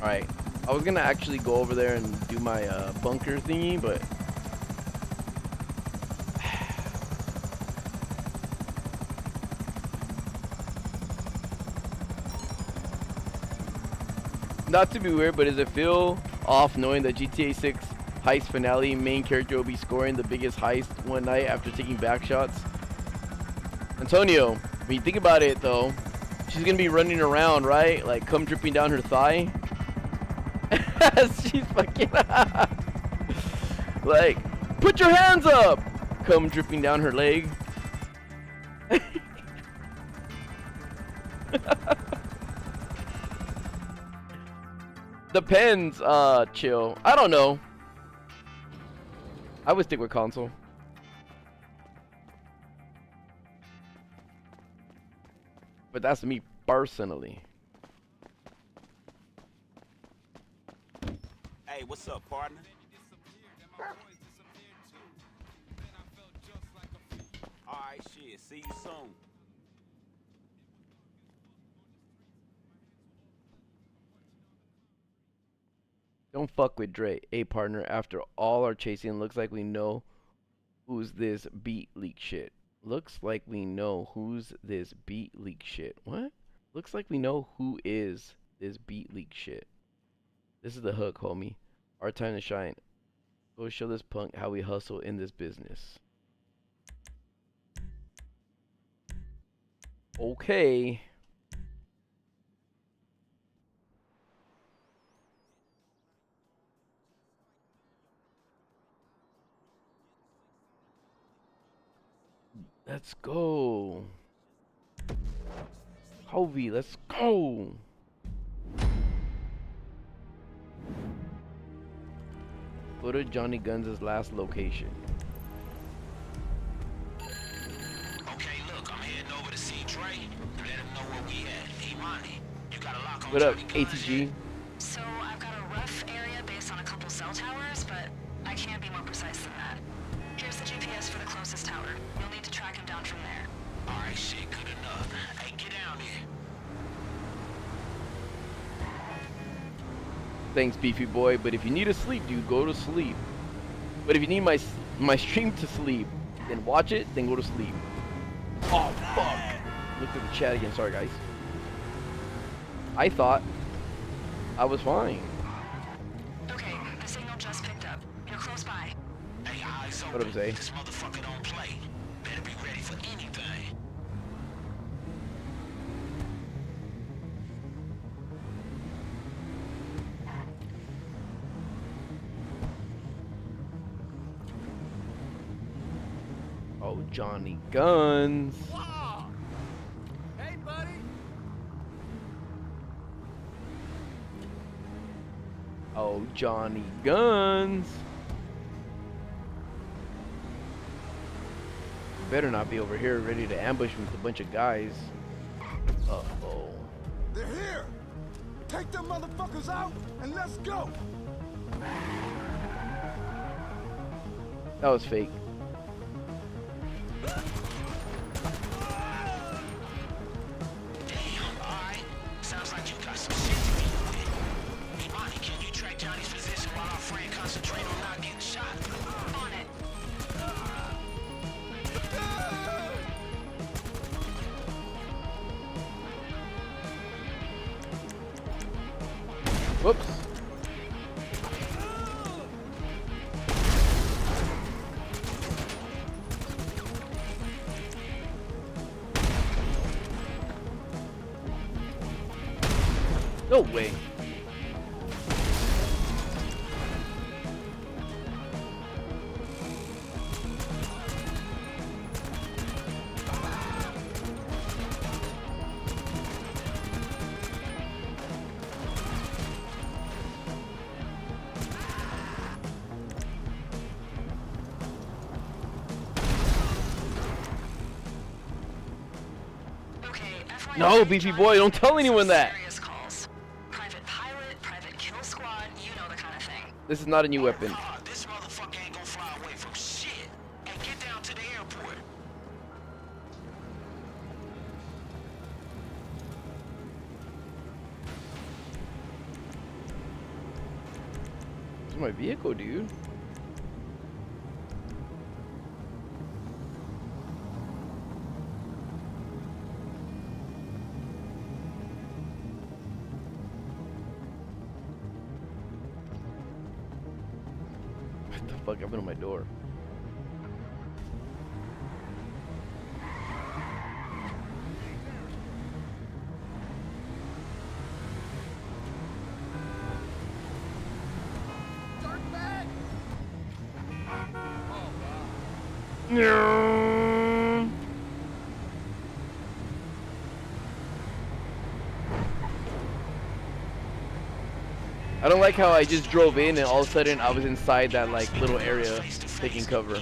Alright, I was gonna actually go over there and do my bunker thingy, but not to be weird, but does it feel off knowing that GTA 6 heist finale main character will be scoring the biggest heist one night after taking back shots? Antonio, when you think about it though, she's gonna be running around, right? Like cum dripping down her thigh. She's fucking like, put your hands up! Cum dripping down her leg. Depends, chill. I don't know. I would stick with console. But that's me personally. Hey, what's up, partner? Alright, shit. See you soon. Don't fuck with Dre. Hey, partner, after all our chasing, looks like we know who's this beat leak shit. Looks like we know who's this beat leak shit. What? Looks like we know who is this beat leak shit. This is the hook, homie. Our time to shine. Go show this punk how we hustle in this business. Okay. Let's go. Hovey, let's go. Go to Johnny Guns' last location. Okay, look, I'm heading over to see Dre and let him know where we at. Imani, you got What up, ATG? So I've got a rough area based on a couple cell towers, but I can't be more precise than that. Here's the GPS for the closest tower. You'll need to track him down from there. Alright, shit, good enough. Hey, get down here. Thanks, beefy boy. But if you need to sleep, dude, go to sleep. But if you need my stream to sleep, then watch it, then go to sleep. Oh fuck! Look at the chat again. Sorry, guys. I thought I was fine. Okay, the signal just picked up. You're close by. Hey, eyes open. What up, Zay? This motherfucker don't play. Better be ready for anything. Oh, Johnny Guns. Hey, buddy. Oh, Johnny Guns. Better not be over here ready to ambush me with a bunch of guys. Uh-oh. They're here. Take them motherfuckers out and let's go. That was fake. Alright. Sounds like you got some shit to deal with. Hey, Monty, can you track Johnny's position while our friend concentrate on not getting shot? On it. Whoops. No way. No, beefy boy, don't tell anyone that. Private pilot, private kill squad, you know the kind of thing. This is not a new weapon. This motherfucker ain't gonna fly away from shit. Hey, get down to the airport. This is my vehicle, dude. What the fuck happened to my door? No. I don't like how I just drove in and all of a sudden I was inside that like little area taking cover.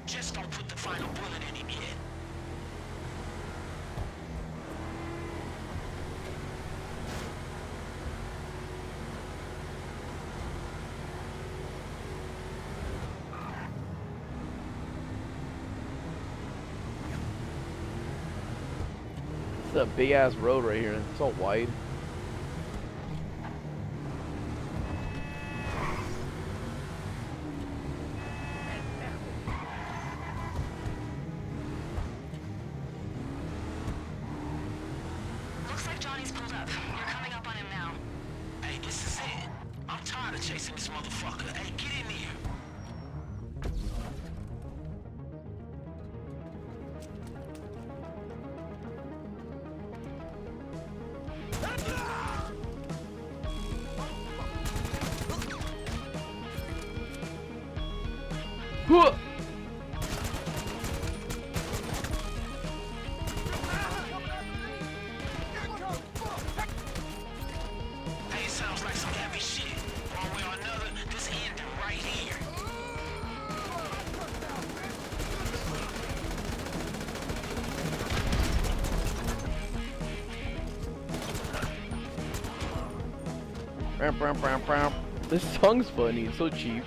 Just don't put the final bullet in him yet. This is a big ass road right here. It's all wide. Looks like Johnny's pulled up. You're coming up on him now. Hey, this is it. I'm tired of chasing this motherfucker. Hey, get in here. Huh. Hey, it sounds like some heavy shit. One way or another, this ending right here. This song's funny. It's so cheap.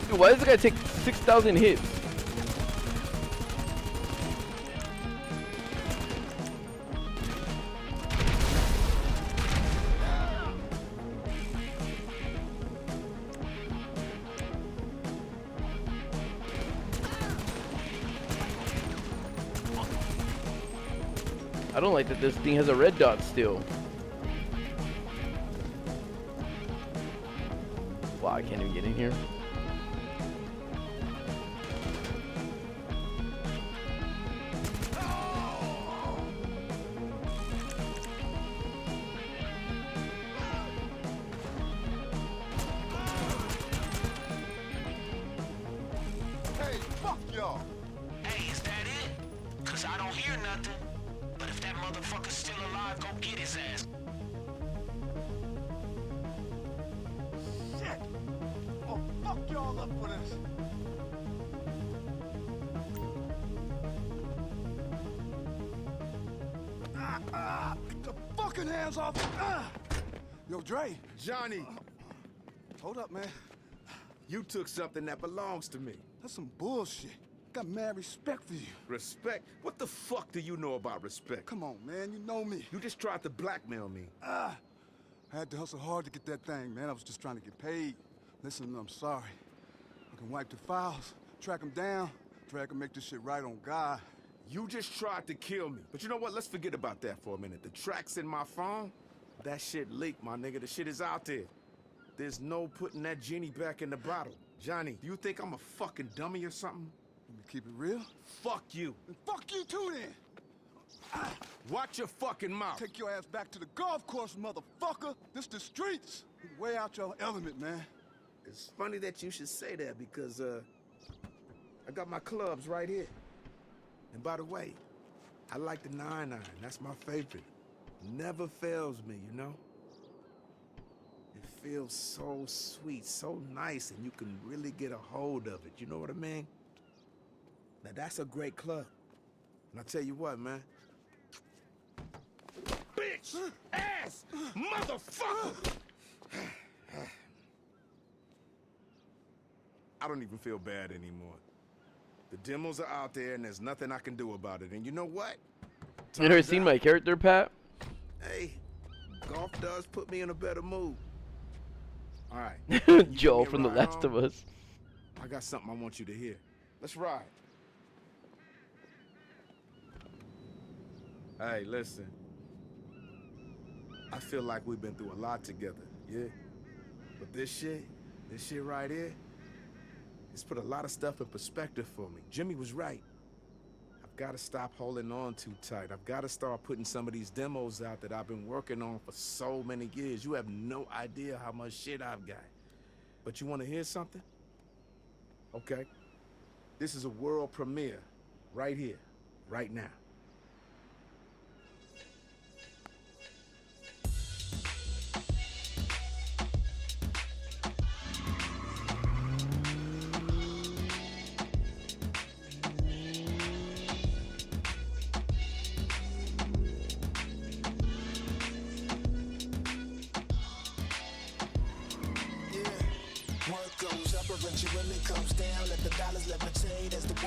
Dude, why does this guy take 6,000 hits? I don't like that this thing has a red dot still. Wow, I can't even get in here. Hey, fuck y'all. Hey, is that it? Cause I don't hear nothing. But if that motherfucker's still alive, go get his ass. Shit. Oh, fuck y'all up for this. Get the fucking hands off. Yo, Dre. Johnny, Hold up, man. you took something that belongs to me. That's some bullshit. Got mad respect for you. Respect? What the fuck do you know about respect? Come on, man. You know me. You just tried to blackmail me. I had to hustle hard to get that thing, man. I was just trying to get paid. Listen, I'm sorry. I can wipe the files, track them down, drag and make this shit right on God. You just tried to kill me. But you know what? Let's forget about that for a minute. The track's in my phone. That shit leaked, my nigga. The shit is out there. There's no putting that genie back in the bottle. Johnny, do you think I'm a fucking dummy or something? Let me keep it real. Fuck you. And fuck you too, then. Watch your fucking mouth. Take your ass back to the golf course, motherfucker. This the streets. You're way out your element, man. It's funny that you should say that because, I got my clubs right here. And by the way, I like the 9-iron. That's my favorite. Never fails me, you know? It feels so sweet, so nice, and you can really get a hold of it. You know what I mean? Now, that's a great club. And I tell you what, man. Bitch! Ass! Motherfucker! I don't even feel bad anymore. The demos are out there, and there's nothing I can do about it. And you know what? You never seen my character, Pat? Hey, golf does put me in a better mood. All right. Joel from The Last of Us. I got something I want you to hear. Let's ride. Hey, listen. I feel like we've been through a lot together, yeah? But this shit right here, it's put a lot of stuff in perspective for me. Jimmy was right. I've got to stop holding on too tight. I've got to start putting some of these demos out that I've been working on for so many years. You have no idea how much shit I've got. But you want to hear something? Okay. This is a world premiere right here, right now.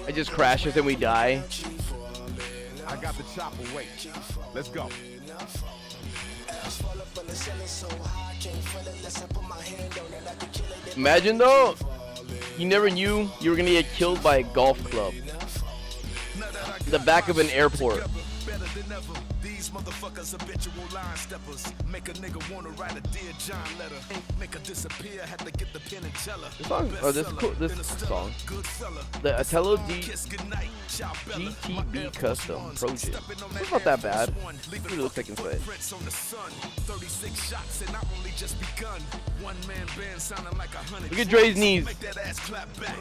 I just crashes and we die. I got the chopper. Wait. Let's go. Imagine though, you never knew you were gonna get killed by a golf club. In the back of an airport. These motherfuckers habitual line steppers. Make a nigga wanna write a Dear John letter. Make her disappear, had to get the pen and tell her. This song, oh, this song. The Atello GTB Custom Project. It's not that bad. It really looks like inside. 36 shots and I only just begun. One man band sounding like 100. Look at Dre's knees. Make that ass clap back.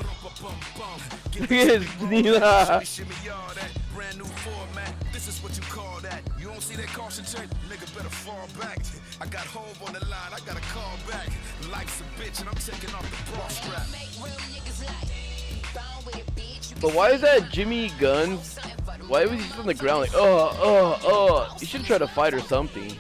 Look at his knees. Shimmy y'all that brand new format. This is what you call that. You don't see that caution tape? Nigga better fall back. I got Hove on the line, I gotta call back. Life's a bitch and I'm taking off the bra strap. But why is that Jimmy Guns? Why was he just on the ground like, You should try to fight or something.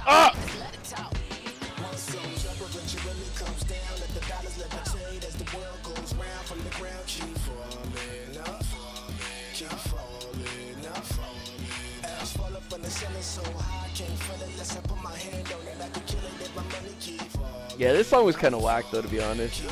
Ah! Yeah, this song was kind of whack though, to be honest.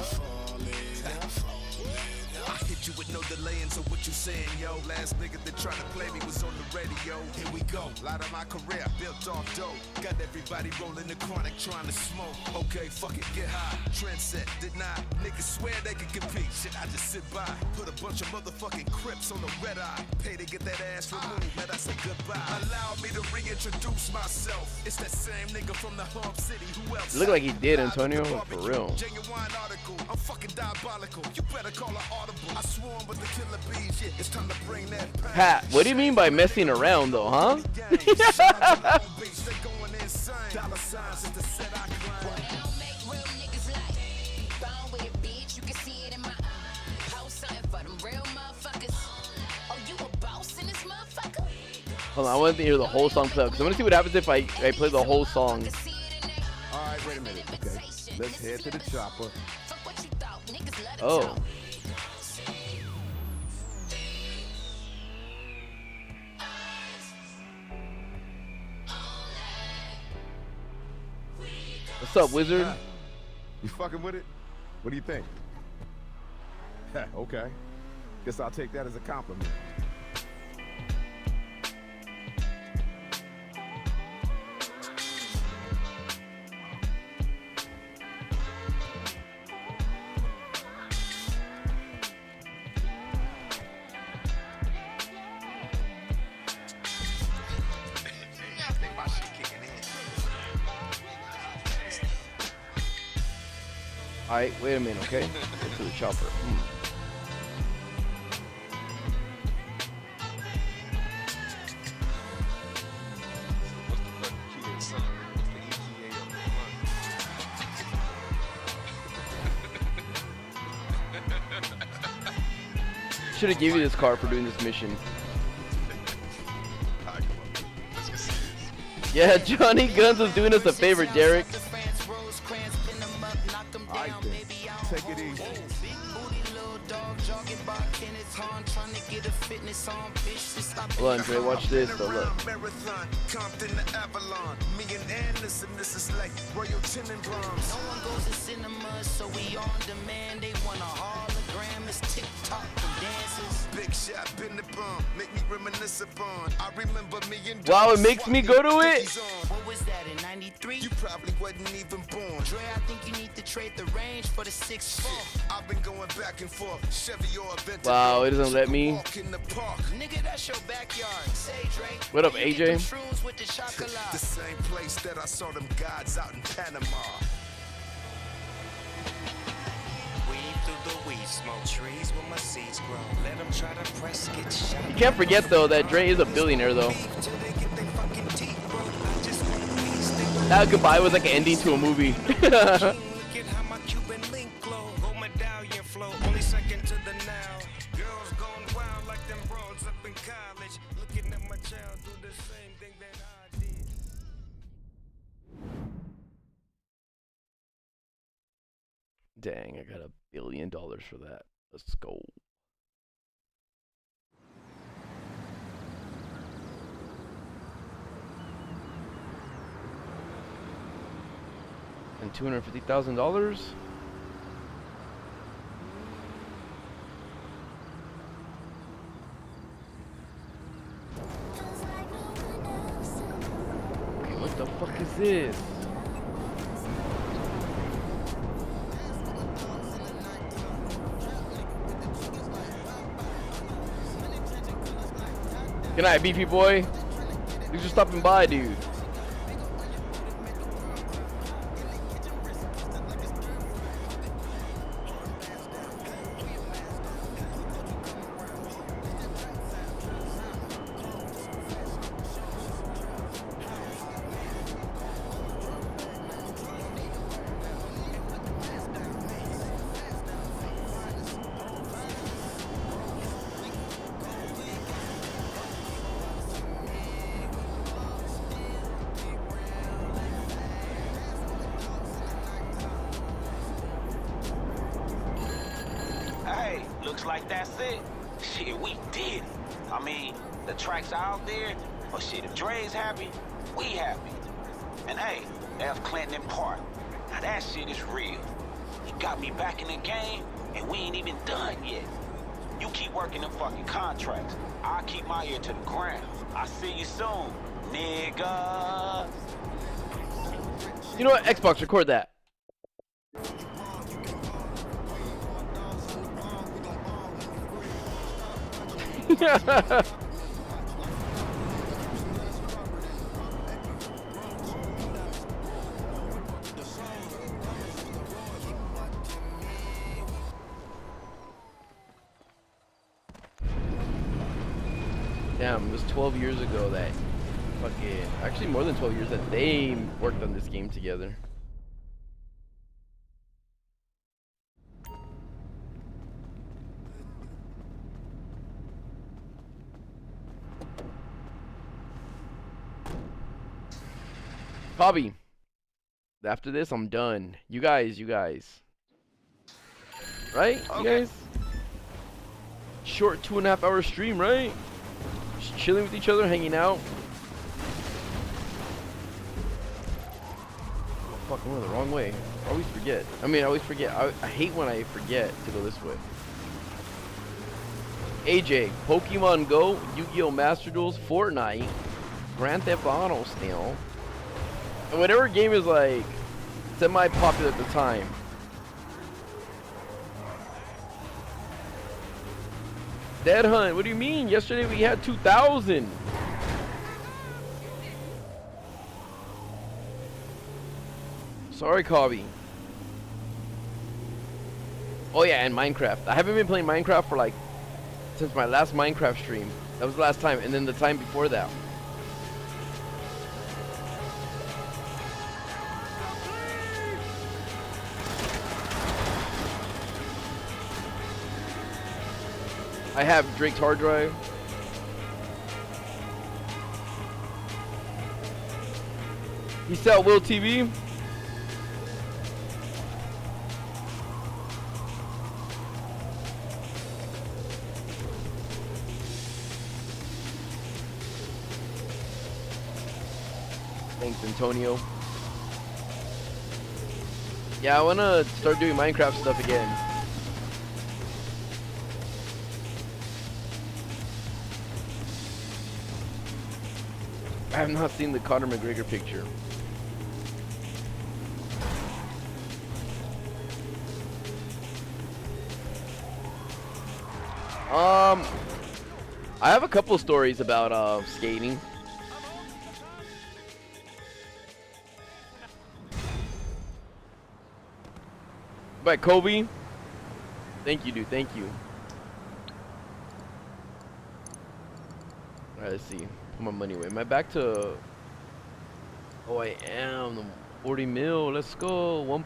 You with no delay into what you saying, yo. Last nigga that tried to play me was on the radio. Here we go, lot of my career built off dope. Got everybody rolling the chronic trying to smoke. Okay, fuck it, get high. Trendset, did not. Niggas swear they could compete. Shit, I just sit by. Put a bunch of motherfucking Crips on the red eye. Pay to get that ass removed, man, I say goodbye. Allow me to reintroduce myself. It's that same nigga from the hub city. Who else? It looked like he did, Antonio, for real. Genuine article. I'm fucking diabolical. You better call an audible. I swarm with the killer bees. Yeah, it's time to bring that pain. Pat, what do you mean by messing around though, huh? Hold on, I want to hear the whole song play because I want to see what happens if I play the whole song. Alright, wait a minute, okay. Let's head to the chopper. Oh. What's up, wizard? You fucking with it? What do you think? Okay. Guess I'll take that as a compliment. Alright, wait a minute, okay? Get to the chopper. Should have given you this car for doing this mission. Yeah, Johnny Guns was doing us a favor, Derek. Alright then, take it easy. Hold on, Dre, watch this though, look. Marathon, Compton to Avalon. Me and Anderson, this is like Royal Tenenbaums. No one goes to cinema, so we on demand. They want a hologram, it's TikTok and dances. Big shot, been the bomb, make me reminisce upon. I remember me and wow, it makes me go to it. What was that in 93? You probably wasn't even born. Dre, I think you need to trade the range for the 6'4". I've been going back and forth, Chevy or Aventador. Wow, it doesn't let me. Nigga, that's your backyard. Say, Dre, what up, AJ? The same place that I saw them gods out in Panama. You can't forget though that Dre is a billionaire though. That goodbye was like an ending to a movie. Dang, I got $1 billion for that. Let's go. Like $250,000. Okay, what the fuck is this? Good night, beefy boy. Thanks for stopping by, dude. Hey, looks like that's it. Shit, we did it. I mean, the tracks are out there, but shit, if Dre's happy, we happy. And hey, F. Clinton and Park. Now that shit is real. He got me back in the game, and we ain't even done yet. You keep working them fucking contracts. I'll keep my ear to the ground. I'll see you soon, nigga. You know what? Xbox, record that. Damn, it was 12 years ago that fucking, actually more than 12 years that they worked on this game together. Bobby, after this, I'm done. You guys. Right? Okay. You guys? Short 2.5 hour stream, right? Just chilling with each other, hanging out. Oh, fuck, I went the wrong way. I always forget. I hate when I forget to go this way. AJ, Pokemon Go, Yu-Gi-Oh! Master Duels, Fortnite, Grand Theft Auto still. And whatever game is like semi-popular at the time. Dead Hunt, what do you mean? Yesterday we had 2,000. Sorry, Cobby. Oh yeah, and Minecraft. I haven't been playing Minecraft for like since my last Minecraft stream. That was the last time, and then the time before that. I have Drake's hard drive. You sell Will TV? Thanks, Antonio. Yeah, I wanna start doing Minecraft stuff again. I have not seen the Conor McGregor picture. I have a couple stories about skating. By Kobe. Thank you, dude. Thank you. Alright, let's see. Put my money away. Am I back to... Oh, I am. 40 mil. Let's go.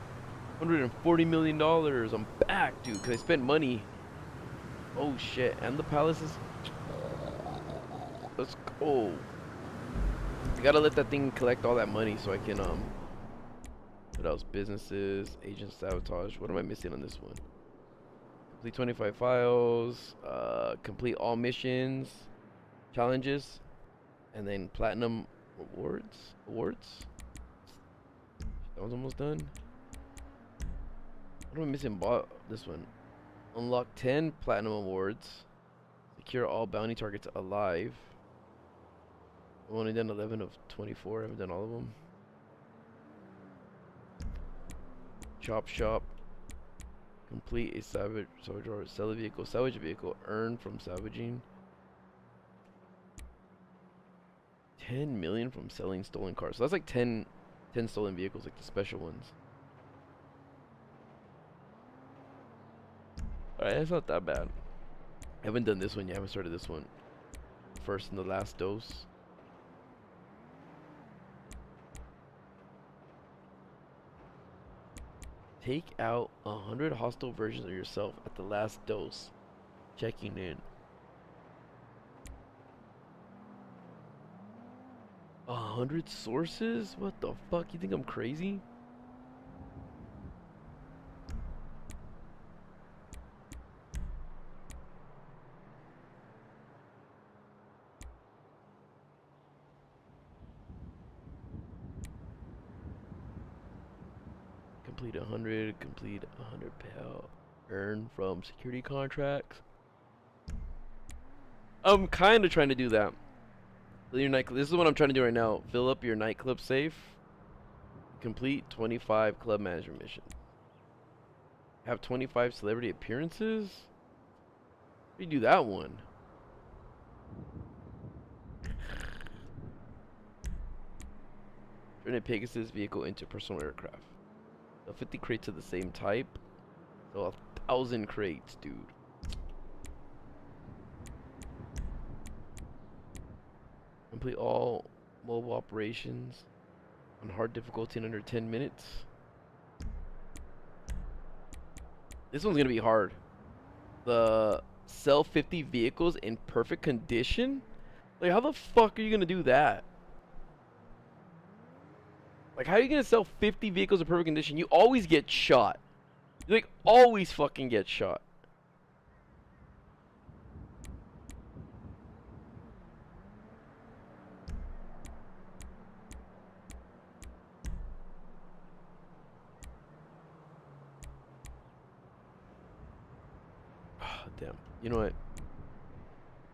$140 million. I'm back, dude. Because I spent money. Oh, shit. And the palaces. Let's go. I gotta let that thing collect all that money so I can, what else? Businesses. Agent sabotage. What am I missing on this one? Complete 25 files. Complete all missions. Challenges. And then platinum awards. That one's almost done. What am I missing? This one. Unlock 10 platinum awards. Secure all bounty targets alive. I've only done 11 of 24. I haven't done all of them. Chop shop. Complete a salvage or sell a vehicle. Salvage a vehicle. Earn from salvaging. 10 million from selling stolen cars. So that's like 10 stolen vehicles, like the special ones. Alright, that's not that bad. I haven't done this one yet. I haven't started this one. First and the last dose. Take out 100 hostile versions of yourself at the last dose. Checking in. 100 sources? What the fuck? You think I'm crazy? Complete 100, complete 100 pal. Earn from security contracts. I'm kind of trying to do that. Fill your nightclub. This is what I'm trying to do right now. Fill up your nightclub safe. Complete 25 club management missions. Have 25 celebrity appearances. How do you do that one? Turn a Pegasus vehicle into personal aircraft. So 50 crates of the same type. So 1,000 crates, dude. Complete all mobile operations on hard difficulty in under 10 minutes. This one's gonna be hard. The sell 50 vehicles in perfect condition? Like, how the fuck are you gonna do that? Like, how are you gonna sell 50 vehicles in perfect condition? You always get shot. You, like, always fucking get shot. Damn. You know what?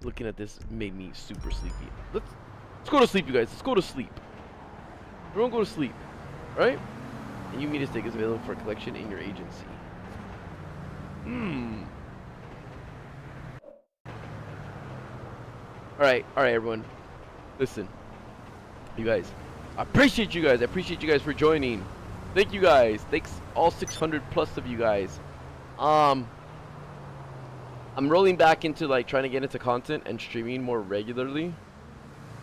Looking at this made me super sleepy. Let's go to sleep, you guys. Let's go to sleep. Everyone go to sleep. Right? And you meet a stick is available for collection in your agency. Alright, everyone. Listen. You guys. I appreciate you guys. I appreciate you guys for joining. Thank you guys. Thanks all 600 plus of you guys. I'm rolling back into like trying to get into content and streaming more regularly.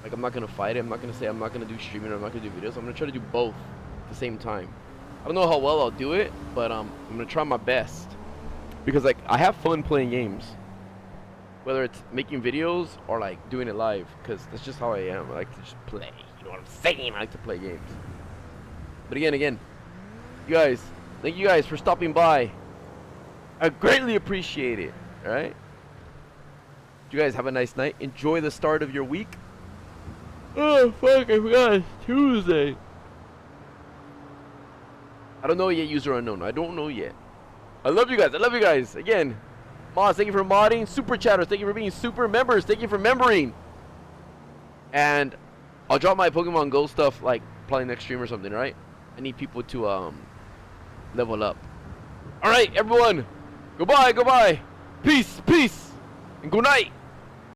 Like, I'm not gonna fight it. I'm not gonna say I'm not gonna do streaming or I'm not gonna do videos. I'm gonna try to do both at the same time. I don't know how well I'll do it, but I'm gonna try my best because like I have fun playing games, whether it's making videos or like doing it live, because that's just how I am. I like to just play. You know what I'm saying? I like to play games. But again, you guys, thank you guys for stopping by. I greatly appreciate it. Alright? You guys have a nice night. Enjoy the start of your week. Oh, fuck, I forgot. It's Tuesday. I don't know yet, user unknown. I don't know yet. I love you guys. I love you guys. Again, mods, thank you for modding. Super chatters, thank you for being super members. Thank you for membering. And I'll drop my Pokemon Go stuff, like, probably next stream or something, right? I need people to, level up. Alright, everyone. Goodbye, goodbye. Peace, and good night.